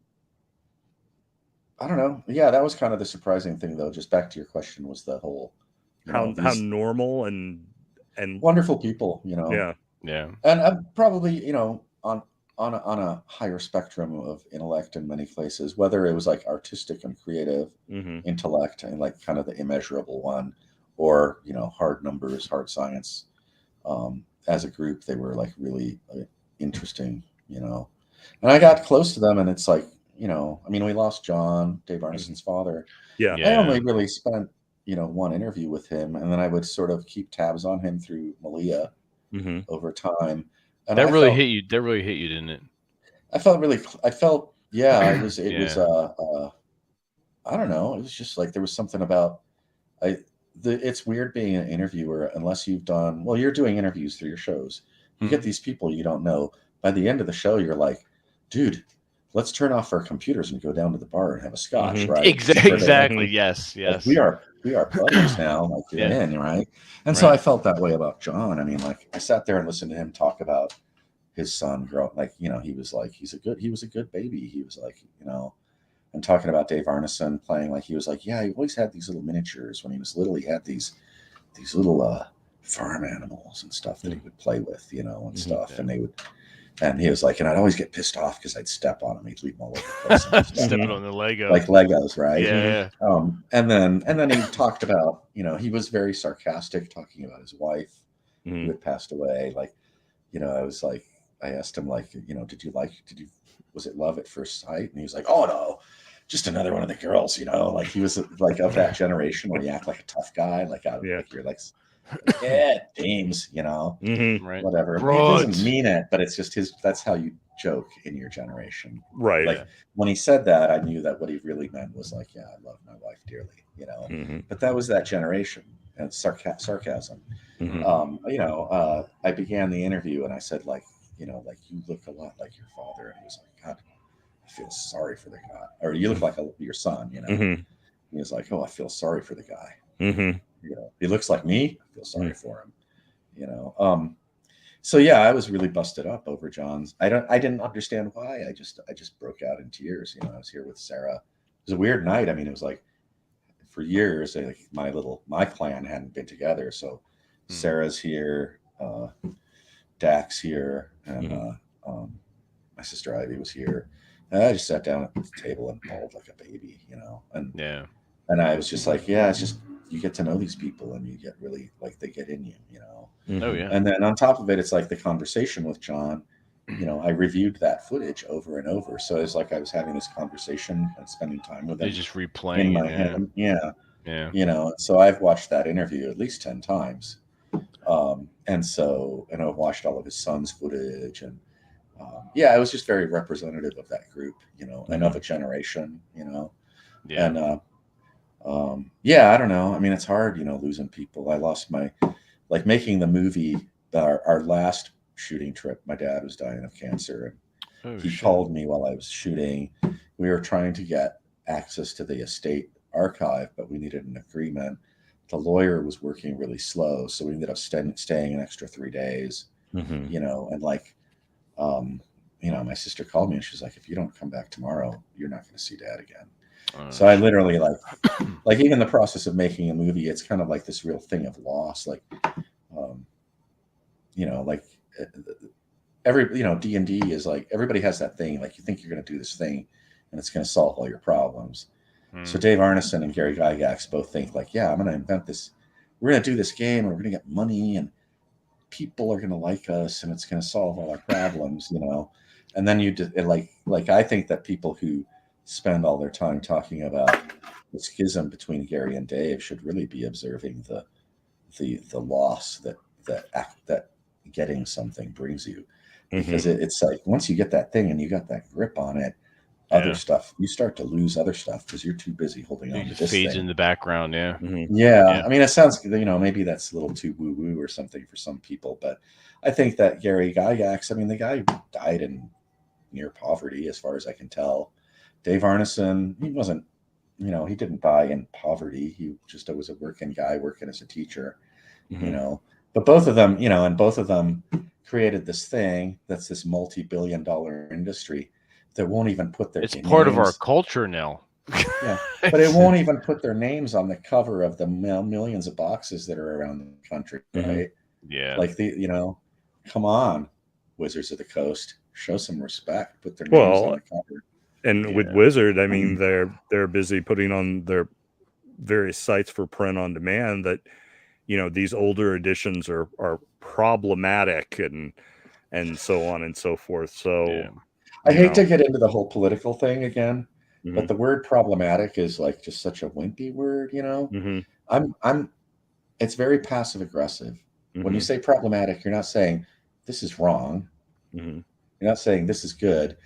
I don't know. Yeah, that was kind of the surprising thing, though. Just back to your question, was the whole, How these normal and wonderful people, yeah. Yeah. and probably, on a higher spectrum of intellect in many places, whether it was like artistic and creative Hmm. intellect and like kind of the immeasurable one, or hard numbers, hard science. As a group, they were like really interesting, and I got close to them, and it's like, I mean, we lost John, Dave Arneson's father. Yeah. I Yeah. only really spent, one interview with him, and then I would sort of keep tabs on him through Malia Hmm. over time. And That really hit you. That really hit you, didn't it? yeah, it was, Yeah. I don't know. It was just like, there was something about, it's weird being an interviewer unless you've done, well, you're doing interviews through your shows. You get these people you don't know. By the end of the show, you're like, dude, let's turn off our computers and go down to the bar and have a scotch, Mhm. right? Exactly. Where they're like, Exactly. Yes. like Yes. we are buddies now, like you're Yeah. in, right? And so Right. I felt that way about John. I mean, like I sat there and listened to him talk about his son grow, like, he was like, he was a good baby. He was like, and talking about Dave Arneson playing, like, he was like, yeah, he always had these little miniatures when he was little. He had these little farm animals and stuff that he would play with, and stuff. Yeah. And and he was like, and I'd always get pissed off because I'd step on him. He'd leave them all over the place. And stuff, Stepping on the Lego. like Legos, right? Yeah. And then he talked about, he was very sarcastic talking about his wife who Mhm. had passed away. Like, I was like, I asked him, like, was it love at first sight? And he was like, oh no, just another one of the girls, like he was like of that generation where you act like a tough guy, like Yeah. like you're like, yeah, James, Mhm. Right. whatever. He Broads. doesn't mean it, but it's just that's how you joke in your generation. Right. Like when he said that, I knew that what he really meant was like, yeah, I love my wife dearly, Mhm. but that was that generation and sarcasm. Mhm. I began the interview and I said, like, like, you look a lot like your father. And he was like, God, I feel sorry for the guy. Or you look like your son, Mhm. He was like, "Oh, I feel sorry for the guy. Mm-hmm. You know, he looks like me. I feel sorry for him." You know. So yeah, I was really busted up over John's. I didn't understand why. I just broke out in tears. You know, I was here with Sarah. It was a weird night. I mean, it was like for years, like my clan hadn't been together. So Sarah's here, Dax here, and my sister Ivy was here. And I just sat down at the table and bawled like a baby, you know. And I was just like, yeah, it's just you get to know these people and you get really like they get in you, you know. Oh yeah. And then on top of it, it's like the conversation with John. You know, I reviewed that footage over and over, so it's like I was having this conversation and spending time with him. They just replaying in my it, head. yeah. You know, so I've watched that interview at least 10 times. And I've watched all of his son's footage, and yeah, it was just very representative of that group, you know, and of a generation, you know. Yeah. And yeah, I don't know. I mean, it's hard, you know, losing people. I lost like making the movie, our last shooting trip. My dad was dying of cancer, and he called me while I was shooting. We were trying to get access to the estate archive, but we needed an agreement. The lawyer was working really slow, so we ended up staying an extra 3 days. You know, and like, you know, my sister called me and she's like, "If you don't come back tomorrow, you're not going to see Dad again." So I literally like even the process of making a movie, it's kind of like this real thing of loss. Like, you know, like you know, D&D is like everybody has that thing. Like you think you're going to do this thing, and it's going to solve all your problems. So Dave Arneson and Gary Gygax both think like, yeah, I'm going to invent this. We're going to do this game, and we're going to get money, and people are going to like us, and it's going to solve all our problems, you know. And then like I think that people who spend all their time talking about the schism between Gary and Dave should really be observing the loss that getting something brings you, because it's like once you get that thing and you got that grip on it, other stuff you start to lose other stuff because you're too busy holding on to this fades thing. in the background. Yeah. I mean, it sounds, you know, maybe that's a little too woo woo or something for some people, but I think that Gary Gygax, I mean, the guy died in near poverty as far as I can tell. Dave Arneson, he wasn't, you know, he didn't die in poverty. He just was a working guy working as a teacher, you know. But both of them, you know, and both of them created this thing that's this multi-billion-dollar industry that won't even put their It's names. part of our culture now. Yeah, but it won't even put their names on the cover of the millions of boxes that are around the country, right? Yeah. Like you know, come on, Wizards of the Coast, show some respect. Put their names on the cover. And with Wizard, I mean, they're busy putting on their various sites for print on demand that, you know, these older editions are problematic and so on and so forth. So I hate to get into the whole political thing again, but the word problematic is like just such a wimpy word, you know. It's very passive aggressive. When you say problematic, you're not saying this is wrong. You're not saying this is good.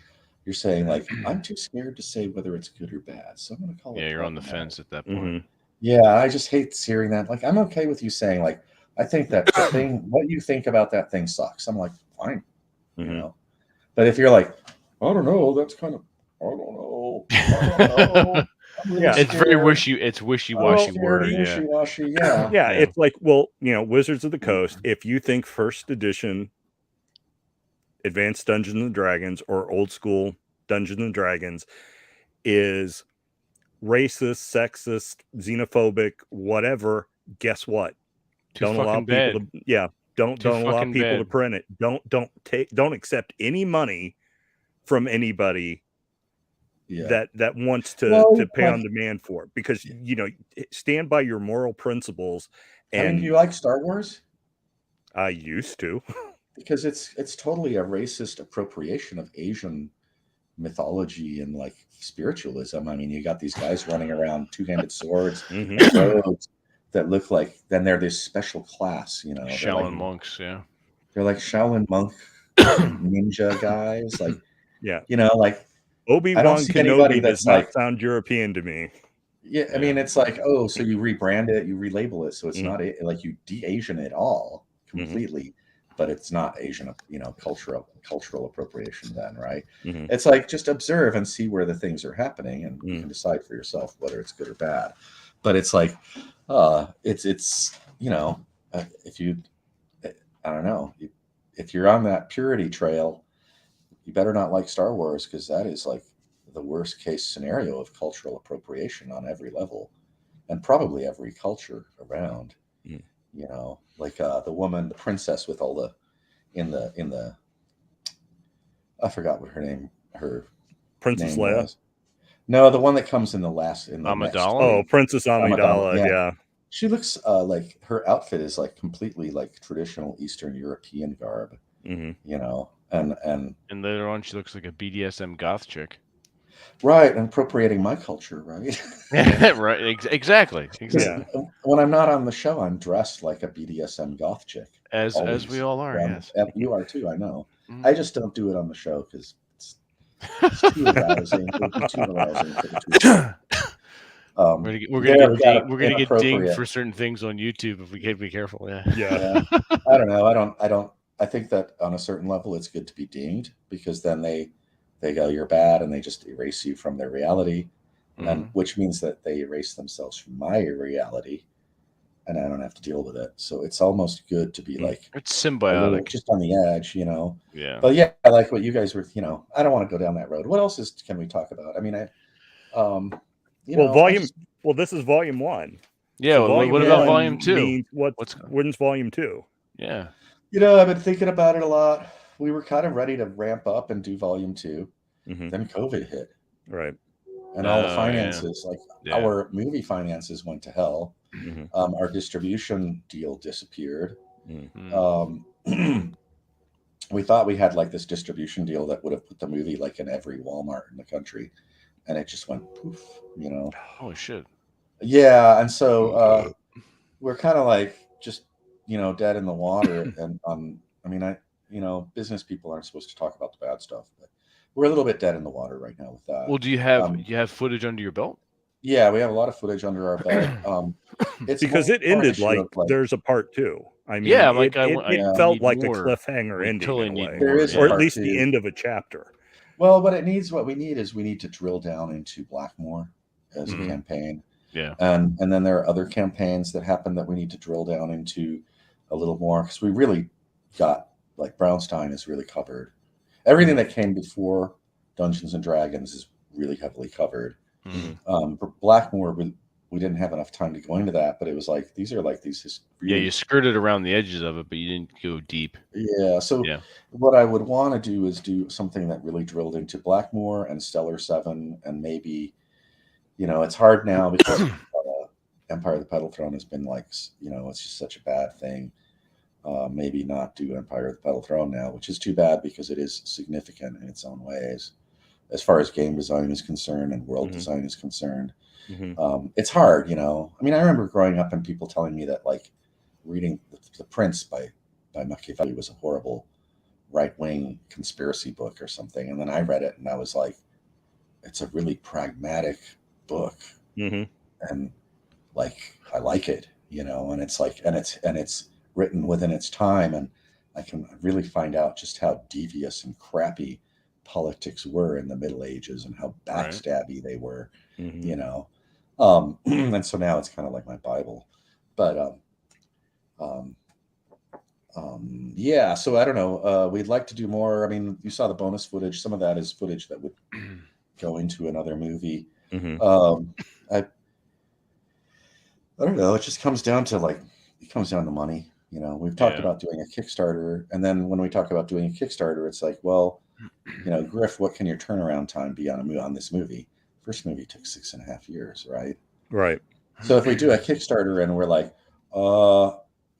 You're saying like, I'm too scared to say whether it's good or bad, so I'm going to call it. Yeah, you're on the fence at that point. Yeah, I just hate hearing that. Like, I'm okay with you saying like, I think that the thing, what you think about that thing sucks. I'm like, fine, you know. But if you're like, I don't know, that's kind of, I don't know. Really it's very wishy-washy word. Wishy-washy, yeah. It's like, well, you know, Wizards of the Coast. If you think first edition Advanced Dungeons and Dragons or old school Dungeons and Dragons is racist, sexist, xenophobic, whatever, guess what? Don't allow people to print it. Don't accept any money from anybody that wants to pay on demand for it, because you know, stand by your moral principles. And I mean, do you like Star Wars? I used to. Because it's totally a racist appropriation of Asian mythology and like spiritualism. I mean, you got these guys running around two-handed swords and robes that look like, then they're this special class, you know. Shaolin monks, yeah. They're like Shaolin monk ninja guys, like, you know, like Obi-Wan Kenobi does not sound European to me. Yeah, I mean, it's like, oh, so you rebrand it, you relabel it, so it's not like you de-Asian it all completely. but it's not Asian, cultural appropriation then, right? Mhm. It's like just observe and see where the things are happening, and you Mm. can decide for yourself whether it's good or bad. But it's like, it's if you, I don't know, if you're on that purity trail, you better not like Star Wars, because that is like the worst case scenario of cultural appropriation on every level, and probably every culture around. Mm. Like the princess with all the in the I forgot what her Princess name Leia. was. No, the one that comes in the next Amidala? Oh, Princess Amidala, Amidala. Yeah. She looks like her outfit is like completely like traditional Eastern European garb, Mhm. and later on, she looks like a BDSM goth chick. right, and appropriating my culture, right? Right. Exactly. Yeah. When I'm not on the show, I'm dressed like a BDSM goth chick. As we all are. Yes. You are too. I know. Mhm. I just don't do it on the show because it's too arousing. It would be too arousing for the two. We're gonna get dinged inappropriate. for certain things on YouTube if we can't be careful. Yeah. Yeah. I don't know. I think that on a certain level, it's good to be dinged, because then they go, you're bad, and they just erase you from their reality, and which means that they erase themselves from my reality, and I don't have to deal with it. So it's almost good to be like It's a little symbiotic. just on the edge, Yeah. But yeah, I like what you guys were. I don't want to go down that road. What else can we talk about? I mean, Well, this is volume 1. Yeah. So What about one volume 2? means when's volume 2? Yeah. I've been thinking about it a lot. We were kind of ready to ramp up and do volume 2. Mhm. Then COVID hit. Right. And all the Oh, finances, yeah. our movie finances went to hell. Mhm. Our distribution deal disappeared. Mhm. We thought we had like this distribution deal that would have put the movie like in every Walmart in the country, and it just went poof, Oh shit. Yeah, and so we're kind of like just dead in the water. And business people aren't supposed to talk about the bad stuff, but we're a little bit dead in the water right now with that. Well, do you have footage under your belt? Yeah, we have a lot of footage under our belt. It's Because it ended like there's a part 2. I mean, Yeah, it felt like a cliffhanger ending totally in a way, There is or at part least 2. the end of a chapter. Well, what we need to drill down into Blackmoor as a campaign. Yeah. And then there are other campaigns that happen that we need to drill down into a little more, because we really got, like, Brownstein is really covered. Everything that came before Dungeons and Dragons is really heavily covered. For Blackmoor, we didn't have enough time to go into that, but it was like these are like these really, you skirted around the edges of it, but you didn't go deep. Yeah. So what I would want to do is do something that really drilled into Blackmoor and Stellar 7, and maybe, it's hard now because Empire of the Petal Throne has been like, it's just such a bad thing. Maybe not do Empire of the Petal Throne now, which is too bad, because it is significant in its own ways, as far as game design is concerned and world design is concerned. It's hard, I mean, I remember growing up and people telling me that, like, reading The Prince by Machiavelli was a horrible right-wing conspiracy book or something, and then I read it and I was like, it's a really pragmatic book, and like I like it, and it's like, and it's written within its time, and I can really find out just how devious and crappy politics were in the Middle Ages and how backstabby they were, and so now it's kind of like my Bible. But yeah, so I don't know. We'd like to do more. I mean, you saw the bonus footage. Some of that is footage that would go into another movie. I don't know. It just comes down to money. We've talked about doing a Kickstarter, and then when we talk about doing a Kickstarter, it's like, well, Griff, what can your turnaround time be on this movie? First movie took 6.5 years, right? Right. So if we do a Kickstarter and we're like,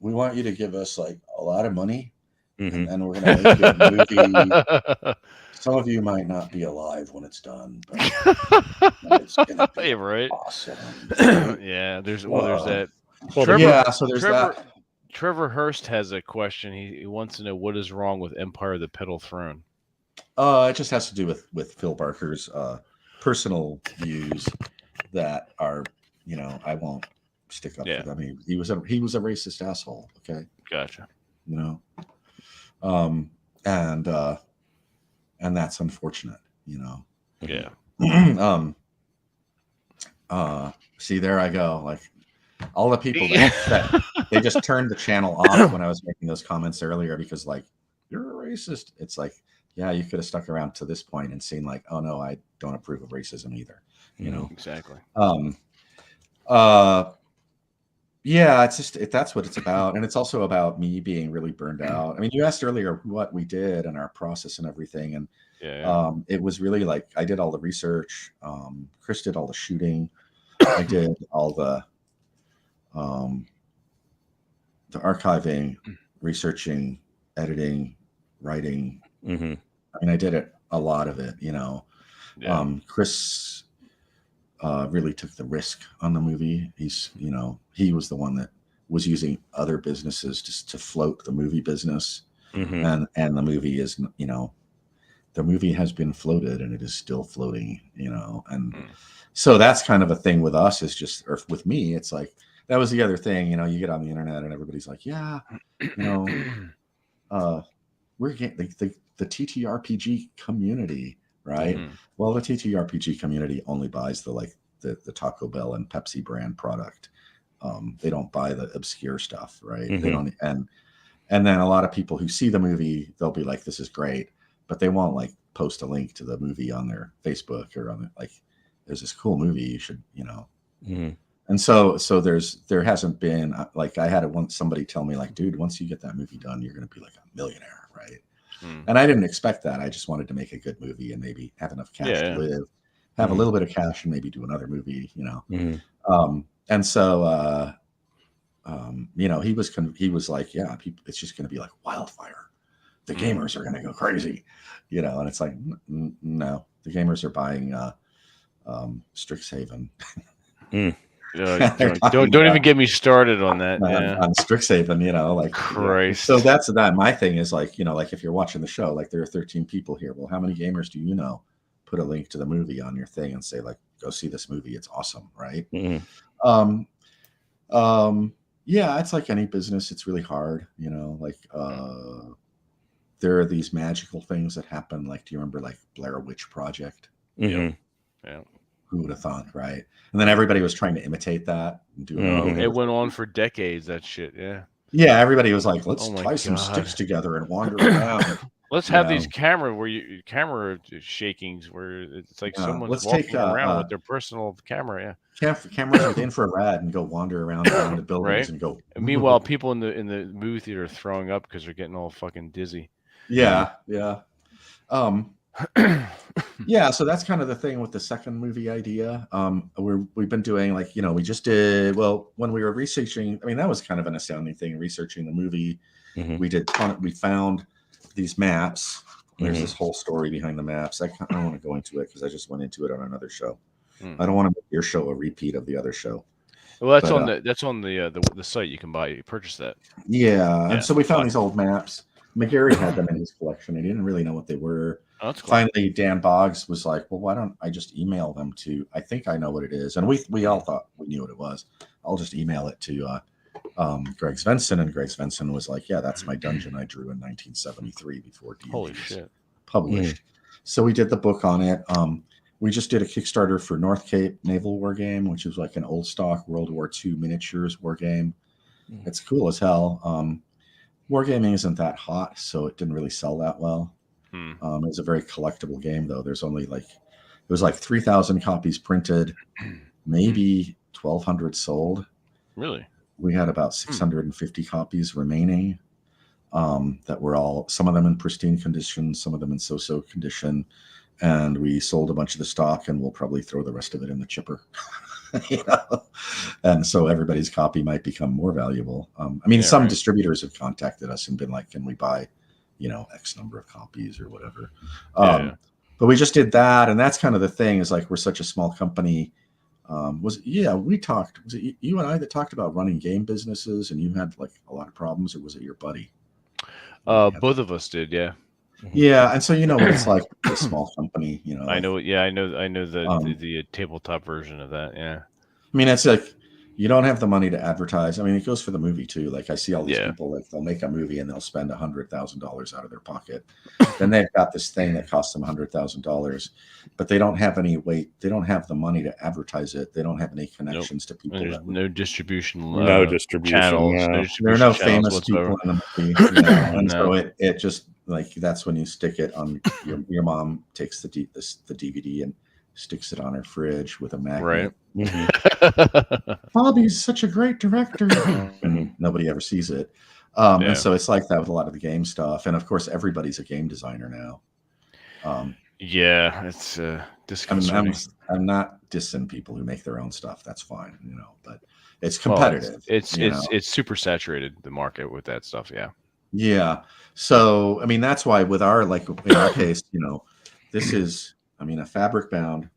we want you to give us like a lot of money, and then we're going to make you a movie. Some of you might not be alive when it's done, but it's going to be awesome. Yeah, there's that. Well, Trevor, so there's that. Trevor Hurst has a question. He wants to know what is wrong with Empire of the Petal Throne. It just has to do with Phil Barker's personal views that are, I won't stick up for them. He was a racist asshole. Okay, gotcha. and that's unfortunate, you know. Yeah. See, there I go. Like all the people that they just turned the channel off when I was making those comments earlier because like you're a racist. It's like, yeah, you could have stuck around to this point and seen like, oh no, I don't approve of racism either. You know, exactly. Yeah, it's just that's what it's about, and it's also about me being really burned out. I mean, you asked earlier what we did and our process and everything, and it was really like I did all the research. Chris did all the shooting. I did all the archiving, researching, editing, writing. I mean, I did it a lot of it. You know, Chris really took the risk on the movie. He was the one that was using other businesses just to float the movie business, and the movie is, the movie has been floated and it is still floating, and so that's kind of a thing with us is just, or with me, it's like that was the other thing. You get on the internet and everybody's like, yeah, we're getting the TTRPG community. Right. Well, the TTRPG community only buys the Taco Bell and Pepsi brand product. They don't buy the obscure stuff, right? They don't, and then a lot of people who see the movie, they'll be like, "This is great," but they won't like post a link to the movie on their Facebook or on like, "There's this cool movie, you should," And so there hasn't been like I had somebody tell me like, "Dude, once you get that movie done, you're going to be like a millionaire," right? And I didn't expect that. I just wanted to make a good movie and maybe have enough cash to live, have a little bit of cash, and maybe do another movie, And so, he was like, yeah, it's just going to be like wildfire. The gamers are going to go crazy, and it's like, no, the gamers are buying Strixhaven. Don't even get me started on that. On Strixhaven, like Christ. So that's that. My thing is like, like if you're watching the show, like there are 13 people here. Well, how many gamers do you know? Put a link to the movie on your thing and say like, go see this movie. It's awesome, right? Yeah, it's like any business. It's really hard, like there are these magical things that happen. Like, do you remember like Blair Witch Project? Yeah. Who would have thought, right? And then everybody was trying to imitate that and do it went on for decades, that shit. Yeah, everybody was like, let's tie some sticks together and wander around. Let's have these camera shakings where it's like someone's walking around with their personal camera. Cameras with infrared and go wander around the buildings and go. And meanwhile, people in the movie theater are throwing up because they're getting all fucking dizzy. Yeah. Yeah, so that's kind of the thing with the second movie idea. We've been doing like, we just did, well, when we were researching, I mean, that was kind of an astounding thing, researching the movie. We found these maps. There's this whole story behind the maps. I don't want to go into it because I just went into it on another show. I don't want to make your show a repeat of the other show. Well, that's on the site. You can purchase that. Yeah, and so we found these old maps. McGarry had them in his collection. He didn't really know what they were. Oh, that's cool. Finally, Dan Boggs was like, well, why don't I just email them to, I think I know what it is. And we all thought we knew what it was. I'll just email it to Greg Svensson. And Greg Svensson was like, yeah, that's my dungeon I drew in 1973 before D&D Holy shit. Published. So we did the book on it. We just did a Kickstarter for North Cape Naval War Game, which is like an old stock World War II miniatures war game. It's cool as hell. Wargaming isn't that hot, so it didn't really sell that well. It was a very collectible game, though. There's only it was like 3,000 copies printed, maybe 1,200 sold. Really? We had about 650 copies remaining that were some of them in pristine condition, some of them in so-so condition. And we sold a bunch of the stock, and we'll probably throw the rest of it in the chipper. And so everybody's copy might become more valuable. Some distributors have contacted us and been like, can we buy, X number of copies or whatever. But we just did that. And that's kind of the thing is like, we're such a small company. Was it you and I that talked about running game businesses and you had like a lot of problems, or was it your buddy? Both of us did. Yeah. Yeah, and so what it's like a small company, I know. Yeah, I know the tabletop version of that. Yeah. I mean, it's like, You don't have the money to advertise. I mean, it goes for the movie too. Like I see all these Yeah. people, like they'll make a movie and they'll spend $100,000 out of their pocket. Then they've got this thing that costs them $100,000, but they don't have any weight. They don't have the money to advertise it. They don't have any connections to people. There's no distribution, No distribution, channels. no. No There are distribution no channels famous whatsoever. people in the movie, you know, and No. so it just like that's when you stick it on your mom takes the DVD and sticks it on her fridge with a magnet. Right. Mhm. Bobby's such a great director, and nobody ever sees it. Yeah. And so it's like that with a lot of the game stuff, and of course everybody's a game designer now. Yeah, it's disconcerting. I'm not dissing people who make their own stuff. That's fine, you know, but it's competitive. It's super saturated, the market with that stuff. Yeah. Yeah. So I mean that's why with our like in our case, you know, this is a fabric bound.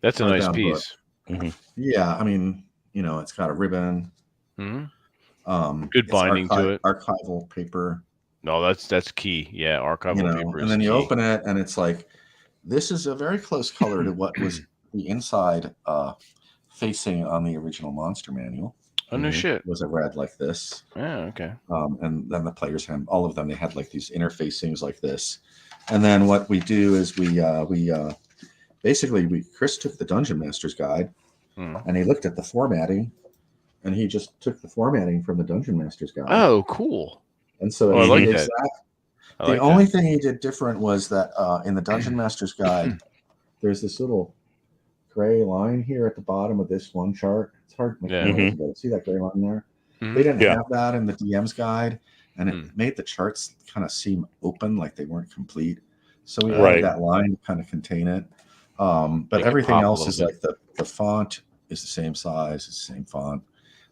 That's a nice hardbound piece. Mhm. Yeah, I mean, you know, it's got a ribbon. Hmm. Good It's binding to it. Archival paper. No, that's key. Yeah, archival You know, paper is and then you key. open it, and it's like this is a very close color to what was the inside facing on the original Monster Manual. Oh no shit. Was a red like this. Yeah. Okay. And then the players had all of them. They had like these interfacings like this. And then what we do is we basically Chris took the Dungeon Master's Guide and he looked at the formatting, and he just took the formatting from the Dungeon Master's Guide. Oh, cool. And so I like it's that. the only thing he did different was that in the Dungeon Master's Guide, there's this little gray line here at the bottom of this one chart. It's hard to make it. See that gray line there? They didn't have that in the DM's guide, and it made the charts kind of seem open, like they weren't complete. So we added that line to kind of contain it. But everything else is like the font is the same size, it's the same font.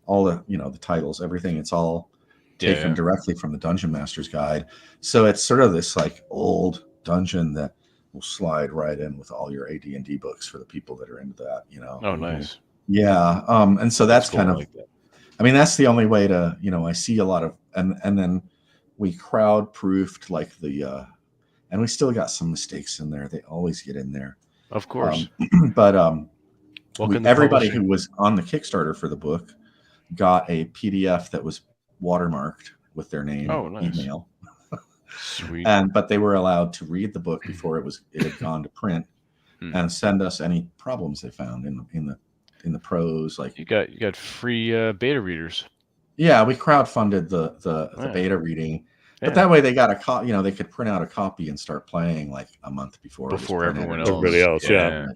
All the the titles, everything, it's all taken directly from the Dungeon Master's Guide. So it's sort of this like old dungeon that will slide right in with all your AD&D books for the people that are into that. Oh, nice. Yeah. And so that's cool. kind of. I mean, that's the only way to, I see a lot of, and then we crowd proofed like and we still got some mistakes in there. They always get in there. Of course. But everybody publishing? who was on the Kickstarter for the book got a PDF that was watermarked with their name, email. Sweet. But they were allowed to read the book before it had gone to print and send us any problems they found in the prose. Like you got free beta readers. Yeah, we crowdfunded the beta reading, but that way they got a copy. They could print out a copy and start playing like a month before everyone else. Everybody else, yeah.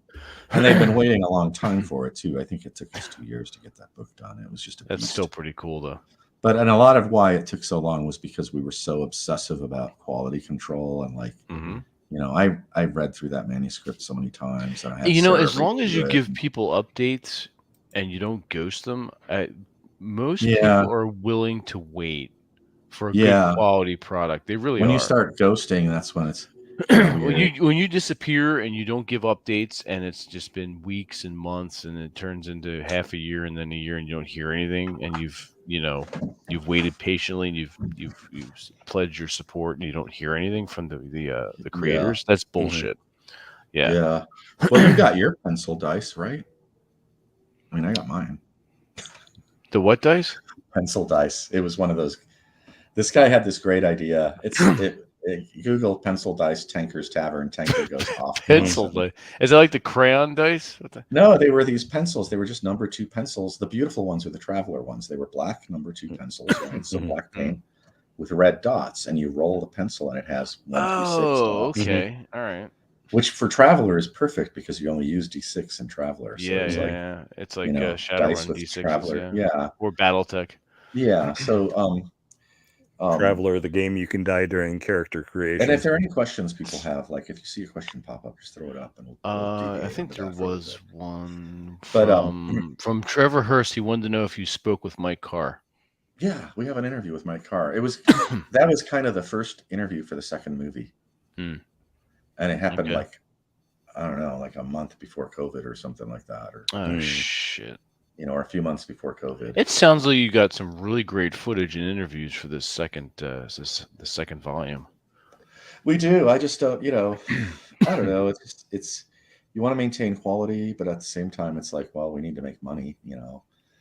And they've been waiting a long time for it too. I think it took us 2 years to get that book done. It was just that's still pretty cool though. But and a lot of why it took so long was because we were so obsessive about quality control and like. I read through that manuscript so many times, and I had as long as you give people updates and you don't ghost them, most people are willing to wait for a good quality product. They really are. When you start ghosting, that's when it's when you disappear and you don't give updates, and it's just been weeks and months, and it turns into half a year and then a year, and you don't hear anything, and you've waited patiently, and you've pledged your support, and you don't hear anything from the creators. That's bullshit. Yeah. Well, you got your pencil dice, right? I mean, I got mine. The what dice? Pencil dice. It was one of those. This guy had this great idea. Google pencil dice Tanker's Tavern. Tanker goes off. Pencil dice. Is that like the crayon dice? No, they were these pencils. They were just number 2 pencils. The beautiful ones are the Traveler ones. They were black number 2 pencils, right? So black paint with red dots, and you roll the pencil, and it has 1 through 6 dots. Okay, all right. Which for Traveler is perfect because you only use D6 in Traveler. So it's like Shadowrun D6. Traveler, or BattleTech. Yeah. So Traveler, the game you can die during character creation. And if there are any questions people have, like if you see a question pop up, just throw it up, and we'll I think there was one from Trevor Hurst. He wanted to know if you spoke with Mike Carr. Yeah, we have an interview with Mike Carr. It was that was kind of the first interview for the second movie, and it happened like I don't know, like a month before COVID or something like that, or shit. Or a few months before COVID. It sounds like you got some really great footage and interviews for this second, the second volume. We do. I just don't, I don't know. It's you want to maintain quality, but at the same time, it's like, well, we need to make money,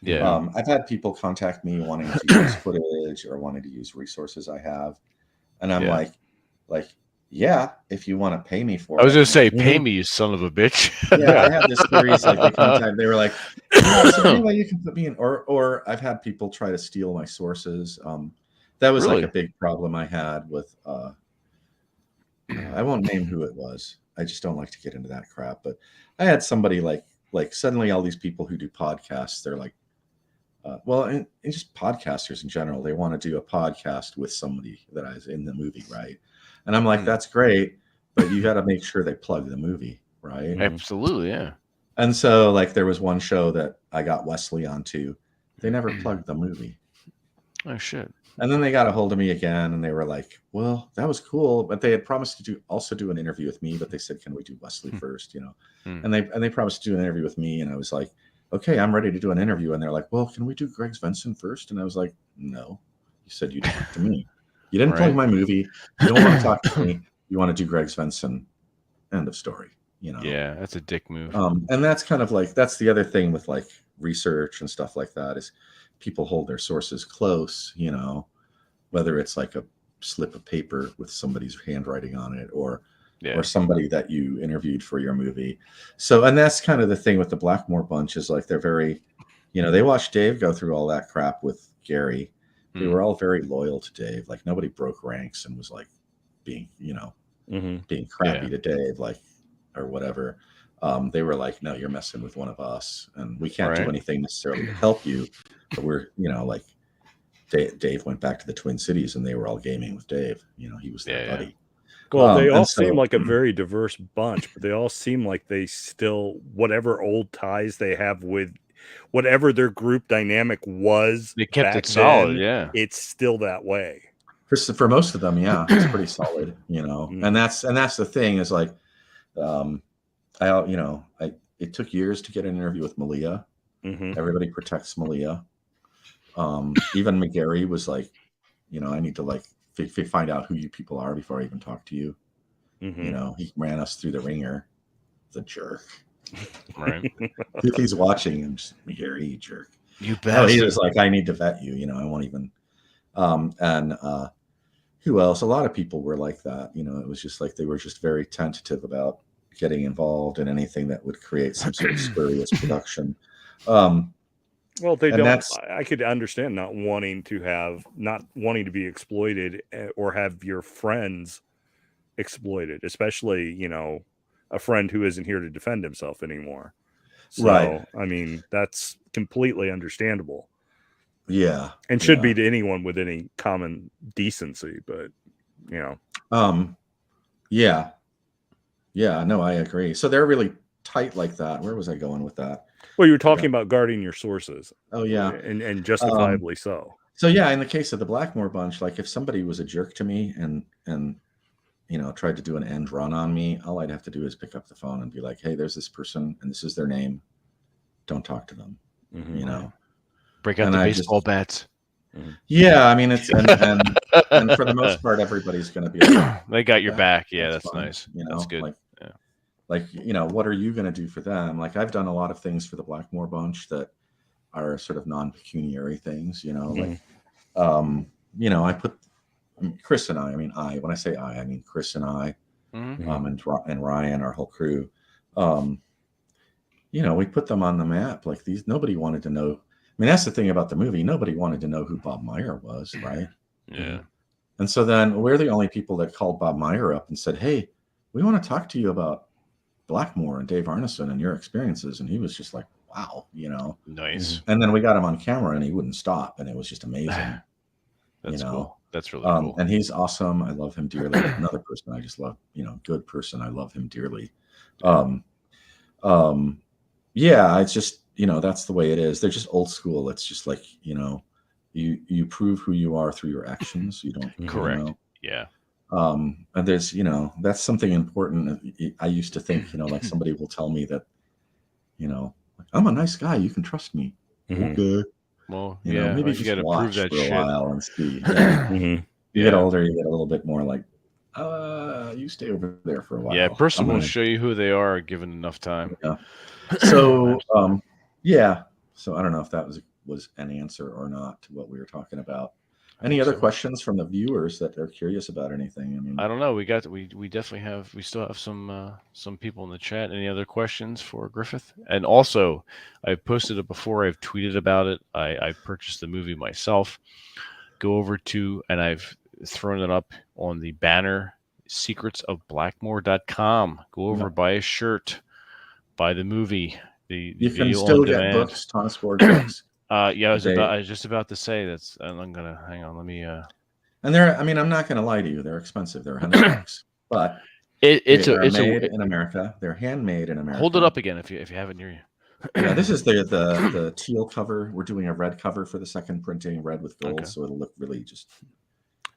Yeah. I've had people contact me wanting to use footage or wanting to use resources I have, and I'm Yeah. like, yeah, if you want to pay me for I was it. gonna say, Mhm. pay me, you son of a bitch. Yeah, I had this series like they were like, is there any way you can put me in? Or I've had people try to steal my sources. That was like Really? a big problem I had with. I won't name who it was. I just don't like to get into that crap. But I had somebody like suddenly all these people who do podcasts, they're like, well, and just podcasters in general, they want to do a podcast with somebody that is in the movie, right? And I'm like, that's great, but you got to make sure they plug the movie, right? Absolutely, yeah. And so, like, there was one show that I got Wesley onto. They never plugged the movie. Oh shit. And then they got a hold of me again, and they were like, "Well, that was cool," but they had promised to also do an interview with me. But they said, "Can we do Wesley first?" You know, and they promised to do an interview with me, and I was like, "Okay, I'm ready to do an interview." And they're like, "Well, can we do Greg Svensson first?" And I was like, "No, you said you'd talk to me. You didn't plug my movie. You don't want to talk to me. You want to do Greg Svensson. End of story." You know. Yeah, that's a dick move. And that's kind of like that's the other thing with like research and stuff like that is people hold their sources close, you know, whether it's like a slip of paper with somebody's handwriting on it or somebody that you interviewed for your movie. So, and that's kind of the thing with the Blackmoor bunch is like they're very, you know, they watched Dave go through all that crap with Gary. They were all very loyal to Dave. Like nobody broke ranks and was like being, you know, being crappy to Dave, like or whatever. They were like, no, you're messing with one of us and we can't do anything necessarily to help you. But we're, you know, like Dave went back to the Twin Cities and they were all gaming with Dave. You know, he was their buddy. Well, they all seem like a very diverse bunch, but they all seem like they still, whatever old ties they have with whatever their group dynamic was, they kept it solid. Then, it's still that way. For most of them, yeah, it's pretty solid, you know. And that's the thing is like, it took years to get an interview with Malia. Everybody protects Malia. Even McGarry was like, you know, I need to like find out who you people are before I even talk to you. You know, he ran us through the ringer. The jerk. Right. If he's watching, I'm just McGarry, you jerk. You bet. He was like, I need to vet you. You know, I won't even. And who else? A lot of people were like that. You know, it was just like they were just very tentative about getting involved in anything that would create some sort of spurious production. Well, they don't. I could understand not wanting to be exploited or have your friends exploited, especially, you know, a friend who isn't here to defend himself anymore. So, I mean, that's completely understandable. Yeah. And should be to anyone with any common decency, but, you know. Yeah. Yeah, no, I agree. So they're really tight like that. Where was I going with that? Well, you were talking about guarding your sources. Oh, yeah. And justifiably so. So, yeah, in the case of the Blackmoor bunch, like if somebody was a jerk to me and you know, tried to do an end run on me, all I'd have to do is pick up the phone and be like, hey, there's this person and this is their name. Don't talk to them, you know. Break out the baseball bats. Yeah, I mean, it's and for the most part, everybody's going to be like, they got your back. Yeah, that's nice. You know, that's good. Like, you know, what are you going to do for them? Like, I've done a lot of things for the Blackmoor bunch that are sort of non-pecuniary things, you know, like, you know, Chris and I mean, when I say I mean Chris and I, and Ryan, our whole crew, you know, we put them on the map. Like nobody wanted to know. I mean, that's the thing about the movie. Nobody wanted to know who Bob Meyer was, right? Yeah. And so then we're the only people that called Bob Meyer up and said, hey, we want to talk to you about Blackmoor and Dave Arneson and your experiences. And he was just like, wow, you know. Nice. And then we got him on camera and he wouldn't stop. And it was just amazing. That's cool. That's really cool. And he's awesome. I love him dearly. Another person I just love, you know, good person. I love him dearly. Yeah, it's just, you know, that's the way it is. They're just old school. It's just like, you know, you prove who you are through your actions. You don't. Correct. You know? Yeah. And there's, you know, that's something important. I used to think, you know, like somebody will tell me that, you know, I'm a nice guy. You can trust me. Okay. Well, you know, maybe you just got to watch prove that for shit. a while and see. Yeah. You get older, you get a little bit more like, you stay over there for a while. Yeah, a person will show you who they are given enough time. Yeah. So, yeah. So I don't know if that was was an answer or not to what we were talking about. Any other questions from the viewers that they're curious about anything? I mean, I don't know. We definitely have. We still have some people in the chat. Any other questions for Griffith? And also, I posted it before. I've tweeted about it. I purchased the movie myself. Go over to, and I've thrown it up on the banner, secretsofblackmoor.com. Go over, buy a shirt, buy the movie, the you can video still on get demand. books, Thomas Board books. Yeah, I was just about to say that's, and I'm gonna hang on. Let me. And I mean, I'm not going to lie to you. They're expensive. They're $100, but It's made in America. They're handmade in America. Hold it up again if you have it near you. Yeah, this is the teal cover. We're doing a red cover for the second printing, red with gold, so it'll look really just.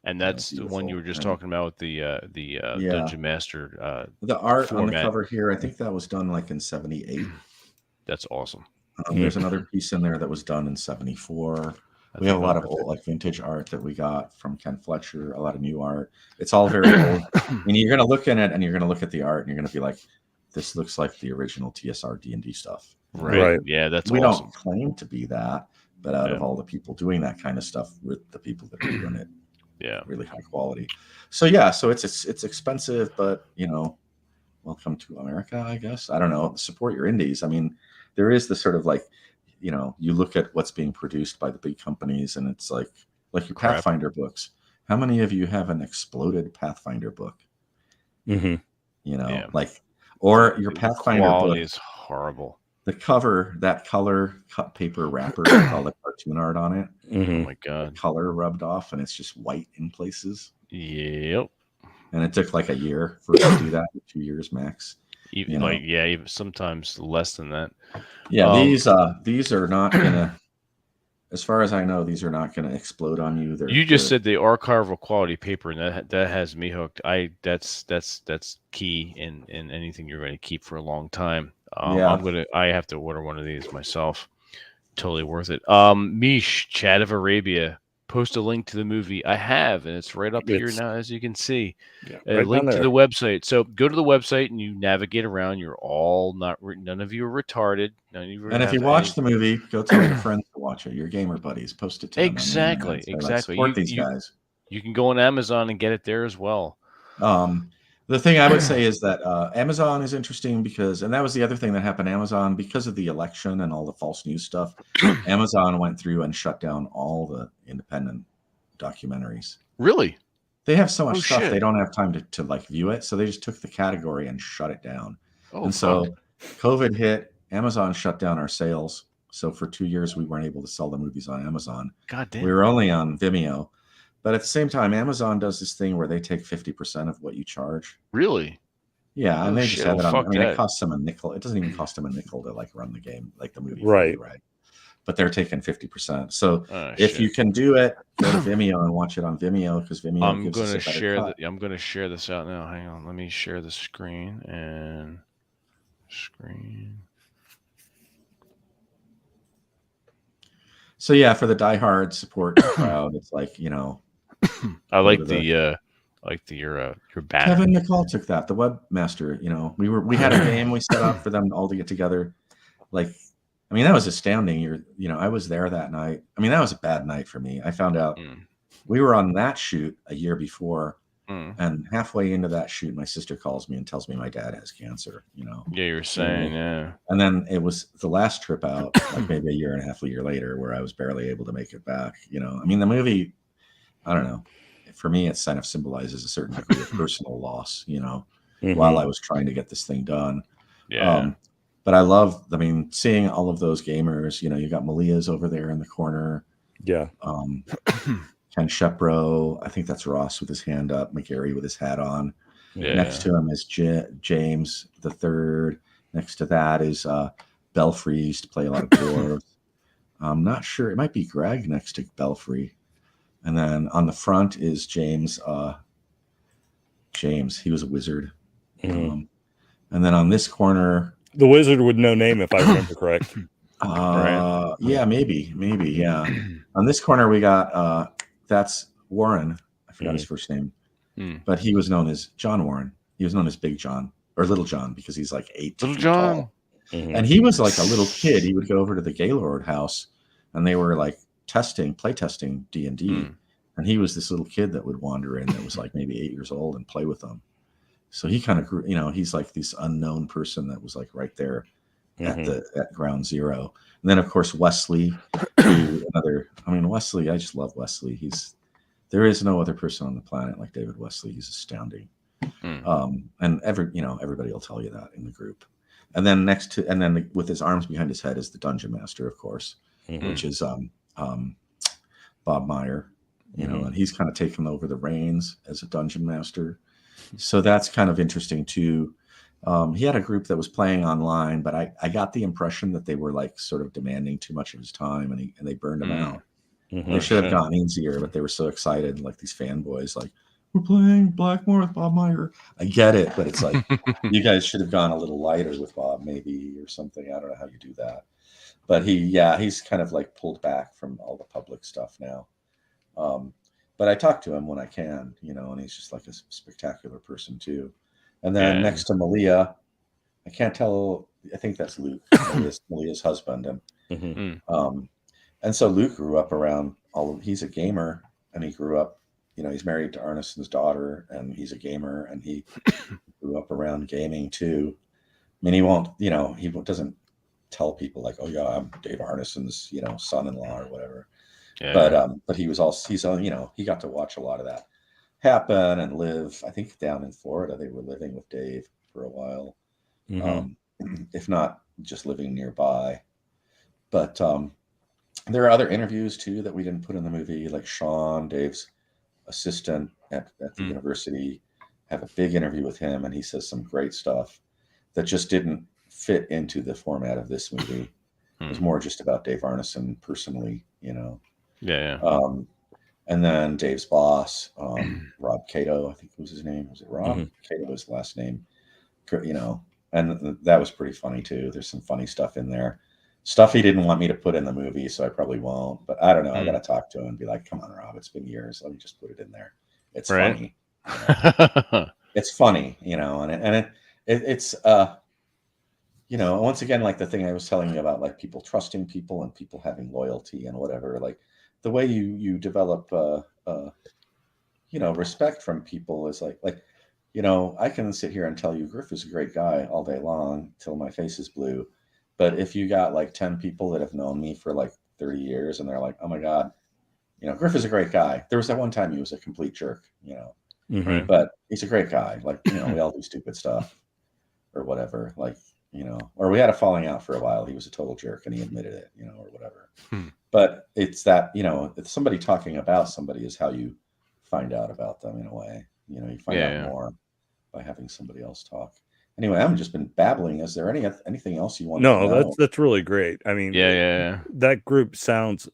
And that's the one you were just talking about with the Dungeon Master. The art format. on the cover here, I think that was done like in '78. That's awesome. There's another piece in there that was done in '74. We have a lot of old, like vintage art that we got from Ken Fletcher, a lot of new art. It's all very old. I mean, you're going to look at it and you're going to look at the art and you're going to be like, this looks like the original TSR D&D stuff. Right. Yeah, that's we awesome. don't claim to be that, but out of all the people doing that kind of stuff with the people that are doing it, really high quality. So yeah, so it's expensive, but you know, welcome to America, I guess. I don't know. Support your indies. I mean, there is the sort of like, you know, you look at what's being produced by the big companies, and it's like your Pathfinder books. How many of you have an exploded Pathfinder book? Mm-hmm. You know, or your Pathfinder book is horrible. The cover, that color cut paper wrapper with all the cartoon art on it. Mm-hmm. Oh my god, the color rubbed off, and it's just white in places. Yep. And it took like a year for it to do that, 2 years max. Even even sometimes less than that. Yeah, these are not gonna, as far as I know, these are not gonna explode on you. You just said the archival quality paper, and that has me hooked. That's key in anything you're going to keep for a long time. I have to order one of these myself. Totally worth it. Mish, Chat of Arabia, post a link to the movie. I have, and it's right up here now, as you can see. Right link to the website. So go to the website and you navigate around. You're all none of you are retarded. None of you and if you watch the movie, go tell your friends to watch it. Your gamer buddies, post it to them. Exactly. Support these guys. You can go on Amazon and get it there as well. The thing I would say is that Amazon is interesting because, and that was the other thing that happened. Amazon, because of the election and all the false news stuff, Amazon went through and shut down all the independent documentaries. Really? They have so much stuff, they don't have time to like view it. So they just took the category and shut it down. So COVID hit, Amazon shut down our sales. So for 2 years, we weren't able to sell the movies on Amazon. God damn. We were only on Vimeo. But at the same time, Amazon does this thing where they take 50% of what you charge. Really? Yeah, and they just have it on. I mean, it costs them a nickel. It doesn't even cost them a nickel to like run the game, like the movie. Right. But they're taking 50%. So if you can do it, go to Vimeo and watch it on Vimeo because Vimeo gives us a better cut. I'm going to share this out now. Hang on. Let me share the screen and screen. So yeah, for the diehard support crowd, it's like, you know, I like your banner. Kevin McCall took that, the webmaster. You know, we had a game we set up for them all to get together. Like, I mean, that was astounding. I was there that night. I mean, that was a bad night for me. I found out we were on that shoot a year before, and halfway into that shoot, my sister calls me and tells me my dad has cancer. You know. Yeah, you were saying, yeah. And then it was the last trip out, like maybe a year and a half, a year later, where I was barely able to make it back. You know, I mean, the movie, I don't know. For me, it kind of symbolizes a certain degree of personal loss. You know, while I was trying to get this thing done. Yeah. But I mean, seeing all of those gamers, you know, you got Malia's over there in the corner. Yeah. Ken Shepro, I think that's Ross with his hand up, McGarry with his hat on. Yeah. Next to him is James the Third. Next to that is Belfry, used to play a lot of dwarves. I'm not sure. It might be Greg next to Belfry. And then on the front is James. James, he was a wizard. And then on this corner, the wizard would no name if I remember correct. Yeah, maybe, yeah. On this corner, we got that's Warren. I forgot his first name, but he was known as John Warren. He was known as Big John or Little John because he's like 8 Little John. And he was like a little kid. He would go over to the Gaylord house and they were like play testing D&D. Mm. And he was this little kid that would wander in that was like maybe 8 years old and play with them. So he kind of grew, he's like this unknown person that was like right there at ground zero. And then of course Wesley, Wesley, I just love Wesley. There is no other person on the planet like David Wesley. He's astounding. And everybody will tell you that in the group. And then with his arms behind his head is the dungeon master, of course, which is Bob Meyer, and he's kind of taken over the reins as a dungeon master. So that's kind of interesting too. He had a group that was playing online, but I got the impression that they were like sort of demanding too much of his time, and they burned him out. They should have gone easier, but they were so excited, like these fanboys, like, we're playing Blackmoor with Bob Meyer. I get it, but it's like, you guys should have gone a little lighter with Bob, maybe, or something. I don't know how you do that. But he's kind of like pulled back from all the public stuff now. But I talk to him when I can, and he's just like a spectacular person too. And then next to Malia, I can't tell. I think that's Luke, Malia's husband, and so Luke grew up around he's a gamer, and he grew up. He's married to Arneson's daughter, and he's a gamer, and he grew up around gaming too. I mean, he won't, he doesn't tell people like, oh yeah, I'm Dave Arneson's, son-in-law or whatever. Yeah. But he got to watch a lot of that happen and live. I think down in Florida, they were living with Dave for a while, if not just living nearby. But there are other interviews too that we didn't put in the movie, like Sean, Dave's assistant at the university, have a big interview with him, and he says some great stuff that just didn't fit into the format of this movie. It was more just about Dave Arneson personally, Yeah. And then Dave's boss, Rob Cato, I think was his name. Was it Rob? Cato was the last name. And that was pretty funny too. There's some funny stuff in there. Stuff he didn't want me to put in the movie, so I probably won't. But I don't know. I got to talk to him and be like, "Come on, Rob. It's been years. Let me just put it in there. It's funny. It's funny, and it's once again, like the thing I was telling you about, like people trusting people and people having loyalty and whatever. Like the way you develop, respect from people is like I can sit here and tell you Griff is a great guy all day long till my face is blue. But if you got like 10 people that have known me for like 30 years and they're like, oh my God, Griff is a great guy. There was that one time he was a complete jerk, but he's a great guy. Like, we all do stupid stuff or whatever, like, or we had a falling out for a while. He was a total jerk and he admitted it, or whatever. But it's that, if somebody talking about somebody is how you find out about them in a way, you find out more by having somebody else talk. Anyway, I've just been babbling. Is there anything else you want to know? No, that's really great. I mean, that group sounds.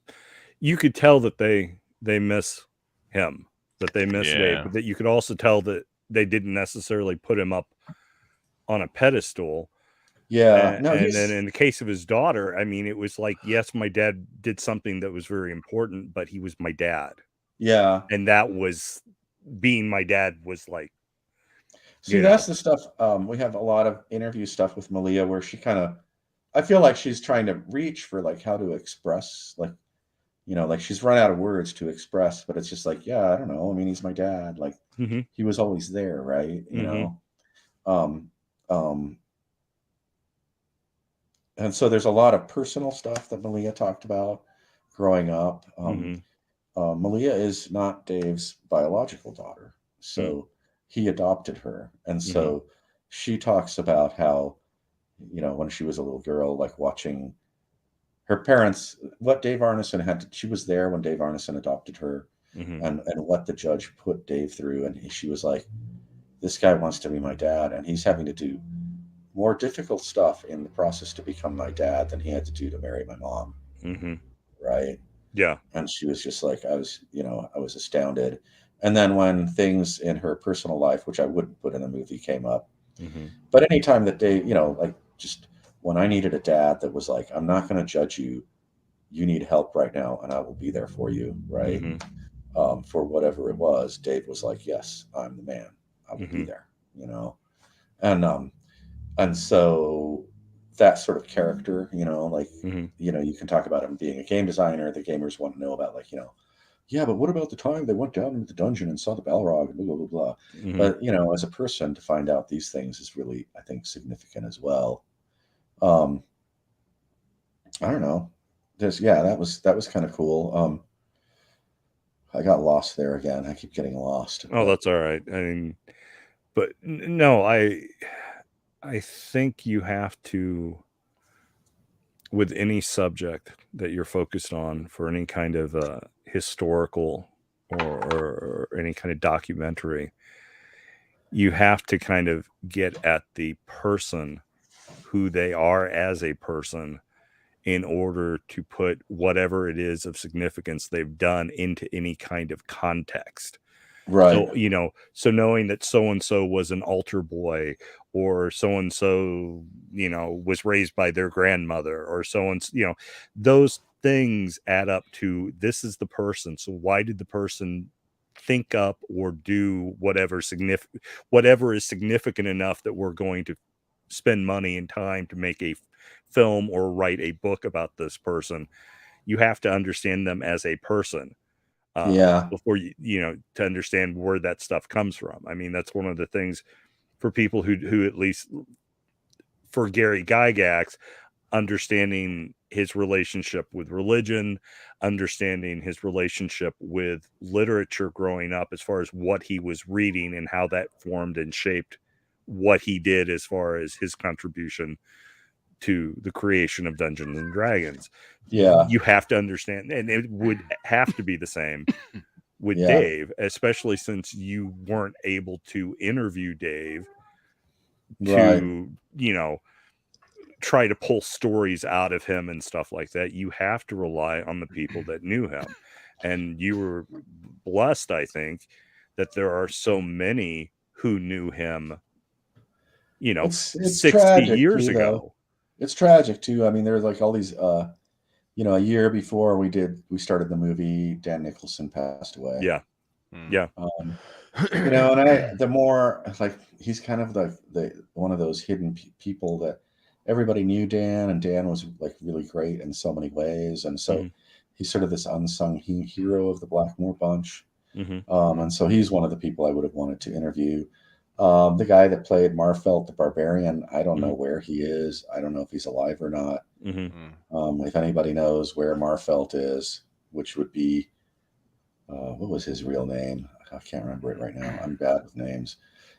You could tell that they miss him, that they miss Dave, but that you could also tell that they didn't necessarily put him up on a pedestal. Yeah, and then in the case of his daughter, I mean, it was like, yes, my dad did something that was very important, but he was my dad. Yeah, and that was being my dad was like. See, that's the stuff. We have a lot of interview stuff with Malia where she I feel like she's trying to reach for like how to express, like, like she's run out of words to express, but it's just like, yeah, I don't know. I mean, he's my dad. Like he was always there. Right. And so there's a lot of personal stuff that Malia talked about growing up. Malia is not Dave's biological daughter. So he adopted her. And so she talks about how, when she was a little girl, like watching her parents, what Dave Arneson she was there when Dave Arneson adopted her and what the judge put Dave through. And she was like, this guy wants to be my dad. And he's having to do more difficult stuff in the process to become my dad than he had to do to marry my mom. Right. Yeah. And she was just like, I was astounded. And then when things in her personal life, which I wouldn't put in a movie, came up, but anytime that Dave, like just when I needed a dad that was like, I'm not going to judge you. You need help right now. And I will be there for you. Right. For whatever it was, Dave was like, yes, I'm the man. I will be there, And so that sort of character, like, Mm-hmm. you can talk about him being a game designer. The gamers want to know about, like, yeah, but what about the time they went down into the dungeon and saw the Balrog and blah, blah, blah, blah. Mm-hmm. But, as a person, to find out these things is really, I think, significant as well. I don't know. That was kind of cool. I got lost there again. I keep getting lost. Oh, that's all right. I mean, but no, I think you have to, with any subject that you're focused on for any kind of historical or any kind of documentary, you have to kind of get at the person, who they are as a person, in order to put whatever it is of significance they've done into any kind of context. Right. So, so knowing that so-and-so was an altar boy, or so-and-so, was raised by their grandmother, or so-and-so, those things add up to, this is the person. So why did the person think up or do whatever is significant enough that we're going to spend money and time to make a film or write a book about this person? You have to understand them as a person. Before to understand where that stuff comes from. I mean, that's one of the things for people who at least for Gary Gygax, understanding his relationship with religion, understanding his relationship with literature growing up, as far as what he was reading and how that formed and shaped what he did as far as his contribution to the creation of Dungeons and Dragons. You have to understand, and it would have to be the same with Dave, especially since you weren't able to interview Dave to, try to pull stories out of him and stuff like that. You have to rely on the people that knew him. And you were blessed, I think, that there are so many who knew him, it's 60 tragic years too, ago. Though. It's tragic too. I mean, there's like all these, a year before we started the movie, Dan Nicholson passed away. Yeah. Yeah. And the more, like, he's kind of the one of those hidden people that everybody knew Dan, and Dan was like really great in so many ways. And so he's sort of this unsung hero of the Blackmoor bunch. And so he's one of the people I would have wanted to interview. The guy that played Marfelt the Barbarian, I don't know where he is. I don't know if he's alive or not. If anybody knows where Marfelt is, which would be, what was his real name? I can't remember it right now. I'm bad with names.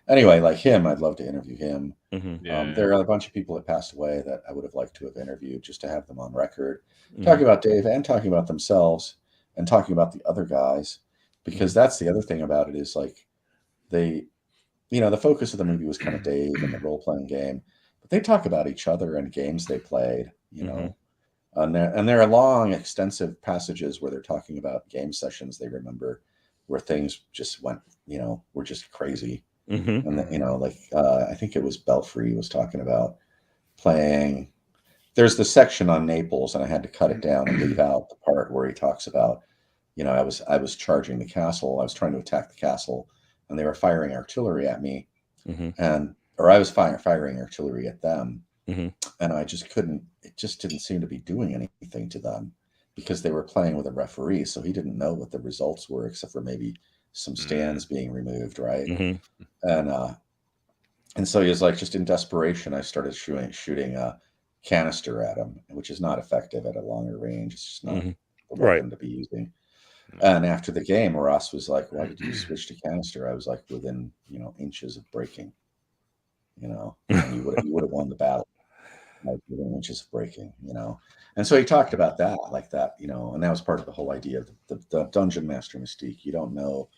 Anyway, like him, I'd love to interview him. There are a bunch of people that passed away that I would have liked to have interviewed, just to have them on record, talking about Dave and talking about themselves and talking about the other guys, because that's the other thing about it is, like, the focus of the movie was kind of Dave and the role-playing game, but they talk about each other and games they played, and there are long, extensive passages where they're talking about game sessions they remember, where things just went, were just crazy. And I think it was Belfry was talking about playing. There's the section on Naples, and I had to cut it down and leave out the part where he talks about, I was charging the castle. I was trying to attack the castle, and they were firing artillery at me, or I was firing artillery at them, and I just couldn't. It just didn't seem to be doing anything to them, because they were playing with a referee, so he didn't know what the results were, except for maybe some stands being removed, right? And so he was like, just in desperation, I started shooting a canister at him, which is not effective at a longer range. It's just not the weapon to be using. And after the game, Ross was like, "Why did you switch to canister?" I was like, within inches of breaking, and you would have won the battle, like, within inches of breaking, And so he talked about that, like that, and that was part of the whole idea of the dungeon master mystique. You don't know.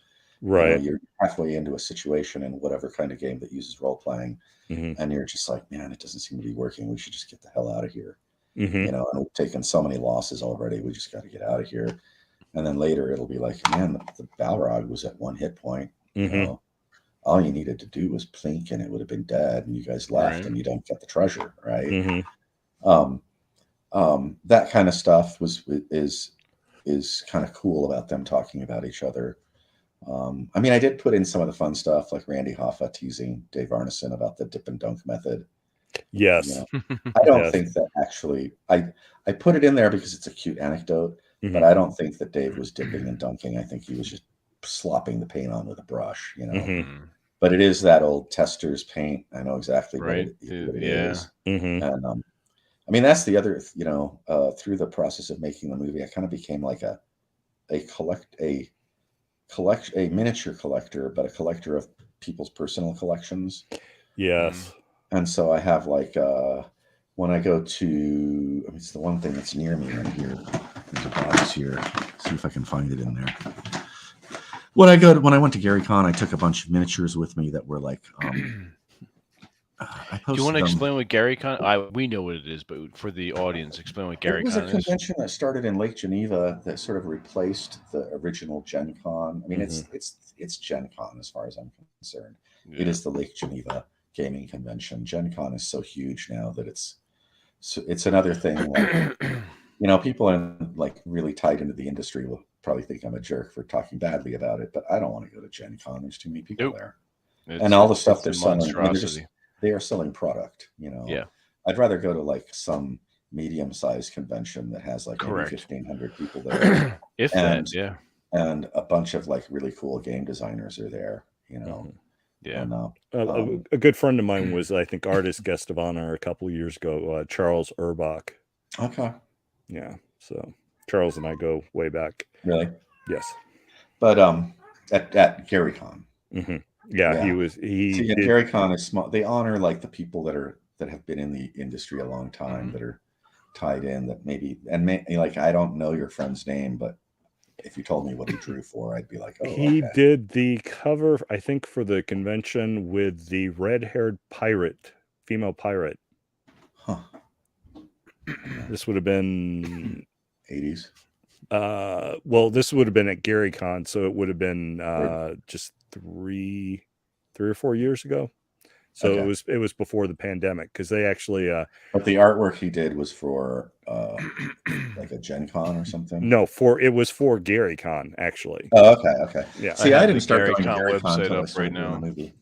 Right. You're halfway into a situation in whatever kind of game that uses role playing, and you're just like, man, it doesn't seem to be working. We should just get the hell out of here. And we've taken so many losses already. We just got to get out of here. And then later it'll be like, man, the Balrog was at 1 hit point. All you needed to do was plink, and it would have been dead. And you guys left, and you don't get the treasure, right? That kind of stuff is kind of cool about them talking about each other. I mean, I did put in some of the fun stuff, like Randy Hoffa teasing Dave Arneson about the dip and dunk method. Yes. You know, I don't Yes. think that actually. I put it in there because it's a cute anecdote, but Mhm. I don't think that Dave was dipping and dunking. I think he was just slopping the paint on with a brush. You know, Mhm. but it is that old tester's paint. I know exactly what Right. it Yeah. is, Mhm. and I mean that's the other. You know, through the process of making the movie, I kind of became like a miniature collector, but a collector of people's personal collections. Yes. And so I have like when I go to, I mean, it's the one thing that's near me right here. There's a box here. See if I can find it in there. When I went to Gary Con, I took a bunch of miniatures with me that were like I posted Do you want to them. explain what Gary Con? We know what it is, but for the audience, explain what Gary It was a Con is. convention that started in Lake Geneva that sort of replaced the original Gen Con. I mean, it's Gen Con as far as I'm concerned. It is the Lake Geneva gaming convention. Gen Con is so huge now that it's another thing. Like, you know, people are like really tied into the industry will probably think I'm a jerk for talking badly about it, but I don't want to go to Gen Con. There's too many people there, and all the stuff they're selling. I mean, they are selling product. You know, Yeah. I'd rather go to like some medium-sized convention that has like maybe 1,500 people there, if and that, yeah, and a bunch of like really cool game designers are there. You know, yeah. and, A good friend of mine was, I think, artist guest of honor a couple of years ago, Charles Urbach. Okay. Yeah. So Charles and I go way back. Really? Yes. But at Gary Con. Mm-hmm. Yeah, he was. See, Gary Con is small. They honor like the people that have been in the industry a long time, that are tied in. That maybe like I don't know your friend's name, but if you told me what he drew for, I'd be like, oh, he did the cover, I think, for the convention with the red-haired pirate, female pirate. Huh. This would have been 80s. Well, this would have been at Gary Con, so it would have been just three or 4 years ago. So it was before the pandemic, because they actually but the artwork he did was for like a Gen Con or something. No, it was for Gary Con, actually. Oh, okay. Yeah. See, I didn't start going to Con Gary Con website until I up started right doing now. the movie.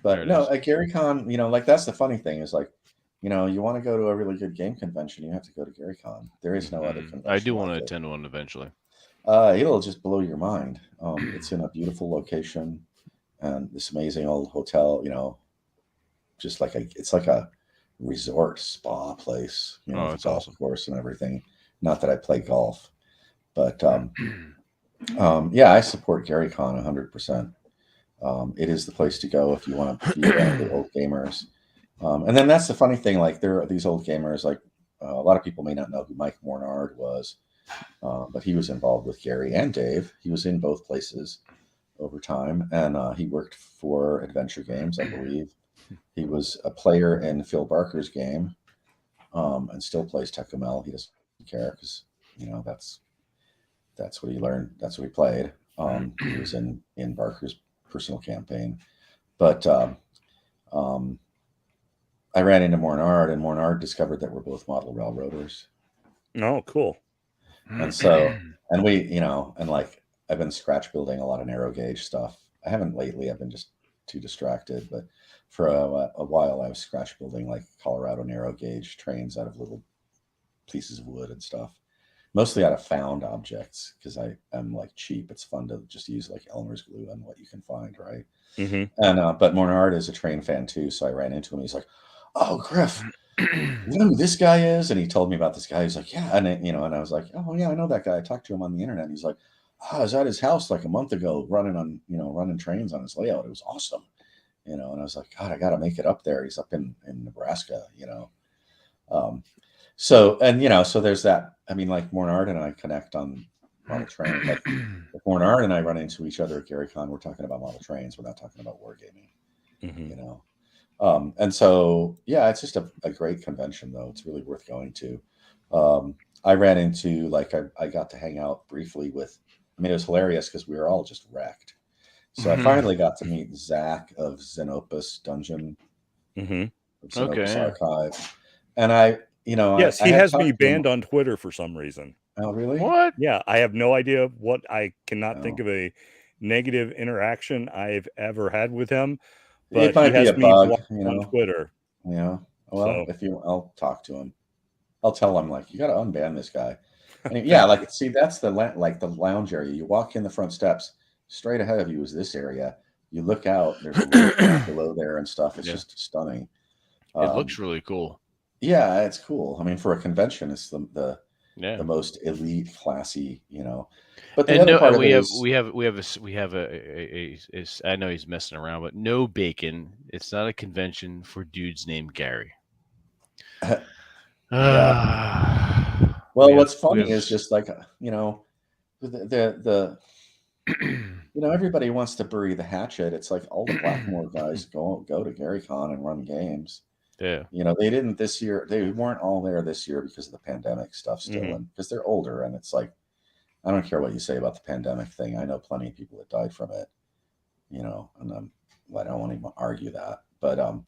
But no, at Gary Con, you know, like that's the funny thing is like, you know, you want to go to a really good game convention, you have to go to Gary Con. There is no other convention. I do want to attend one eventually. It'll just blow your mind. It's in a beautiful location and this amazing old hotel, you know, just like it's like a resort spa place, you know, with a golf course and everything. Not that I play golf, but yeah, I support Gary Con 100%. It is the place to go if you want to be around the old gamers. And then that's the funny thing, like there are these old gamers, like a lot of people may not know who Mike Mornard was, but he was involved with Gary and Dave. He was in both places over time, and he worked for Adventure Games, I believe. He was a player in Phil Barker's game, and still plays Tecumel. He doesn't care because, you know, that's what he learned. That's what he played. He was in Barker's personal campaign, but I ran into Mornard, and Mornard discovered that we're both model railroaders. Oh, cool. And so, and we, you know, and like I've been scratch building a lot of narrow gauge stuff. I haven't lately. I've been just too distracted, but for a while I was scratch building like Colorado narrow gauge trains out of little pieces of wood and stuff, mostly out of found objects because I'm like cheap. It's fun to just use like Elmer's glue on what you can find, right? Mm-hmm. And but Mornard is a train fan too, so I ran into him. He's like, "Oh, Griff, you know who this guy is?" And he told me about this guy. He's like, "Yeah," and you know, and I was like, "Oh yeah, I know that guy. I talked to him on the internet." And he's like, "Oh, I was at his house like a month ago, running trains on his layout. It was awesome." You know, and I was like, "God, I got to make it up there." He's up in Nebraska, you know. So, and you know, so there's that. I mean, like Mornard and I connect on model train. Like if Mornard and I run into each other at Gary Con, we're talking about model trains. We're not talking about wargaming. You know. And so, yeah, it's just a great convention, though. It's really worth going to. I ran into, like, I got to hang out briefly with, I mean, it was hilarious because we were all just wrecked. So I finally got to meet Zach of Xenopus Dungeon, Xenopus Archive. And yes, he has me banned on Twitter for some reason. Oh, really? What? Yeah, I have no idea what. I cannot think of a negative interaction I've ever had with him. But it might be a bug, you know. on Twitter. Yeah, Well, So I'll talk to him. I'll tell him like you got to unban this guy. And yeah, like see, that's the like the lounge area. You walk in the front steps, straight ahead of you is this area. You look out, there's a little pond below there and stuff. It's Yeah. just stunning. It looks really cool. Yeah, it's cool. I mean, for a convention, it's the Yeah. most elite, classy, you know. But the And other no, part of we it have is, I know he's messing around, but no bacon. It's not a convention for dudes named Gary. yeah. We Well, have what's we funny have is just like you know, the you know everybody wants to bury the hatchet. It's like all the Blackmoor guys go to GaryCon and run games. yeah. You know, they didn't this year. They weren't all there this year because of the pandemic stuff still, Mhm. and because they're older. And it's like I don't care what you say about the pandemic thing. I know plenty of people that died from it. You know, and I don't want to even argue that. But um,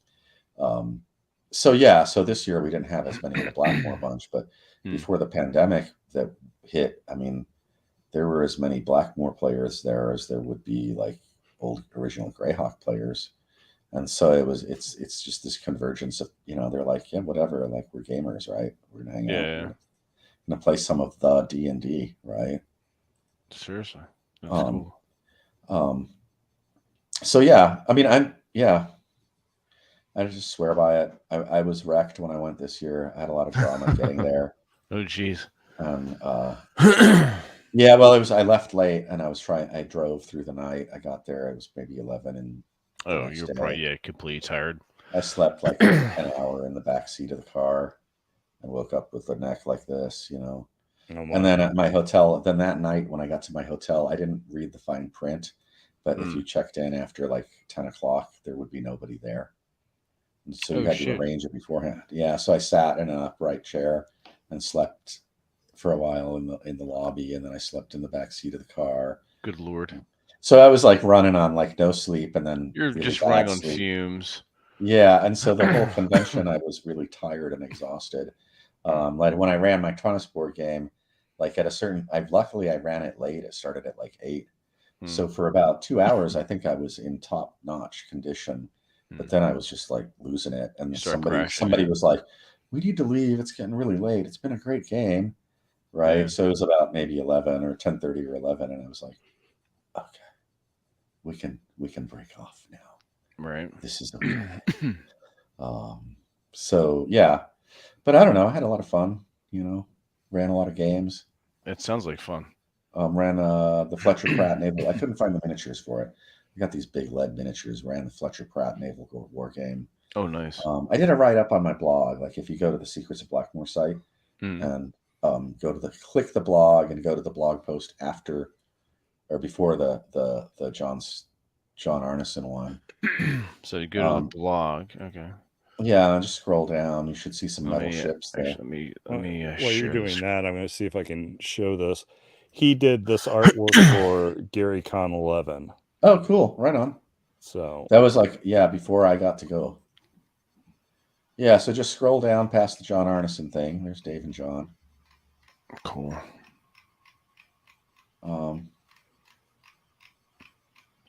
so yeah, so this year we didn't have as many of the Blackmoor bunch, but Hmm. before the pandemic that hit, I mean, there were as many Blackmoor players there as there would be like old original Greyhawk players. And so it's just this convergence of, you know, they're like, yeah, whatever, like we're gamers, right? We're gonna hang out, Yeah. we're gonna play some of the D&D, right? Seriously, that's Um, cool. um, so yeah, I mean, I just swear by it. I was wrecked when I went this year. I had a lot of drama getting there. Oh, jeez. And yeah, well, I left late and I drove through the night. I got there, it was maybe 11 and the Oh, next you're day. probably completely tired. I slept like an hour in the back seat of the car and woke up with a neck like this, you know. Oh, And wow. then at my hotel, then that night when I got to my hotel, I didn't read the fine print, but if you checked in after like 10 o'clock, there would be nobody there. And so you Oh, had to shit. arrange it beforehand. Yeah, so I sat in an upright chair and slept for a while in the lobby, and then I slept in the back seat of the car. Good Lord. So I was like running on like no sleep and then You're really just running bad on sleep. fumes. Yeah, and so the whole convention, I was really tired and exhausted. Like when I ran my Transport game, like at a certain, luckily I ran it late. It started at like 8, so for about 2 hours, I think I was in top notch condition. But then I was just like losing it, You and start crashing, somebody yeah. was like, "We need to leave. It's getting really late. It's been a great game." Right. Yeah. So it was about maybe 11 or 10:30 or 11. And I was like, okay, we can break off now. Right. This is okay. So yeah, but I don't know. I had a lot of fun, you know, ran a lot of games. It sounds like fun. Ran the Fletcher Pratt Naval. I couldn't find the miniatures for it. I got these big lead miniatures, ran the Fletcher Pratt Naval War game. Oh, nice. I did a write up on my blog. Like if you go to the Secrets of Blackmoor site and click the blog and go to the blog post after or before the John Arneson one. So you go to the blog. Okay. Yeah, just scroll down. You should see some metal ships there. Actually, let me While share you're doing this. that, I'm going to see if I can show this. He did this artwork for GaryCon 11. Oh, cool. Right on. So that was like, yeah, before I got to go. Yeah, so just scroll down past the John Arneson thing. There's Dave and John. Cool.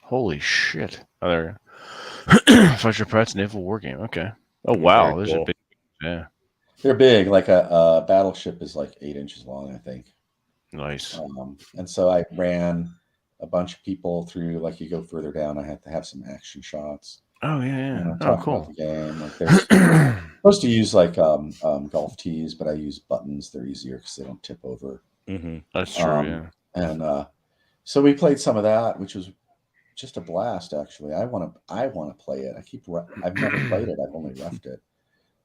Holy shit. Oh, there. Fletcher Pratt's Naval War Game. Okay. Oh, wow. very There's cool. a big. Yeah. They're big. Like a battleship is like 8 inches long, I think. Nice. And so I ran a bunch of people through, like you go further down, I had to have some action shots. Oh, yeah. You know, Oh, talk cool. about the game. Like there's supposed to use like golf tees, but I use buttons. They're easier because they don't tip over. Mm-hmm. That's true, yeah. And so we played some of that, which was just a blast. Actually, I want to play it. I've never played it. I've only refed it.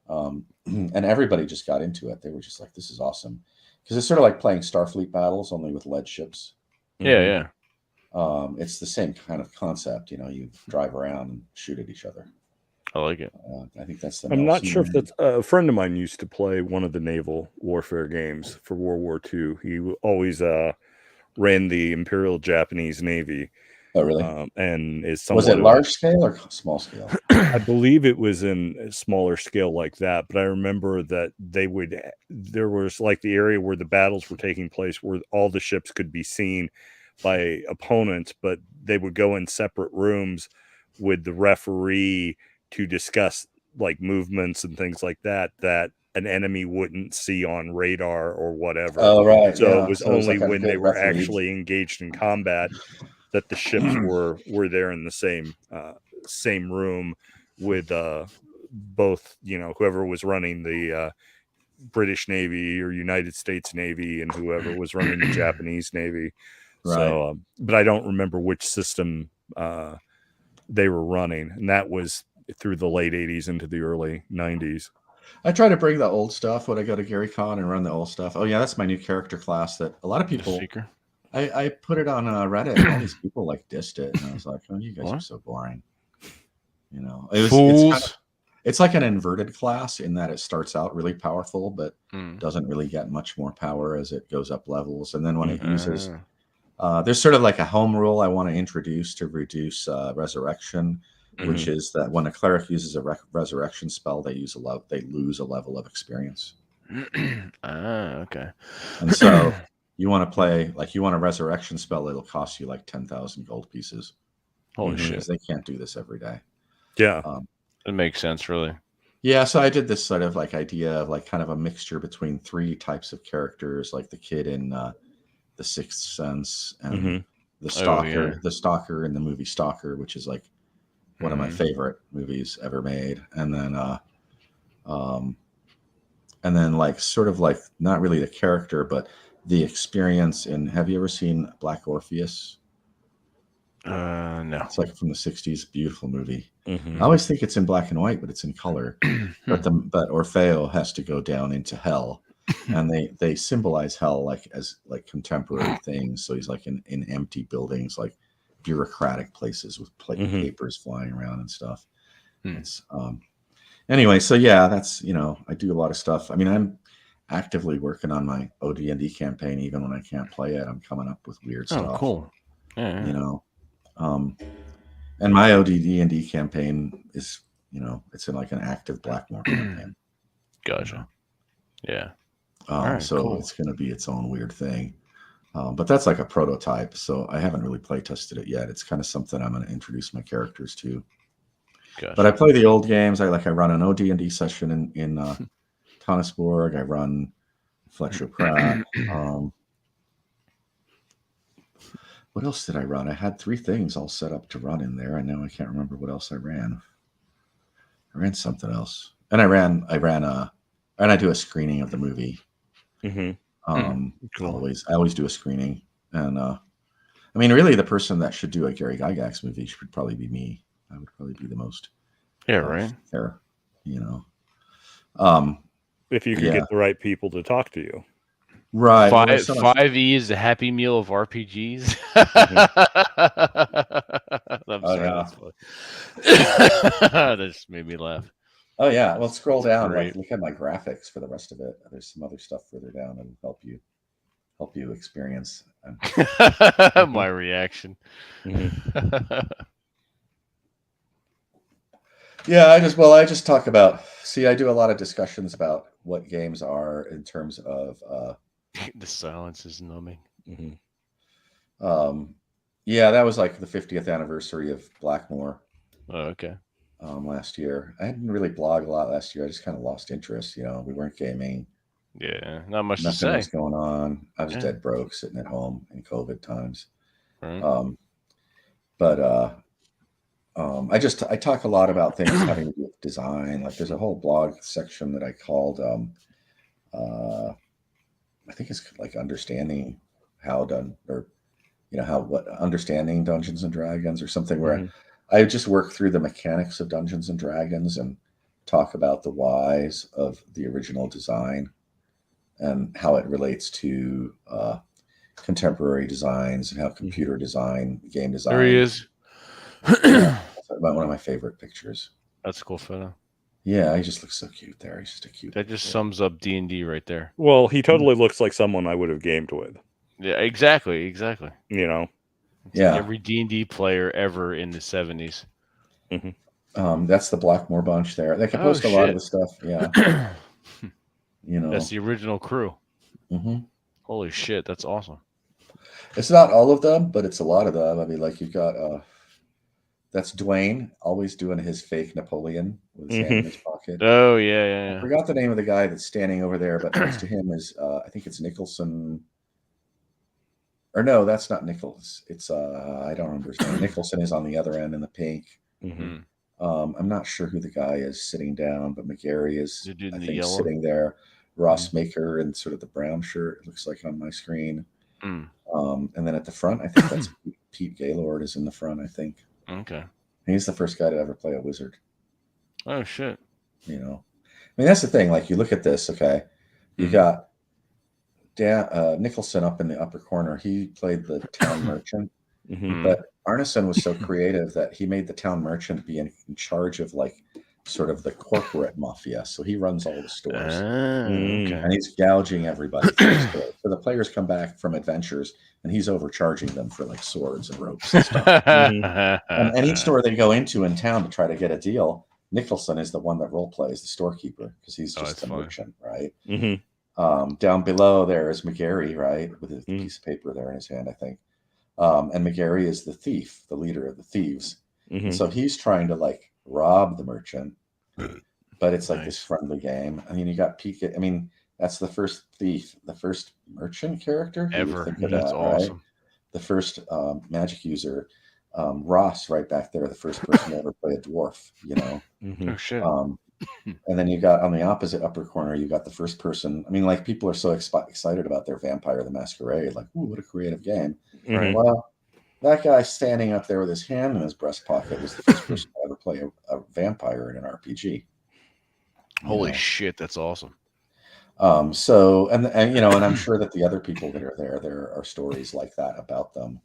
And everybody just got into it. They were just like, "This is awesome," because it's sort of like playing Starfleet battles, only with lead ships. Yeah, yeah. It's the same kind of concept. You know, you drive around and shoot at each other. I like it. I think that's the. I'm not Nelson sure if way. that's a friend of mine used to play one of the naval warfare games for World War II. He always ran the Imperial Japanese Navy. Oh, really? And is Was it large scale or small scale? I believe it was in a smaller scale like that, but I remember that there was like the area where the battles were taking place where all the ships could be seen by opponents, but they would go in separate rooms with the referee to discuss like movements and things like that an enemy wouldn't see on radar or whatever. Oh, right. So Yeah. it was So it's only like a when good they were referee. actually engaged in combat that the ships were there in the same room with both, whoever was running the British Navy or United States Navy and whoever was running the Japanese Navy. Right. So, but I don't remember which system they were running, and that was through the late 80s into the early 90s. I try to bring the old stuff when I go to GaryCon and run the old stuff. Oh yeah, that's my new character class that a lot of people. Seeker. I put it on Reddit, and all these people like dissed it, and I was like, "Oh, you guys What? are so boring." It Fools. it's like an inverted class in that it starts out really powerful, but Mm. doesn't really get much more power as it goes up levels. And then when it uses, Ah. there's sort of like a home rule I want to introduce to reduce resurrection, which is that when a cleric uses a resurrection spell, they lose a level of experience. Okay. And so you want to play you want a resurrection spell, it'll cost you like 10,000 gold pieces. Holy shit. Because they can't do this every day. Yeah. It makes sense, really. Yeah, so I did this sort of idea of kind of a mixture between three types of characters, like the kid in The Sixth Sense and the stalker in the movie Stalker, which is like one of my favorite movies ever made. And then sort of not really the character, but the experience in, have you ever seen Black Orpheus? No. It's like from the 60s, beautiful movie. I always think it's in black and white, but it's in color. but Orfeo has to go down into hell, and they symbolize hell as contemporary things. So he's in empty buildings, like bureaucratic places with papers flying around and stuff. It's anyway. So yeah, that's I do a lot of stuff. I mean, I'm actively working on my OD&D campaign, even when I can't play it. I'm coming up with weird stuff. Oh, cool. Yeah. And my OD&D campaign is, it's in an active Blackmoor campaign. Gotcha. Yeah. So cool. it's going to be its own weird thing. But that's like a prototype, so I haven't really play tested it yet. It's kind of something I'm going to introduce my characters to. Gotcha. But I play the old games. I run an OD&D session in Tonnesburg. I run Fletcher Pratt. What else did I run? I had 3 things all set up to run in there, and now I can't remember what else I ran. I ran something else, and I do a screening of the movie. Cool. I always do a screening, and I mean, really, the person that should do a Gary Gygax movie should probably be me. I would probably be the most. Right. Fair, If you could get the right people to talk to you. Right. 5E is the happy meal of RPGs. I'm sorry. That just made me laugh. Oh yeah. Well, scroll down. Look at my graphics for the rest of it. There's some other stuff further down that'll help you experience my reaction. Yeah, I just talk about. See, I do a lot of discussions about what games are in terms of. The silence is numbing. Yeah, that was like the 50th anniversary of Blackmoor. Oh, okay. Last year, I didn't really blog a lot last year. I just kind of lost interest. We weren't gaming. Yeah, not much Nothing to say. was going on. I was dead broke, sitting at home in COVID times. Right. I talk a lot about things having to do with design. Like there's a whole blog section that I called, I think it's like understanding understanding Dungeons and Dragons or something, where I just work through the mechanics of Dungeons and Dragons and talk about the whys of the original design and how it relates to contemporary designs and how computer design, game design. There he is. About one of my favorite pictures. That's a cool photo. Yeah, he just looks so cute there. He's just a cute. That just sums up D&D right there. Well, he totally looks like someone I would have gamed with. Yeah, exactly. Yeah. Like every D&D player ever in the 70s. That's the Blackmoor bunch there. They can post a lot of the stuff. Yeah. That's the original crew. Holy shit, that's awesome. It's not all of them, but it's a lot of them. I mean, like you've got That's Dwayne, always doing his fake Napoleon with his hand in his pocket. Oh yeah. I forgot the name of the guy that's standing over there, but next to him is I think it's Nicholson. Or no, that's not Nichols. It's I don't remember his name. Nicholson is on the other end in the pink. Mhm. I'm not sure who the guy is sitting down, but McGarry is, The dude in I the think, yellow? sitting there. Ross Maker in sort of the brown shirt, it looks like on my screen. Mm. And then at the front, I think that's Pete Gaylord is in the front, I think. Okay. He's the first guy to ever play a wizard. Oh shit. You know, I mean, that's the thing. Like, you look at this, okay, you got Nicholson up in the upper corner. He played the town merchant, but Arneson was so creative that he made the town merchant be in charge of like sort of the corporate mafia. So he runs all the stores, Okay. and he's gouging everybody for the store. So the players come back from adventures, and he's overcharging them for like swords and ropes and stuff. And any store they go into in town to try to get a deal, Nicholson is the one that role plays the storekeeper because he's just the merchant, right? Down below there is McGarry, right, with a piece of paper there in his hand, I think. And McGarry is the thief, the leader of the thieves. And so he's trying to like rob the merchant, but it's like this friendly game. I mean, you got Pete. I mean, that's the first thief, the first merchant character Ever. Think of That's that, awesome. right? The first magic user, Ross, right back there, the first person to ever play a dwarf. You know. Oh shit. And then you got on the opposite upper corner, you got the first person. I mean, like, people are so excited about their Vampire the Masquerade, like, ooh, what a creative game. Right. Well, that guy standing up there with his hand in his breast pocket was the first person to ever play a vampire in an RPG. Holy shit, that's awesome. So, and you know, and I'm sure that the other people that are there are stories like that about them,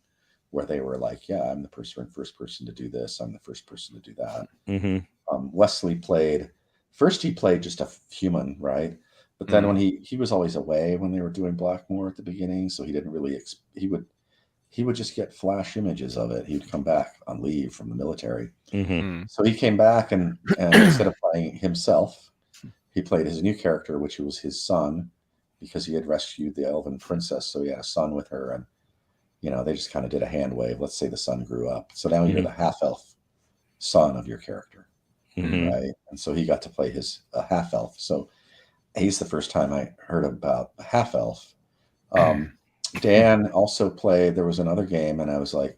where they were like, yeah, I'm the first person to do this. I'm the first person to do that. Wesley played just a human, right? But then when he was always away when they were doing Blackmoor at the beginning, so he didn't really he would just get flash images of it. He would come back on leave from the military. So he came back and instead of playing himself, he played his new character, which was his son, because he had rescued the elven princess. So he had a son with her, and you know, they just kind of did a hand wave. Let's say the son grew up. So now you're the half elf son of your character. Right, and so he got to play his half elf. So he's the first time I heard about a half elf. Dan also played. There was another game, and I was like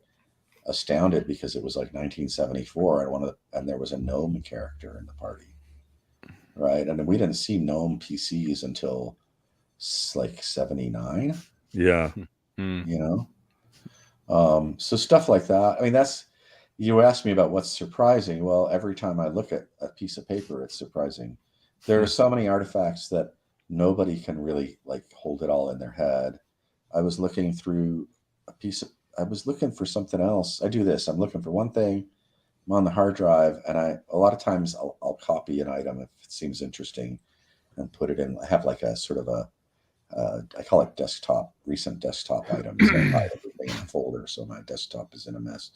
astounded because it was like 1974, and there was a gnome character in the party, right? And we didn't see gnome PCs until like 79. Yeah, you know, so stuff like that. I mean, that's. You asked me about what's surprising. Well, every time I look at a piece of paper, it's surprising. There are so many artifacts that nobody can really like hold it all in their head. I was looking through I was looking for something else. I do this. I'm looking for one thing. I'm on the hard drive, and a lot of times I'll copy an item if it seems interesting and put it in. I have like a sort of I call it recent desktop items. I hide everything in a folder, so my desktop is in a mess.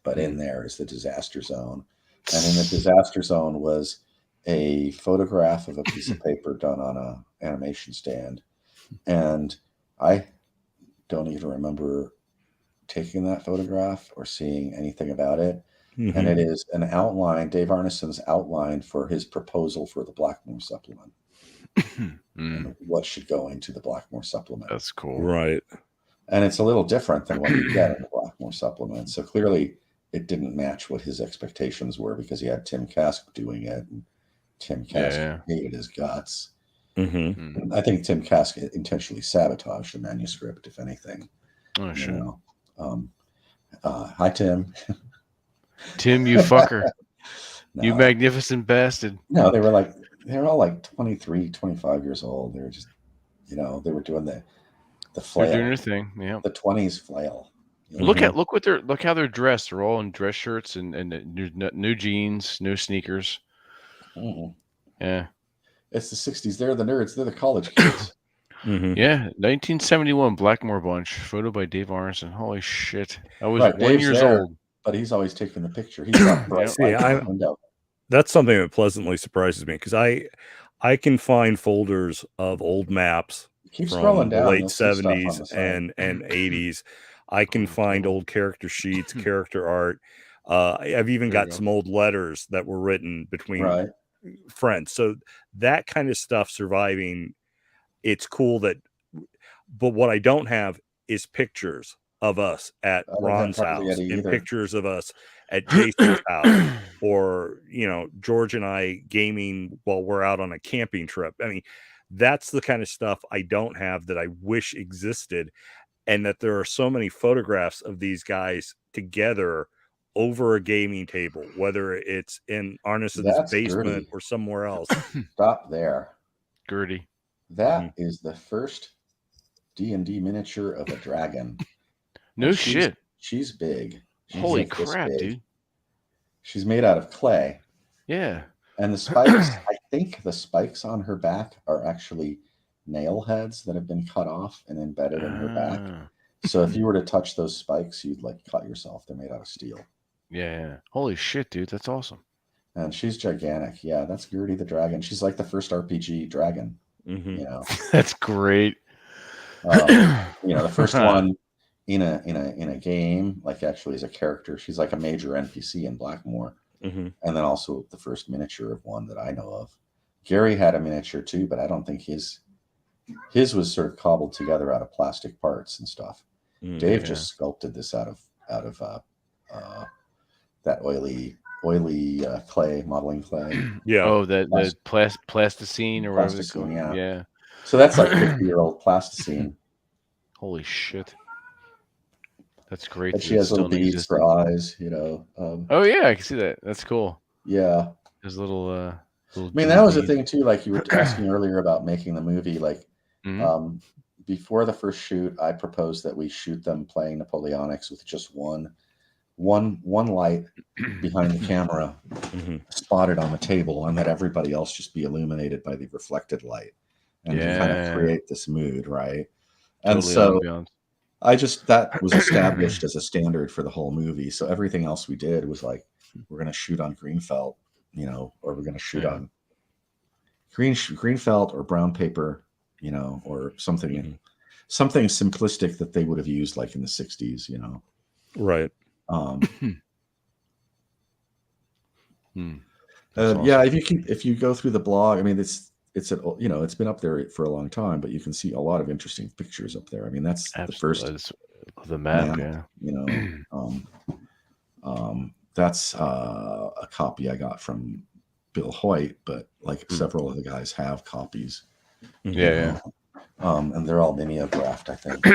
But in there is the disaster zone. And in the disaster zone was a photograph of a piece of paper done on an animation stand. And I don't even remember taking that photograph or seeing anything about it. And it is an outline, Dave Arneson's outline for his proposal for the Blackmoor supplement. And what should go into the Blackmoor supplement. That's cool. Right. And it's a little different than what you get in the Blackmoor supplement. So clearly it didn't match what his expectations were because he had Tim Kask doing it. And Tim Kask hated his guts. I think Tim Kask intentionally sabotaged the manuscript, if anything. Oh, you shit. know. Hi, Tim. Tim, you fucker. No. You magnificent bastard. No, they were all like 23, 25 years old. They were just, they were doing the flail. They're doing their thing. Yeah. The 20s flail. Look how they're dressed. They're all in dress shirts and new jeans, no sneakers. Yeah. It's the 60s. They're the nerds. They're the college kids. Yeah. 1971 Blackmoor Bunch. Photo by Dave Arneson. Holy shit. I was 1 Dave's year there, old. But he's always taking the picture. He's got bright lights in the window. That's something that pleasantly surprises me because I can find folders of old maps from the late 70s and 80s. I can find old character sheets, character art. I've even There you got go. some old letters that were written between Right. friends. So that kind of stuff surviving, it's cool that, but what I don't have is pictures of us at I don't have Ron's hardly house any and either. pictures of us at Jason's house, or, George and I gaming while we're out on a camping trip. I mean, that's the kind of stuff I don't have that I wish existed. And that there are so many photographs of these guys together over a gaming table, whether it's in Arneson's That's basement Gertie. or somewhere else. Stop there. Gertie. That is the first D&D miniature of a dragon. No And shit. She's big. She's Holy like this crap, big. dude. She's made out of clay. Yeah. And the spikes, I think the spikes on her back are actually nail heads that have been cut off and embedded in her back. Ah. So if you were to touch those spikes, you'd like cut yourself. They're made out of steel. Yeah. Holy shit, dude. That's awesome. And she's gigantic. Yeah, that's Gertie the dragon. She's like the first RPG dragon. Mhm. You know, That's great. the first one in a game, like actually as a character. She's like a major NPC in Blackmoor. Mhm. And then also the first miniature of one that I know of. Gary had a miniature too, but I don't think his was sort of cobbled together out of plastic parts and stuff. Dave just sculpted this out of that oily clay, modeling clay. Yeah. Oh, the plasticine or whatever it's called. Plasticine, yeah. Yeah. So that's like 50-year-old plasticine. Holy shit. That's great. And that she it's has little still in beads for existence. eyes, Oh yeah, I can see that. That's cool. Yeah. There's little I mean, that was the thing too, like you were asking earlier about making the movie, like before the first shoot, I proposed that we shoot them playing Napoleonics with just one light behind the camera spotted on the table, and that everybody else just be illuminated by the reflected light, and to kind of create this mood, right? And so that was established as a standard for the whole movie. So everything else we did was like, we're going to shoot on green felt, or we're going to shoot on green felt or brown paper, or something simplistic that they would have used like in the 60s, Right. Yeah, if you go through the blog, I mean, it's been up there for a long time, but you can see a lot of interesting pictures up there. I mean, that's Absolutely. the first the map, yeah. That's a copy I got from Bill Hoyt, but like several of the guys have copies. Yeah. And they're all mimeographed, I think.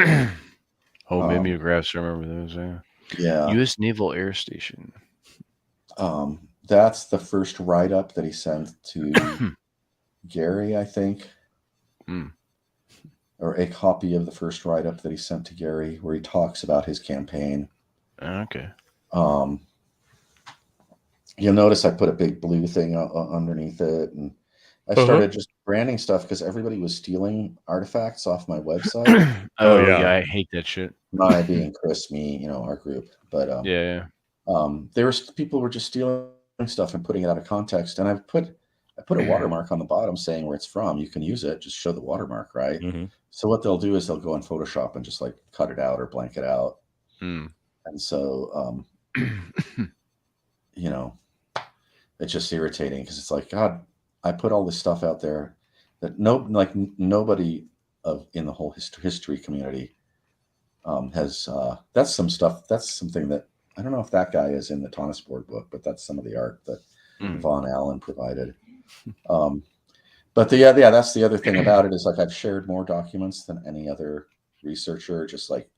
Mimeographs, I remember those, yeah. Yeah. U.S. Naval Air Station. That's the first write-up that he sent to Gary, I think. Or a copy of the first write-up that he sent to Gary, where he talks about his campaign. Okay. You'll notice I put a big blue thing underneath it, and I started just branding stuff because everybody was stealing artifacts off my website. Oh yeah, I hate that shit. My being Chris, me, our group, but people were just stealing stuff and putting it out of context, and I put a watermark on the bottom saying where it's from. You can use it, just show the watermark, right? So what they'll do is they'll go in Photoshop and just like cut it out or blank it out. And so it's just irritating because it's like, God, I put all this stuff out there that nobody in the whole history community has. That's some stuff. That's something that I don't know if that guy is in the Tonnesboard book, but that's some of the art that Von Allen provided. But that's the other thing about it is like I've shared more documents than any other researcher. Just like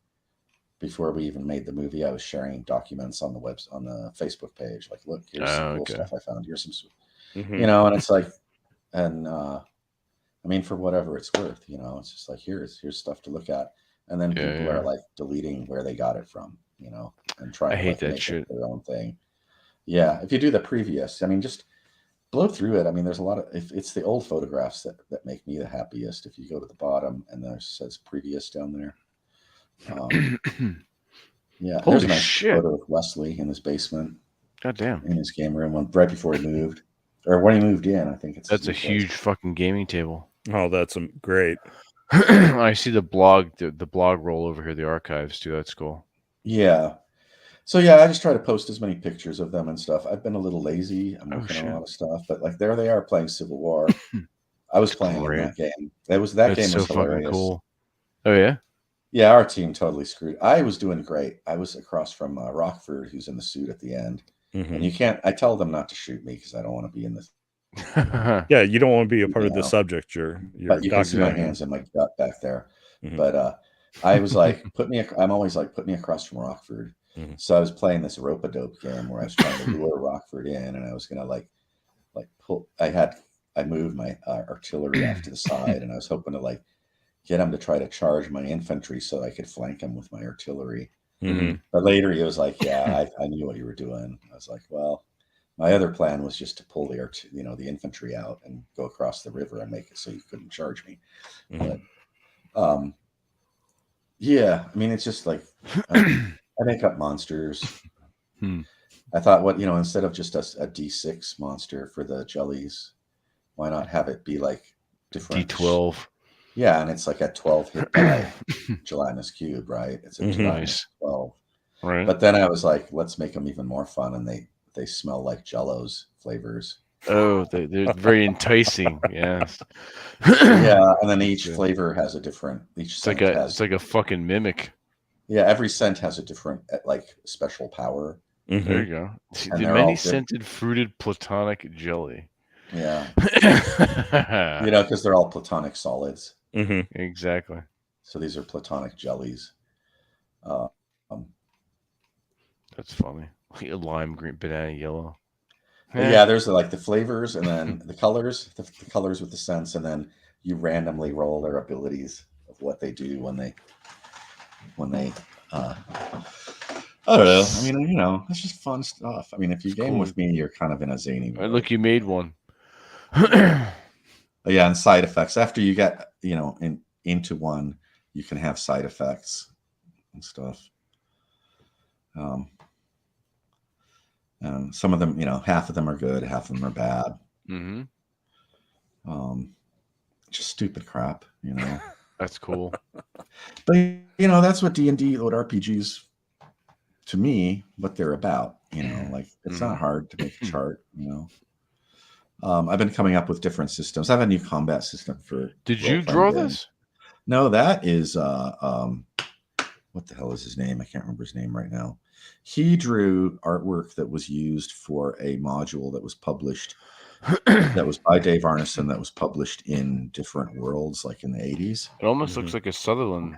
before we even made the movie, I was sharing documents on the Facebook page. Like, look, here's some cool stuff I found. Here's some, and it's like, and I mean, for whatever it's worth, it's just like here's stuff to look at, and then people are like deleting where they got it from, and trying to make it their own thing. Yeah, if you do the previous, I mean, just blow through it. I mean, there's a lot of it's the old photographs that make me the happiest. If you go to the bottom and there says previous down there. Yeah, holy there's a nice shit. photo of Wesley in his basement. God damn. In his game room right before he moved, or when he moved in. I think that's a huge fucking gaming table. Oh, that's great. I see the blog roll over here, the archives too. That's cool. Yeah, So yeah, I just try to post as many pictures of them and stuff. I've been a little lazy. I'm Oh, working on shit. a lot of stuff, but like there they are playing Civil War. I was That's playing in great. that game. That That's game so was fucking hilarious. cool. Oh yeah. Yeah, our team totally screwed. I was doing great. I was across from Rockford, who's in the suit at the end, Mhm. and you can't. I tell them not to shoot me because I don't want to be in this. Yeah, you don't want to be a part You of the know. subject. You're But you can see my Exactly. hands and my gut back there. Mhm. But I was like, I'm always like, put me across from Rockford. Mhm. So I was playing this rope-a-dope game where I was trying to lure Rockford in, and I was gonna like pull. I moved my artillery off to the side, and I was hoping to like get him to try to charge my infantry so I could flank him with my artillery. Mhm. But later he was like, "Yeah, I knew what you were doing." I was like, "Well, my other plan was just to pull the infantry out and go across the river and make it so you couldn't charge me." Mhm. But yeah, I mean, it's just like I make up monsters. Hmm. I thought, instead of just a D6 monster for the jellies, why not have it be like different? D12. Yeah, and it's like a 12 hit die gelatinous cube, right? It's a Mhm. gelatinous Nice. 12. Right. But then I was like, let's make them even more fun, and they smell like Jello's flavors. Oh, they're very enticing. Yes. Yeah, and then each Yeah. flavor has a different. Each It's like scent a has. it's like a fucking mimic. Yeah, every scent has a different like special power, There Mhm. you go. See, and the they're all many different. scented fruited platonic jelly. Yeah, because they're all platonic solids. Mhm. Exactly. So these are platonic jellies. Uh, um, That's funny. Like a lime green, banana yellow. but yeah, there's like the flavors, and then the colors, the colors with the scents, and then you randomly roll their abilities of what they do when they. I don't know. I mean, it's just fun stuff. I mean, if you It's game cool. with me, you're kind of in a zany mode. Look, you made one. But yeah, and side effects. After you get, into one, you can have side effects and stuff. And some of them, half of them are good, half of them are bad. Mm-hmm. Just stupid crap. That's cool. But that's what D&D, what RPGs, to me, what they're about. Like it's not hard to make a chart. I've been coming up with different systems. I have a new combat system for. Did you role-playing draw games. this? No, that is what the hell is his name? I can't remember his name right now. He drew artwork that was used for a module that was published. That was by Dave Arneson. That was published in different worlds, like in the 80s. It almost looks like a Sutherland.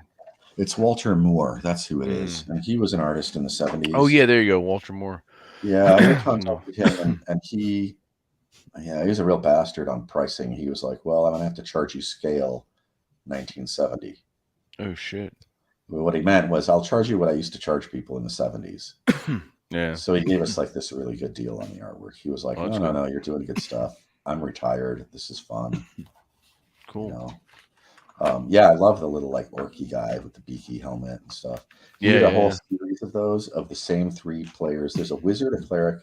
It's Walter Moore. That's who it is, and he was an artist in the 70s. Oh yeah, there you go, Walter Moore. Yeah, I contacted him, and he was a real bastard on pricing. He was like, "Well, I'm gonna have to charge you scale 1970." Oh shit. What he meant was, I'll charge you what I used to charge people in the 70s. Yeah. So he gave us like this really good deal on the artwork. He was like, no, you're doing good stuff. I'm retired. This is fun. Cool. Yeah, I love the little like orky guy with the beaky helmet and stuff. He did a whole series of those of the same 3 players. There's a wizard, a cleric,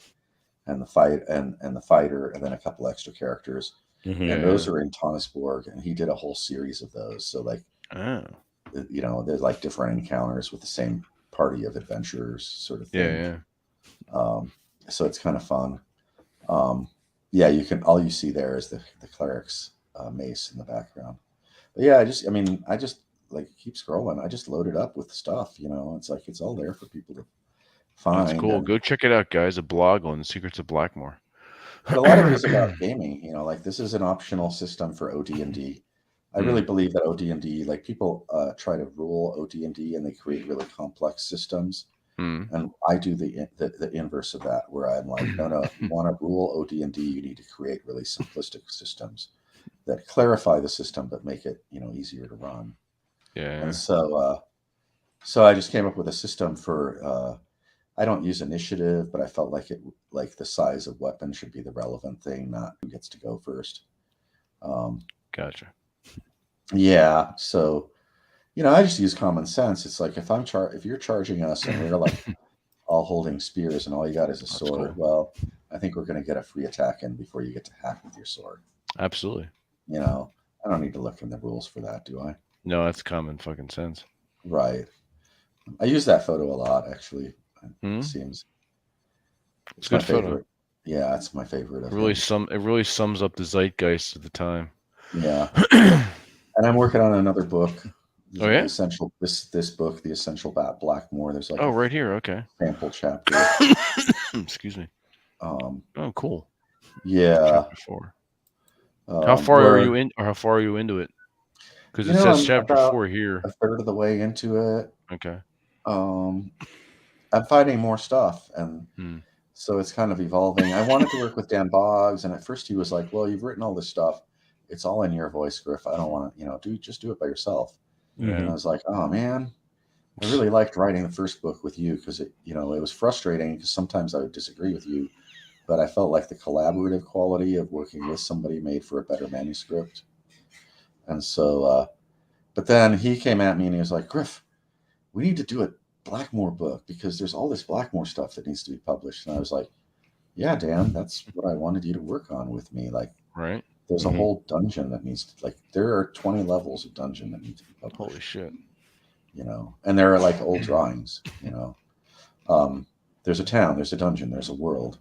and the fighter, and then a couple extra characters. Mhm. And those are in Tonisborg, and he did a whole series of those. So like, there's like different encounters with the same party of adventurers, sort of thing. Yeah. So it's kind of fun. Yeah, you can. All you see there is the cleric's mace in the background. But yeah, I just like keep scrolling. I just load it up with stuff. It's like it's all there for people to find. That's cool. Go check it out, guys. A blog on the Secrets of Blackmoor. But a lot of it is about gaming. Like this is an optional system for OD&D. I really believe that OD&D, like people try to rule OD&D and they create really complex systems. And I do the inverse of that, where I'm like, no, if you want to rule OD&D, you need to create really simplistic systems that clarify the system but make it easier to run. Yeah. And so I just came up with a system for. I don't use initiative, but I felt like the size of weapon should be the relevant thing, not who gets to go first. Gotcha. Yeah, so I just use common sense. It's like if you're charging us and we're like all holding spears and all you got is a sword, well, I think we're going to get a free attack in before you get to hack with your sword. Absolutely. I don't need to look in the rules for that, do I? No, that's common fucking sense. Right. I use that photo a lot, actually. It seems. It's my good photo. favorite. Yeah, it's my favorite. It really sums up the zeitgeist of the time. Yeah. And I'm working on another book. Oh yeah. This book, The Essential Blackmoor. There's like right here. Okay. sample chapter. Excuse me. Oh, cool. Yeah. Chapter 4. How far are you in, or how far are you into it? Because it says I'm chapter about 4 here. a third of the way into it. Okay. I'm finding more stuff, and so it's kind of evolving. I wanted to work with Dan Boggs, and at first he was like, "Well, you've written all this stuff. It's all in your voice, Griff. I don't want to, just do it by yourself." And I was like, "Oh man, I really liked writing the first book with you because it was frustrating because sometimes I would disagree with you, but I felt like the collaborative quality of working with somebody made for a better manuscript." And so, but then he came at me and he was like, "Griff, we need to do a Blackmoor book because there's all this Blackmoor stuff that needs to be published." And I was like, "Yeah, Dan, that's what I wanted you to work on with me. Like, right. There's a whole dungeon that needs to, there are 20 levels of dungeon that need to be published." Holy shit. And there are like old drawings, there's a town, there's a dungeon, there's a world,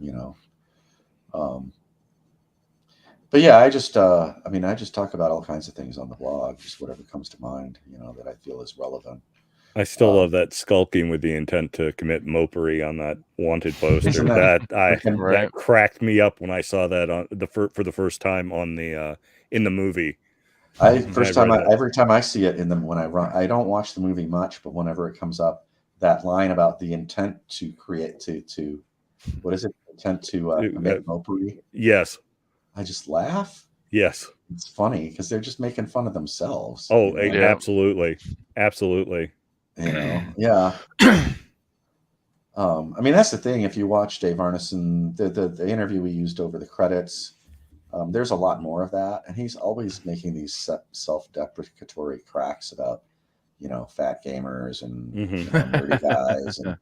but yeah, I just talk about all kinds of things on the blog, just whatever comes to mind, that I feel is relevant. I still love that skulking with the intent to commit mopery on that wanted poster. That cracked me up when I saw that on for the first time on the in the movie. Every time I see it when I run, I don't watch the movie much, but whenever it comes up, that line about the intent to create to what is it? Intent to commit mopery. Yes. I just laugh. Yes. It's funny because they're just making fun of themselves. Oh, absolutely. Absolutely. Yeah. That's the thing. If you watch Dave Arneson, the interview we used over the credits, there's a lot more of that, and he's always making these self-deprecatory cracks about, fat gamers and nerdy guys, and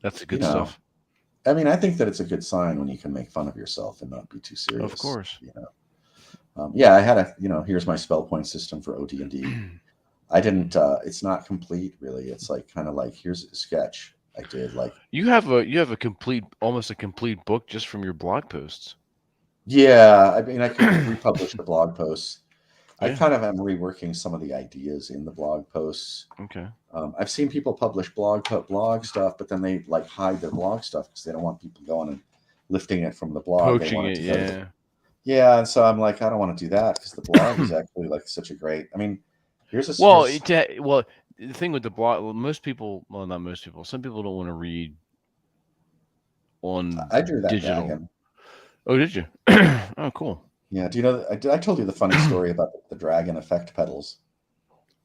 that's good stuff. I think that it's a good sign when you can make fun of yourself and not be too serious. Of course. I had here's my spell point system for OD&D. I didn't. It's not complete, really. It's kind of like here's a sketch I did. You have a almost a complete book just from your blog posts. Yeah, I could republish the blog posts. Yeah. I kind of am reworking some of the ideas in the blog posts. Okay. I've seen people publish blog stuff, but then they hide their blog stuff because they don't want people going and lifting it from the blog. Poaching it, yeah. Yeah, and so I'm like, I don't want to do that because the blog is actually such a great. Here's a the thing with the blog. Well, not most people. Some people don't want to read on. I drew that digital. Dragon. Oh, did you? Oh, cool. Yeah. Do you know? I told you the funny story about the dragon effect pedals.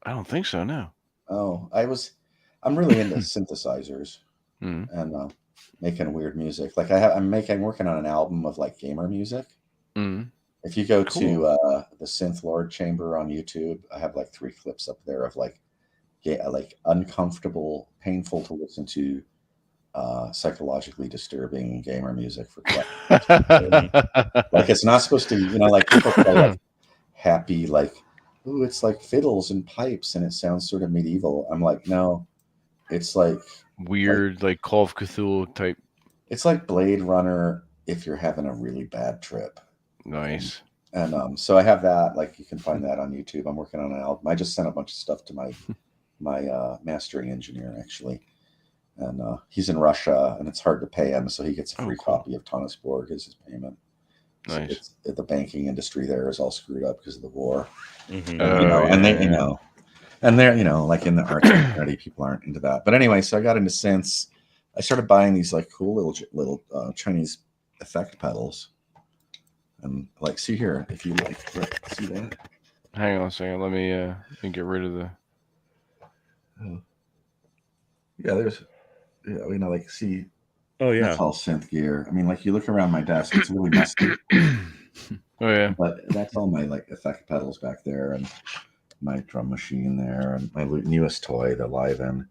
I don't think so. No. Oh, I'm really into synthesizers and making weird music. I'm working on an album of gamer music. If you go to the Synth Lord Chamber on YouTube, I have 3 clips up there of uncomfortable, painful to listen to, psychologically disturbing gamer music for it's not supposed to, people play happy, ooh, it's fiddles and pipes and it sounds sort of medieval. I'm like, no, it's weird, Call of Cthulhu type. It's like Blade Runner if you're having a really bad trip. Nice. And so I have that. You can find that on YouTube. I'm working on an album. I just sent a bunch of stuff to my mastering engineer, actually. And he's in Russia, and it's hard to pay him, so he gets a free copy of Tannisborg as his payment. Nice. So the banking industry there is all screwed up because of the war. Mm-hmm. And they, and they're, in the art community, people aren't into that. But anyway, so I got into synths. I started buying these cool little Chinese effect pedals. And see here, if you see that. Hang on a second. Let me get rid of the. Yeah, see. Oh yeah, that's all synth gear. You look around my desk, it's really messy. Oh yeah. But that's all my effect pedals back there, and my drum machine there, and my newest toy, the Live-In.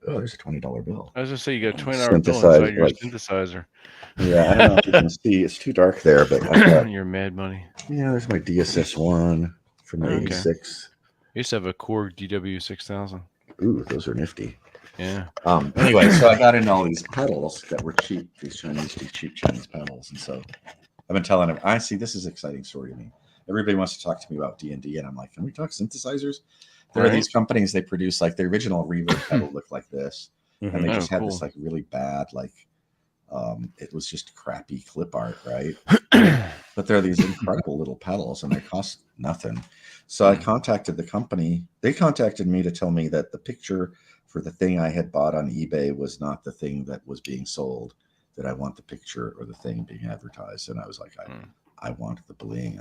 There's a $20 bill. I was gonna say you got a $20 bill inside your synthesizer. Yeah, I don't know if you can see. It's too dark there, but you're mad money. Yeah, there's my DSS-1 from the 86. used to have a Korg DW6000. Ooh, those are nifty. Yeah. Anyway, so I got into all these pedals that were cheap, these cheap Chinese pedals, and so I've been telling them. I see, this is an exciting story to me. Everybody wants to talk to me about D&D, and I'm like, can we talk synthesizers? There are these companies, they produce like the original reverb pedal looked like this, and they just had this like really bad like it was just crappy clip art, right? But there are these incredible little pedals, and they cost nothing. So I contacted the company. They contacted me to tell me that the picture for the thing I had bought on eBay was not the thing that was being sold, that I want the picture or the thing being advertised. And I was like, I want the bling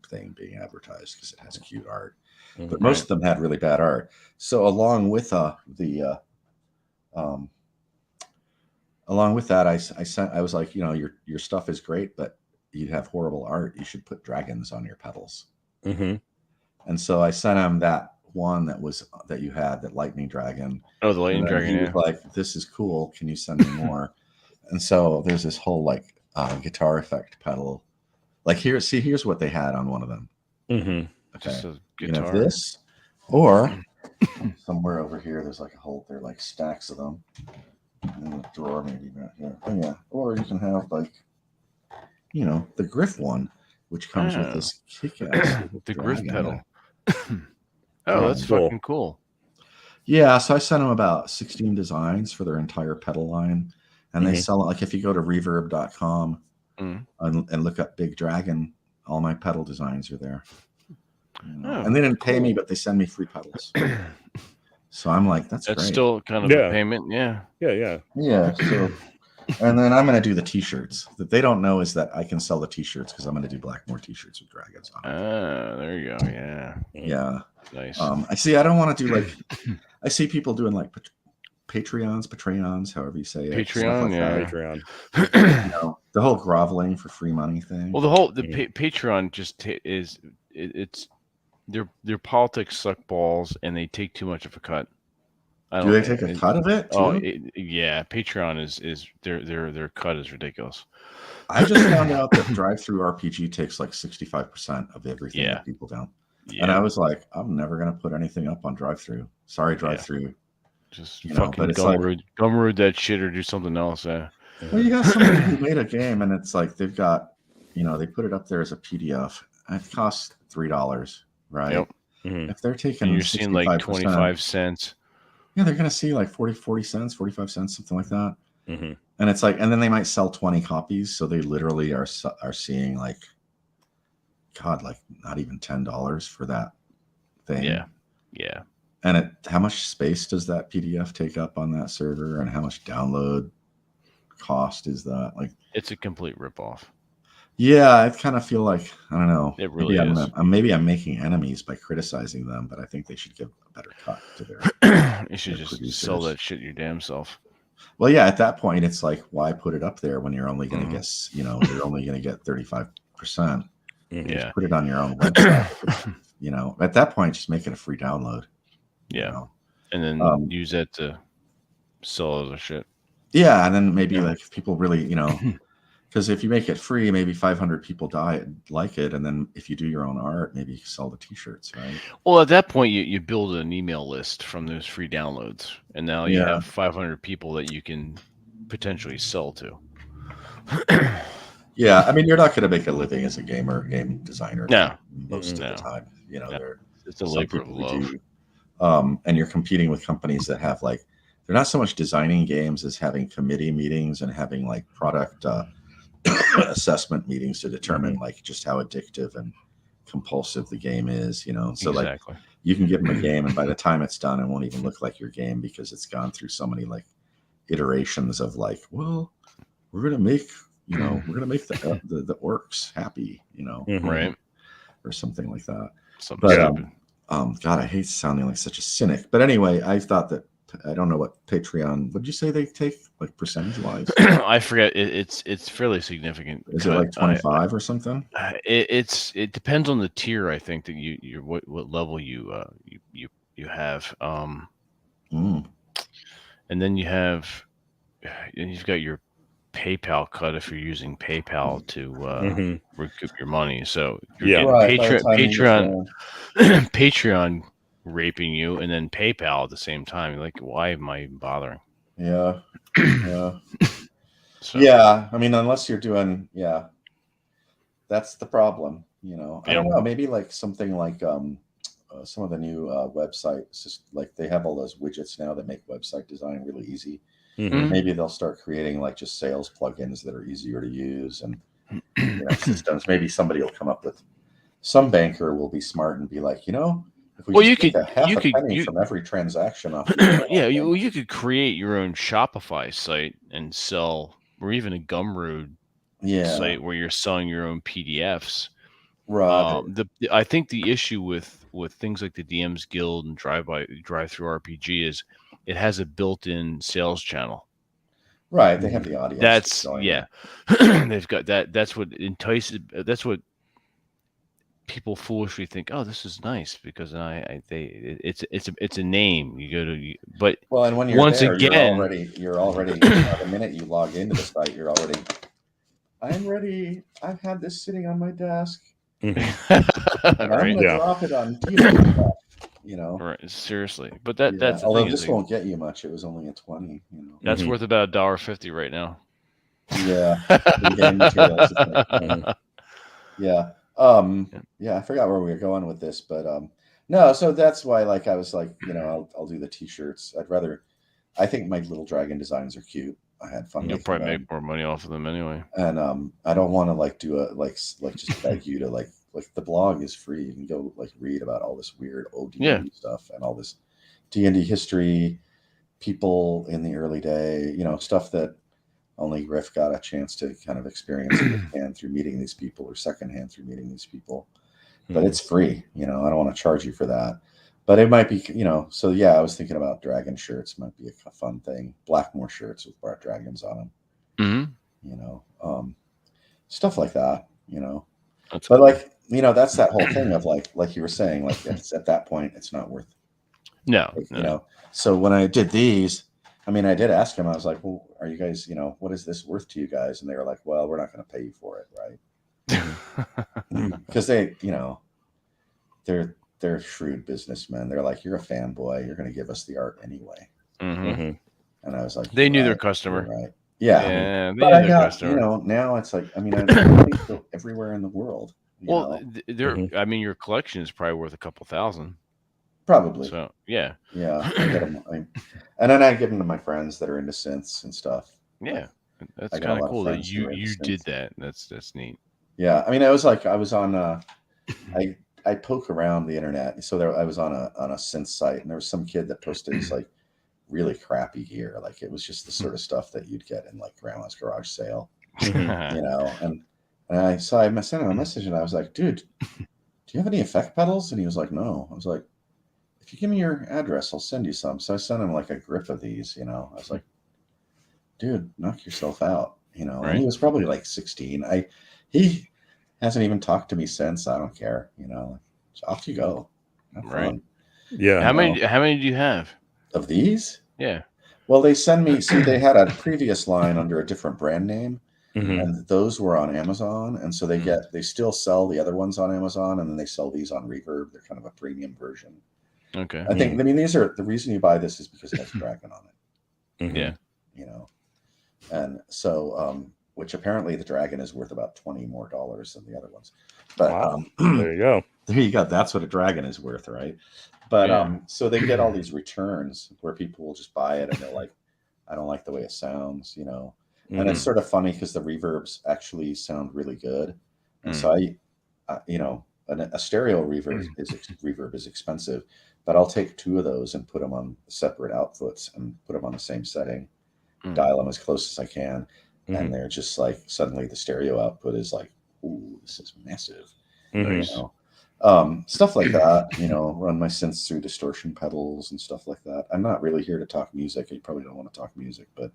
thing being advertised because it has cute art. But most of them had really bad art. So along with that, I was like, your stuff is great, but you have horrible art. You should put dragons on your pedals. And so I sent him that one that you had, that lightning dragon. Oh, the lightning dragon. He was like, this is cool. Can you send me more? And so there's this whole like guitar effect pedal. Like here's what they had on one of them. Okay, this, or somewhere over here, there's like a whole. They're like stacks of them in a drawer, maybe right here. Oh yeah, or you can have like, the Griff one, which comes with this kick-ass the Griff pedal. That's cool. fucking cool. Yeah, so I sent them about 16 designs for their entire pedal line, and they sell it. Like if you go to reverb.com and look up Big Dragon, all my pedal designs are there. And they didn't pay me, but they send me free pedals. So I'm like, that's great. Still kind of a payment. Yeah. So, and then I'm going to do the t-shirts. That they don't know is that I can sell the t-shirts because I'm going to do Blackmoor t-shirts with dragons on it. There you go. Yeah. Nice. I don't want to do like, I see people doing like Patreons, however you say it. Patreon. The whole groveling for free money thing. Well, Patreon just it's their politics suck balls, and they take too much of a cut. Do they take a cut of it? Too? Patreon is their cut is ridiculous. I just found out that Drive-Thru RPG takes like 65% of everything that people don't. And I was like, I'm never gonna put anything up on Drive-Thru. Sorry, Drive-Thru. Just fucking Gumroad that shit or do something else. Well, you got somebody who made a game, and it's like they've got, they put it up there as a PDF. And it costs $3, right? Yep. If they're taking, and you're seeing like 25 cents. Yeah, they're gonna see like 40 cents, 45 cents, something like that. And it's like, and then they might sell 20 copies, so they literally are seeing like, God, like not even $10 for that thing. Yeah. And how much space does that PDF take up on that server, and how much download cost is that? Like, it's a complete ripoff. Yeah, I kind of feel like, I don't know. It really is. Maybe I'm making enemies by criticizing them, but I think they should give a better cut to their. You should just sell that shit your damn self. Well, yeah, at that point, it's like, why put it up there when you're only going to get, you're only going to get 35%. Just put it on your own website. At that point, just make it a free download. Yeah, and then use that to sell other shit. Yeah, and then maybe like if people really, because if you make it free, maybe 500 people like it, and then if you do your own art, maybe you can sell the t-shirts, right? Well, at that point, you build an email list from those free downloads, and now you have 500 people that you can potentially sell to. Yeah, I mean, you're not going to make a living as a game designer. No, most of the time, it's a labor of love. And you're competing with companies that have like, they're not so much designing games as having committee meetings and having like product assessment meetings to determine like just how addictive and compulsive the game is, So like you can give them a game, and by the time it's done, it won't even look like your game because it's gone through so many like iterations of like, well, we're gonna make the orcs happy, right, or something like that. Stupid. God, I hate sounding like such a cynic, but anyway, I thought that. I don't know what Patreon. What did you say they take, like percentage wise? I forget. It's fairly significant. Is it like 25 or something? It depends on the tier. I think that you what level you have. And then you've got your PayPal cut if you're using PayPal to recoup your money. So Patreon raping you, and then PayPal at the same time. You're like, why am I even bothering? Yeah. Yeah. So, Yeah. I mean, unless you're doing, that's the problem. I Yeah. don't know. Maybe like something like some of the new websites, just like they have all those widgets now that make website design really easy. Mhm. Maybe they'll start creating like just sales plugins that are easier to use and systems. Maybe somebody will come up with, some banker will be smart and be like, if we Well, just you take a half a penny you from every transaction off. yeah, you could create your own Shopify site and sell, or even a Gumroad site where you're selling your own PDFs. Right. I think the issue with things like the DM's Guild and drive through RPG is it has a built-in sales channel. Right. They have the audience. That's they've got that. That's what entices. That's what people foolishly think. Oh, this is nice because it's a name. You go to, but well, and when you're once there, again, you're already the minute you log into the site, you're already. I'm ready. I've had this sitting on my desk. Mhm. I'm right? gonna drop it on Right? Seriously, but that's the although thing. this won't get you much. It was only a 20. That's Mhm. worth about $1.50 right now. Yeah. The game materials. Yeah. I forgot where we were going with this, but no, so that's why like I was like, I'll do the t-shirts. I think my little dragon designs are cute. I had fun. You'll making probably them. make more money off of them anyway. And I don't want to like do a like just beg you to like the blog is free. You can go like read about all this weird OD stuff and all this D&D history, people in the early day, stuff that only Griff got a chance to kind of experience firsthand through meeting these people or secondhand through meeting these people. But it's free, I don't want to charge you for that. But it might be, so I was thinking about dragon shirts might be a fun thing. Blackmoor shirts with bar dragons on them. Stuff like that, That's but cool. like, that's that whole thing of like you were saying, like it's at that point, it's not worth no. So when I did these, I mean, I did ask him, I was like, well, are you guys, what is this worth to you guys? And they were like, well, we're not going to pay you for it. Right. Because they, they're shrewd businessmen. They're like, you're a fanboy. You're going to give us the art anyway. Mm-hmm. And I was like, they knew their customer. Right. Yeah. But I got, customer. Now it's like, I mean, I go everywhere in the world. I mean, your collection is probably worth a couple thousand. Probably. So, yeah. Yeah. I get them, and then I give them to my friends that are into synths and stuff. Yeah. That's kind of cool that you did that. That's neat. Yeah. I mean, I was on, I poke around the internet. So I was on a synth site, and there was some kid that posted this like really crappy gear. Like it was just the sort of stuff that you'd get in like grandma's garage sale, and I sent him a message, and I was like, dude, do you have any effect pedals? And he was like, no. I was like, if you give me your address, I'll send you some. So I sent him like a grip of these, I was like, dude, knock yourself out, Right. And he was probably like 16. He hasn't even talked to me since. I don't care, off you go. Have right. fun. Yeah. How many do you have of these? Yeah. Well, they send me, they had a previous line under a different brand name, Mm-hmm. and those were on Amazon. And so they still sell the other ones on Amazon, and then they sell these on Reverb. They're kind of a premium version. Okay. I think, I mean, these are, the reason you buy this is because it has Dragon on it. Mm-hmm. Yeah. And so, which apparently the Dragon is worth about $20 more than the other ones. But wow. There you go. There you go. That's what a Dragon is worth, right? But so they get all these returns where people will just buy it and they're like, I don't like the way it sounds, Mm-hmm. And it's sort of funny because the reverbs actually sound really good. And so a stereo reverb is expensive, but I'll take 2 of those and put them on separate outputs and put them on the same setting, dial them as close as I can. And they're just like, suddenly the stereo output is like, ooh, this is massive. Nice. Stuff like that, run my synths through distortion pedals and stuff like that. I'm not really here to talk music. You probably don't want to talk music, but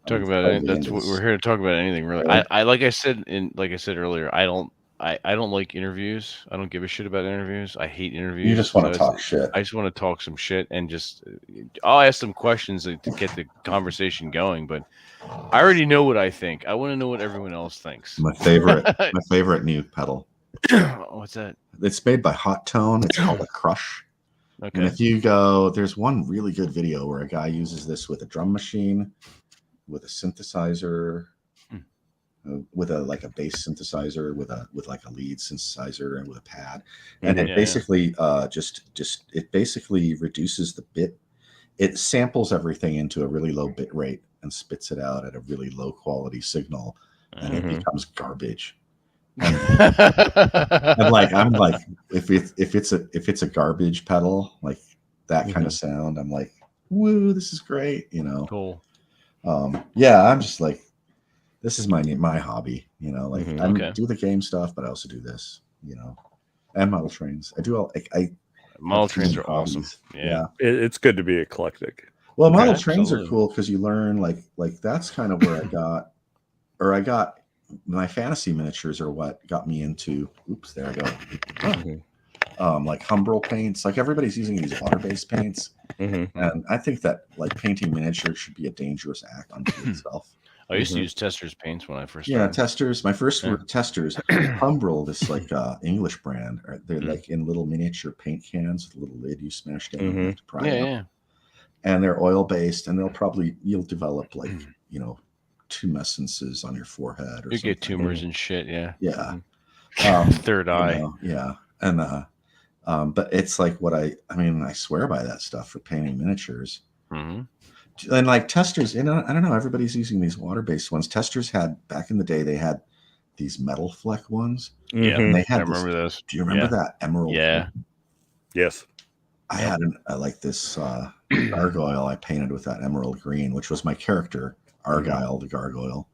talk about it. That's what we're here to talk about. Anything really. Right? I like I said earlier, I don't like interviews. I don't give a shit about interviews. I hate interviews. You just want to talk shit. I just want to talk some shit and just I'll ask some questions to get the conversation going, but I already know what I think. I want to know what everyone else thinks. My favorite new pedal. What's that? It's made by Hot Tone. It's called a Crush. And Okay. if you go, there's one really good video where a guy uses this with a drum machine, with a synthesizer, with a like a bass synthesizer, with like a lead synthesizer, and with a pad, and it Yeah, basically just it basically reduces the bit. It samples everything into a really low bit rate and spits it out at a really low quality signal, and it becomes garbage. And I'm like, if it's a garbage pedal, like that kind of sound, I'm like, woo, this is great, you know. Cool. Yeah, I'm just like, this is my hobby, you know. Like I Okay. do the game stuff, but I also do this, you know, and model trains. I do all. I Model have trains many are awesome. hobbies. Yeah. It's good to be eclectic. Well, Yeah, model trains are absolutely. cool because you learn like that's kind of where I got my fantasy miniatures are what got me into. Oops, there I go. Like Humbrol paints, like everybody's using these water-based paints, and I think that like painting miniatures should be a dangerous act unto itself. I used to use Tester's paints when I first Yeah, started. testers. My first Yeah. were testers. Humbrol, this like English brand. They're like in little miniature paint cans with a little lid you smash down and have to pry it up. Yeah. And they're oil based, and you'll develop like, you know, tumescences on your forehead or You something. get tumors and shit. Yeah. Yeah. Third eye. You know, yeah. And but it's like what I mean, I swear by that stuff for painting miniatures. Mm-hmm. And like testers, you know, I don't know, everybody's using these water-based ones. Testers had back in the day, they had these metal fleck ones. Yeah. And they had I remember those. Do you remember that emerald? Yeah. Green? Yes. I had like this gargoyle I painted with that emerald green, which was my character, Argyle the gargoyle.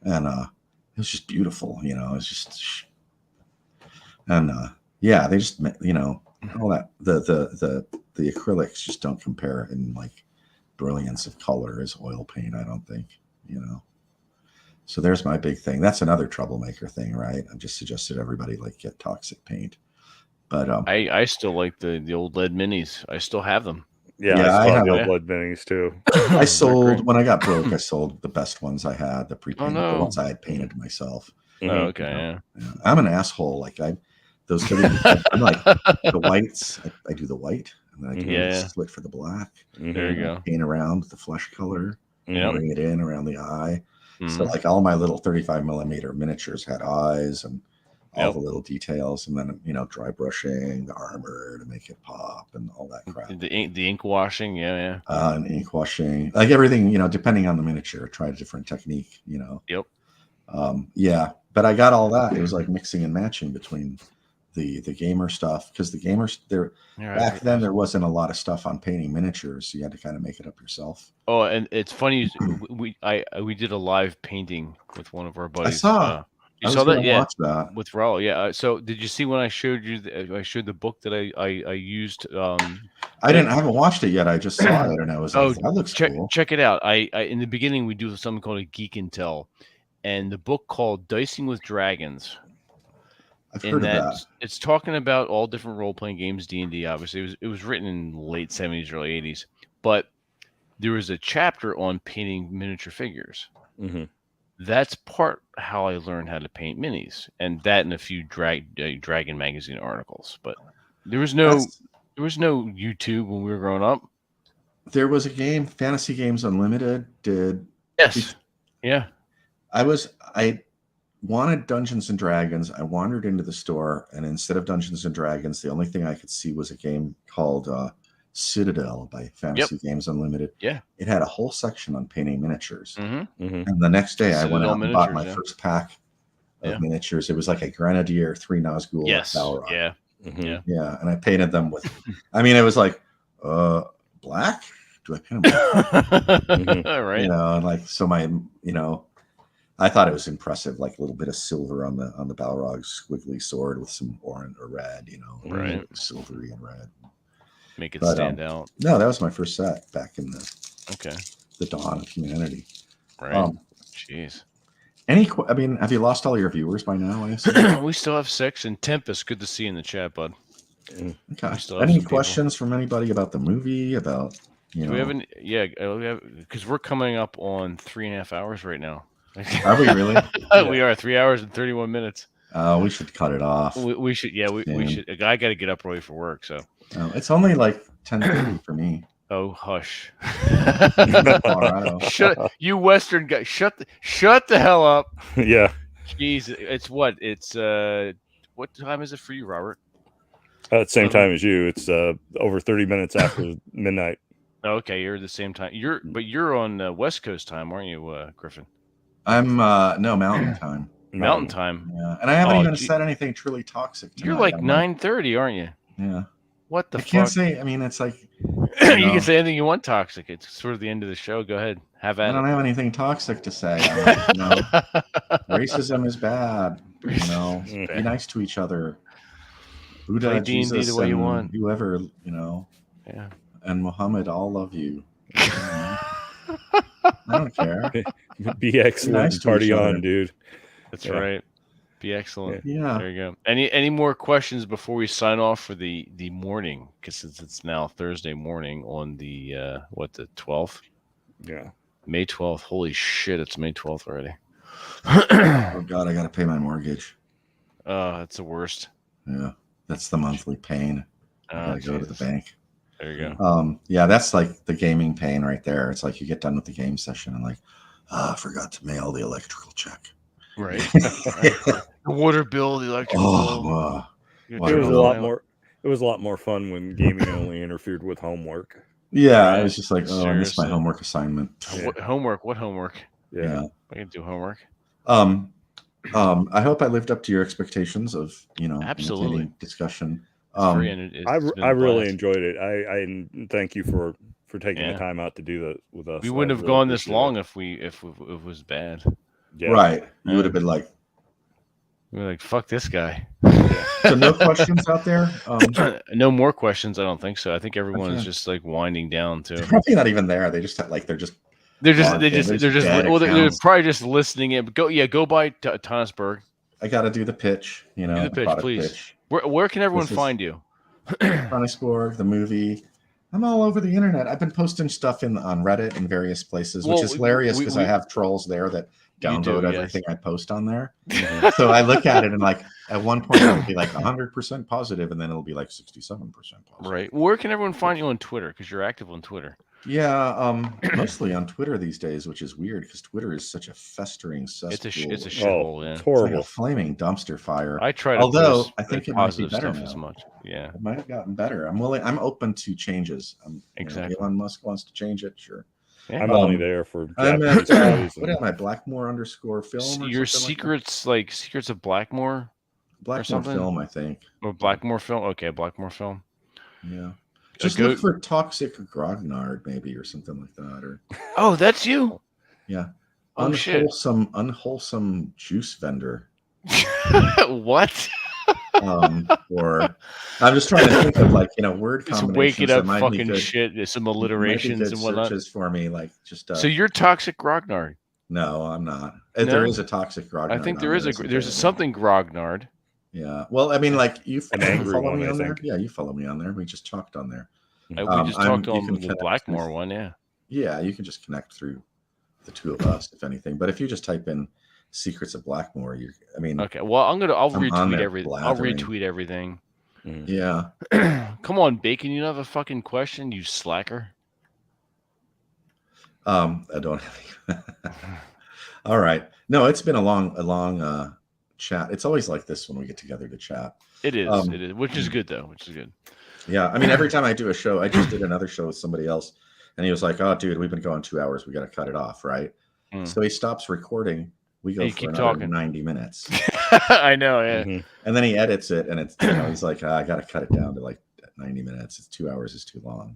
And it was just beautiful, you know. It's just, and yeah, they just, you know, all that the acrylics just don't compare in like brilliance of color as oil paint, I don't think, you know. So there's my big thing. That's another troublemaker thing, right? I've just suggested everybody like get toxic paint. But I still like the old lead minis. I still have them. Yeah, Yeah, I I saw have the a- old blood minis too. I sold great. when I got broke. I sold the best ones I had, the pre-painted, the no. ones I had painted myself. Oh, okay. You know? Yeah. I'm an asshole. Like I'm like the whites. I do the white, and then I do a slit for the black. There you go. Paint around the flesh color, bring it in around the eye. So like all my little 35 millimeter miniatures had eyes and all the little details, and then, you know, dry brushing the armor to make it pop and all that crap. The ink washing, yeah. And ink washing, like everything, you know, depending on the miniature, try a different technique, you know. Yep. Yeah, but I got all that. It was like mixing and matching between the gamer stuff, because the gamers back then there wasn't a lot of stuff on painting miniatures, so you had to kind of make it up yourself. Oh, and it's funny. we did a live painting with one of our buddies. I saw. You saw that? Yeah. Watch that. With Raul. Yeah. So did you see when I showed you? I showed the book that I used. I haven't watched it yet. I just saw it, and I was like, that looks cool. Check it out. I in the beginning we do something called a Geek and Tell, and the book called Dicing with Dragons. I've heard of that. It's talking about all different role playing games, D&D. Obviously, it was written in the late 70s, early 80s, but there was a chapter on painting miniature figures. That's part how I learned how to paint minis, and that and a few Dragon magazine articles. But there was no YouTube when we were growing up. There was a game, Fantasy Games Unlimited did. Yes. Yeah. I wanted Dungeons and Dragons. I wandered into the store, and instead of Dungeons and Dragons, the only thing I could see was a game called Citadel by Fantasy Games Unlimited. Yeah. It had a whole section on painting miniatures. And the next day I went out and bought my miniatures, first pack of miniatures. It was like a Grenadier, 3 Nazgul, Balrog. Yeah. And I painted them with, I mean, it was like, black? Do I paint them black? Right. You know, and like, so my, you know, I thought it was impressive, like a little bit of silver on the Balrog's squiggly sword with some orange or red, you know, right, silvery and red. Make it stand out. No, that was my first set back in the dawn of humanity. Right. Jeez. I mean, have you lost all your viewers by now? I assume? We still have 6. And Tempest, good to see you in the chat, bud. Okay. Any questions from anybody about the movie? About, you know? Do we have any? Yeah, because we're coming up on 3.5 hours right now. Are we really? We are 3 hours and 31 minutes. We should cut it off. We should. Yeah, we soon. should. I got to get up early for work. So. It's only like 10:30 for me. Oh, hush. Colorado. You Western guy. Shut the hell up. Yeah. Jeez, it's what? It's what time is it for you, Robert? At the same time as you. It's over 30 minutes after midnight. Okay, you're the same time. You're on West Coast time, aren't you, Griffin? I'm no Mountain time. Mountain time. Yeah, and I haven't even said anything truly toxic. Tonight. You're like 9:30, aren't you? Yeah. What the I fuck? Can't say. I mean, it's like you can say anything you want. Toxic. It's sort of the end of the show. Go ahead. Have at it. I don't have anything toxic to say. Racism is bad. Be nice to each other. Buddha, Play Jesus, the way you want. Whoever, Yeah. And Muhammad all love you. I don't care. Be excellent. Nice Party on, dude. That's right. Be excellent. Yeah. There you go. Any more questions before we sign off for the morning? Because it's now Thursday morning on the the 12th? Yeah. May 12th. Holy shit! It's May 12th already. Oh God, I gotta pay my mortgage. Oh, that's the worst. Yeah, that's the monthly pain. I gotta go to the bank. There you go. Yeah, that's like the gaming pain right there. It's like you get done with the game session and like, I forgot to mail the electrical check. Right. The water bill, the electric bill. It was a lot more. It was a lot more fun when gaming only interfered with homework. Yeah, I was just like, I missed my homework assignment. What homework? What homework? Yeah. I can do homework. I hope I lived up to your expectations of absolutely discussion. I really enjoyed it. I thank you for taking the time out to do that with us. We wouldn't have gone this long if it was bad. Yeah. Right. You would have been like, we're like, fuck this guy. So no questions out there? No more questions. I don't think so. I think everyone is just like winding down too. They're probably not even there. They just have, like they're probably just listening in. But go by Thomasburg. I got to do the pitch. Do the pitch, please. Pitch. Where can everyone find you? Thomasburg, the movie. I'm all over the internet. I've been posting stuff on Reddit and various places, which is hilarious because I have trolls there that download everything I post on there. So I look at it and like at one point it'll be like 100% positive and then it'll be like 67% positive. Right. Where can everyone find you on Twitter? Because you're active on Twitter. Yeah, mostly on Twitter these days, which is weird because Twitter is such a festering cesspool. It's a shithole. Yeah, it's horrible. It's like a flaming dumpster fire. I try to. Although I think it might be better now. As much. Yeah, it might have gotten better. I'm open to changes. Exactly. Elon Musk wants to change it. Sure. Yeah. I'm only there for. I'm at what am I? Blackmoor _film. Your secrets like Secrets of Blackmoor. Blackmoor film, I think. Or Blackmoor film. Okay, Blackmoor film. Yeah. Just look for Toxic Grognard, maybe, or something like that. Or that's you. Yeah. Oh, unwholesome juice vendor. What? Or I'm just trying to think of word combinations. Just waking up fucking shit. Some alliterations and whatnot. Searches for me, like just. So you're Toxic Grognard. No, I'm not. No? There is a Toxic Grognard. I think there's something Grognard. Yeah. Well, I mean, like you follow me on there. Yeah, you follow me on there. We just talked on there. We just talked on the Blackmoor one. Yeah. Yeah, you can just connect through the two of us, if anything. But if you just type in Secrets of Blackmoor, okay. Well, I'll retweet everything. I'll retweet everything. Yeah. Come on, Bacon. You don't have a fucking question, you slacker. I don't have. All right. No, it's been a long chat. It's always like this when we get together to chat. It is, which is good though. Which is good. Yeah, I mean, every time I do a show, I just did another show with somebody else, and he was like, "Oh, dude, we've been going 2 hours. We got to cut it off, right?" So he stops recording. We go for another 90 minutes. I know, yeah. And then he edits it, and it's he's like, "I got to cut it down to like 90 minutes. It's 2 hours is too long."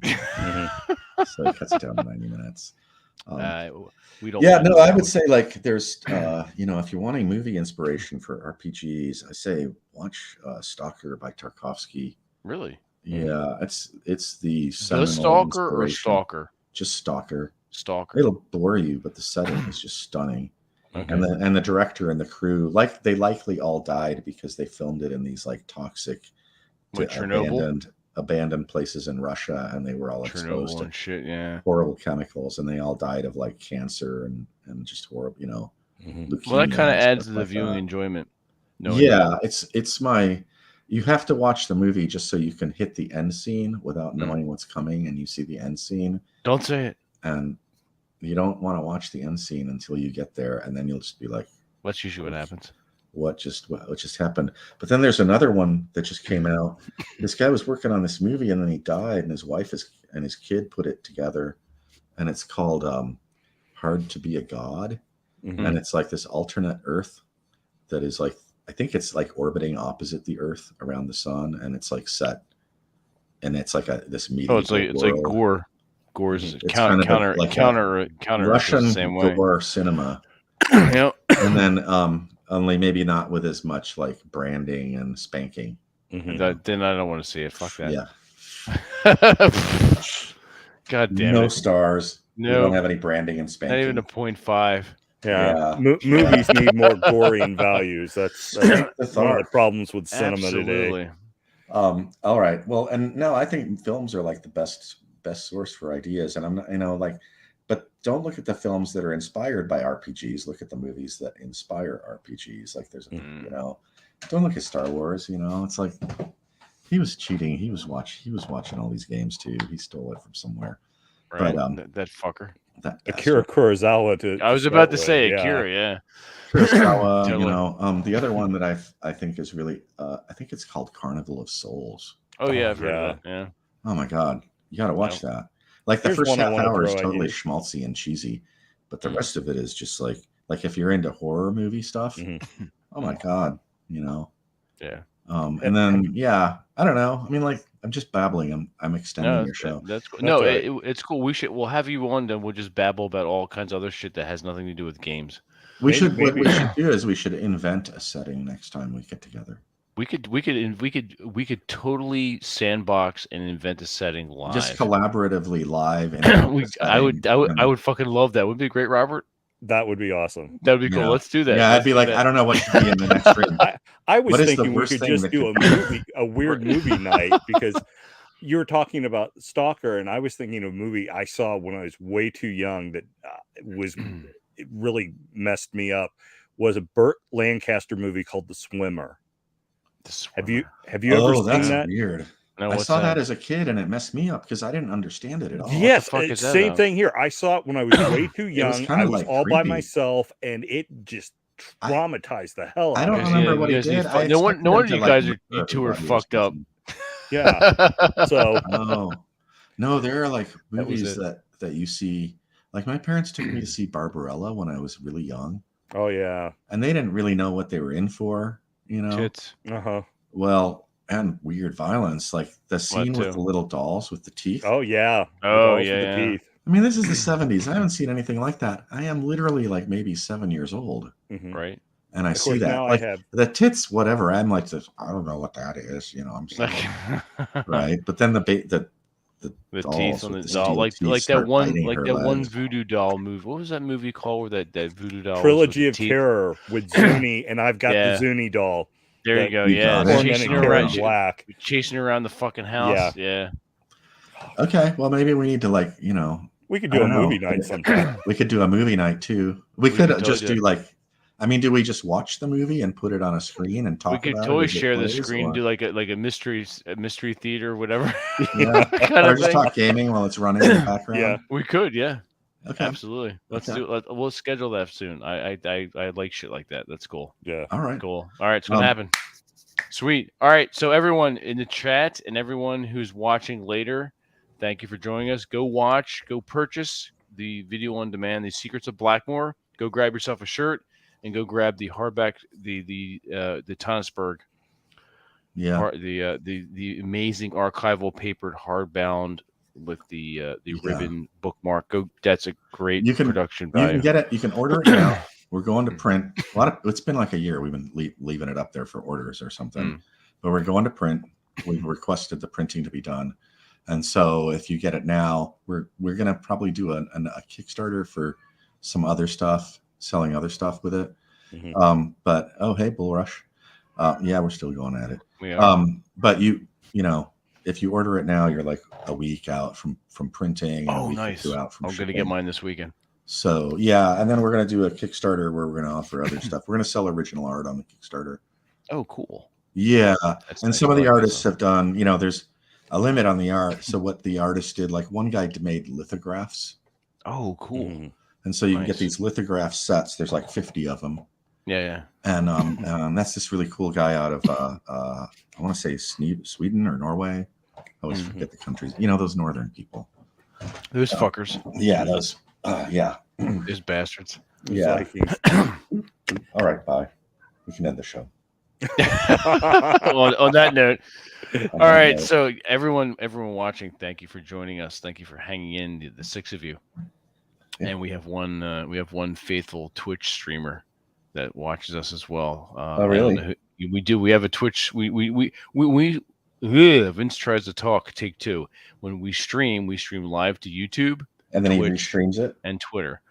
So he cuts it down to 90 minutes. We don't. Yeah, no, I would say like there's if you're wanting movie inspiration for RPGs, I say watch Stalker by Tarkovsky. Really? Yeah, it's the Stalker or Stalker? Just Stalker. Stalker. It'll bore you, but the setting is just stunning. Okay. And the director and the crew, like they likely all died because they filmed it in these like toxic, abandoned places in Russia, and they were all exposed to horrible chemicals, and they all died of like cancer and just horrible, leukemia. Well, that kind of adds to the viewing enjoyment. knowing Yeah, that. it's my. You have to watch the movie just so you can hit the end scene without Mm. knowing what's coming, and you see the end scene, Don't say it. and you don't want to watch the end scene until you get there, and then you'll just be like, That's usually what happens. what just happened? But then there's another one that just came out. This guy was working on this movie, and then he died, and his wife and his kid put it together, and it's called Hard to Be a God. Mhm. And it's like this alternate Earth that is like, I think it's like orbiting opposite the Earth around the sun, and it's like set, and it's like this medieval Oh, it's like world. gore. Gore's It's kind of counter like Russian the Russian same way. gore cinema, Yep. and then only maybe not with as much like branding and spanking. Mhm. Then I don't want to see it. Fuck that. Yeah, God damn no it. stars. No. We don't have any branding and Not spanking. even a 0.5. Yeah, Yeah. movies need more gory and values. That's one of the problems with cinema today. Absolutely. All right. Well, and no, I think films are like the best source for ideas. And I'm not, like, but don't look at the films that are inspired by RPGs. Look at the movies that inspire RPGs. Like there's, don't look at Star Wars. It's like he was cheating. He was watching all these games too. He stole it from somewhere. Right. But that fucker. Akira Kurosawa. I was about to say Akira. Yeah. Kurosawa. The other one that I think is really, I think it's called Carnival of Souls. Oh yeah, I've heard of that. Yeah. Oh my God, you got to watch that. Like the first half hour is totally schmaltzy and cheesy, but the rest of it is just like if you're into horror movie stuff. Oh my God, Yeah. And then I don't know. I mean, like I'm just babbling. I'm extending your show. That's cool. No, it's cool. We'll have you on, then we'll just babble about all kinds of other shit that has nothing to do with games. What we should do is we should invent a setting next time we get together. We could totally sandbox and invent a setting live. Just collaboratively live. I would fucking love that. Wouldn't it be great, Robert? That would be awesome. That would be cool. Let's do that. Yeah, I'd be like, I don't know what should be in the next room. I was thinking we could just do a weird movie night, because you were talking about Stalker, and I was thinking of a movie I saw when I was way too young that it really messed me up. Was a Burt Lancaster movie called The Swimmer. Have you ever seen that? Weird. No, I saw that as a kid, and it messed me up because I didn't understand it at all. Yes, same thing here. I saw it when I was way too young. I was all by myself, and it just traumatized the hell out of me. I don't remember what he did. No wonder you two are fucked up. Yeah. So no, there are like movies that you see. Like my parents took me to see Barbarella when I was really young. Oh yeah, and they didn't really know what they were in for. Tits. Well. And weird violence, like the scene with the little dolls with the teeth. Oh yeah. The teeth. I mean, this is the 70s. I haven't seen anything like that. I am literally like maybe 7 years old, right? And I see that, like the tits, whatever. I'm like, I don't know what that is. I'm saying, right? But then the teeth on the doll, like that one voodoo doll movie. What was that movie called? Where that voodoo doll? Trilogy of Terror with Zuni, and I've got the Zuni doll. There you go. Yeah, chasing her around the fucking house. Yeah. Okay. Well, maybe we need to we could do a movie night sometime. We could do a movie night too. We could just do do we just watch the movie and put it on a screen and talk? We could totally share the screen, and do like a mystery theater, or whatever. Yeah. Or just talk gaming while it's running in the background. Yeah, we could. Yeah. Okay. Absolutely. Let's do it. We'll schedule that soon. I like shit like that. That's cool. Yeah. All right. Cool. All right. It's gonna happen. Sweet. All right. So everyone in the chat and everyone who's watching later, thank you for joining us. Go purchase the video on demand, The Secrets of Blackmoor. Go grab yourself a shirt and go grab the hardback, the Tannisberg. Yeah. The amazing archival papered hardbound with the ribbon bookmark. That's a great production value. You can get it. You can order it now. We're going to print. It's been like a year. We've been leaving it up there for orders or something. But we're going to print. We've requested the printing to be done, and so if you get it now, we're gonna probably do a Kickstarter for some other stuff, selling other stuff with it. But hey, Bull Rush. We're still going at it. We are. But if you order it now, you're like a week out from printing. Oh, nice. I'm going to get mine this weekend. So, and then we're going to do a Kickstarter where we're going to offer other stuff. We're going to sell original art on the Kickstarter. Oh, cool. Yeah, That's and nice. some I of the like that artists stuff. have done. You know, there's a limit on the art. So what the artist did, like one guy made lithographs, Oh, cool. Mhm. and so you can get Nice. these lithograph sets. There's like 50 of them, Yeah, and that's this really cool guy out of I want to say Sweden or Norway. I always Mhm. forget the countries. You know, those northern people. Those fuckers. Yeah, those. Yeah, Those bastards. yeah. Vikings. All right, bye. We can end the show. on that note, On all that right. note. So everyone watching, thank you for joining us. Thank you for hanging in, the six of you. Yeah. And we have one faithful Twitch streamer that watches us as well. Oh, I really? don't know who, we do. We have a Twitch. Vince tries to talk. Take two. When we stream live to YouTube, And then Twitch, he restreams it. and Twitter.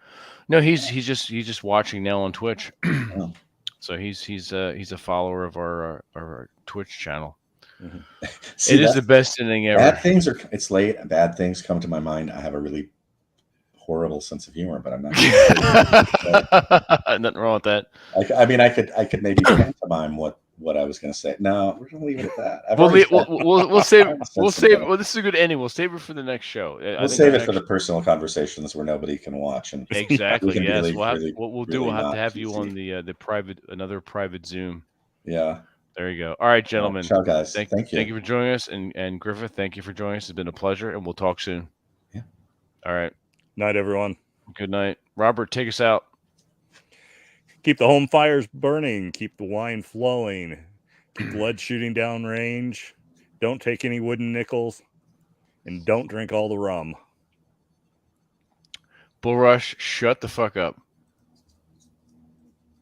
No, he's just watching now on Twitch. Oh. So he's a follower of our Twitch channel. See, It is the best thing ever. bad things are. It's late. Bad things come to my mind. I have a really horrible sense of humor, but I'm not. Nothing wrong with that. I mean, I could maybe pantomime what I was going to say. No, we're going to leave it at that. I've We'll already leave, said- we'll save I said we'll some save. better. Well, this is a good ending. We'll save it for the next show. We'll save it for the personal conversations where nobody can watch, and Exactly. we can Yes. really, We'll have, really, what we'll do. really We'll have not to have you PC. on the another private Zoom. Yeah. There you go. All right, gentlemen. Ciao, guys. Thank you. Thank you for joining us, and Griffith, thank you for joining us. It's been a pleasure, and we'll talk soon. Yeah. All right. Night, everyone. Good night, Robert. Take us out. Keep the home fires burning. Keep the wine flowing. Keep lead shooting down range. Don't take any wooden nickels. And don't drink all the rum. Bull Rush, shut the fuck up.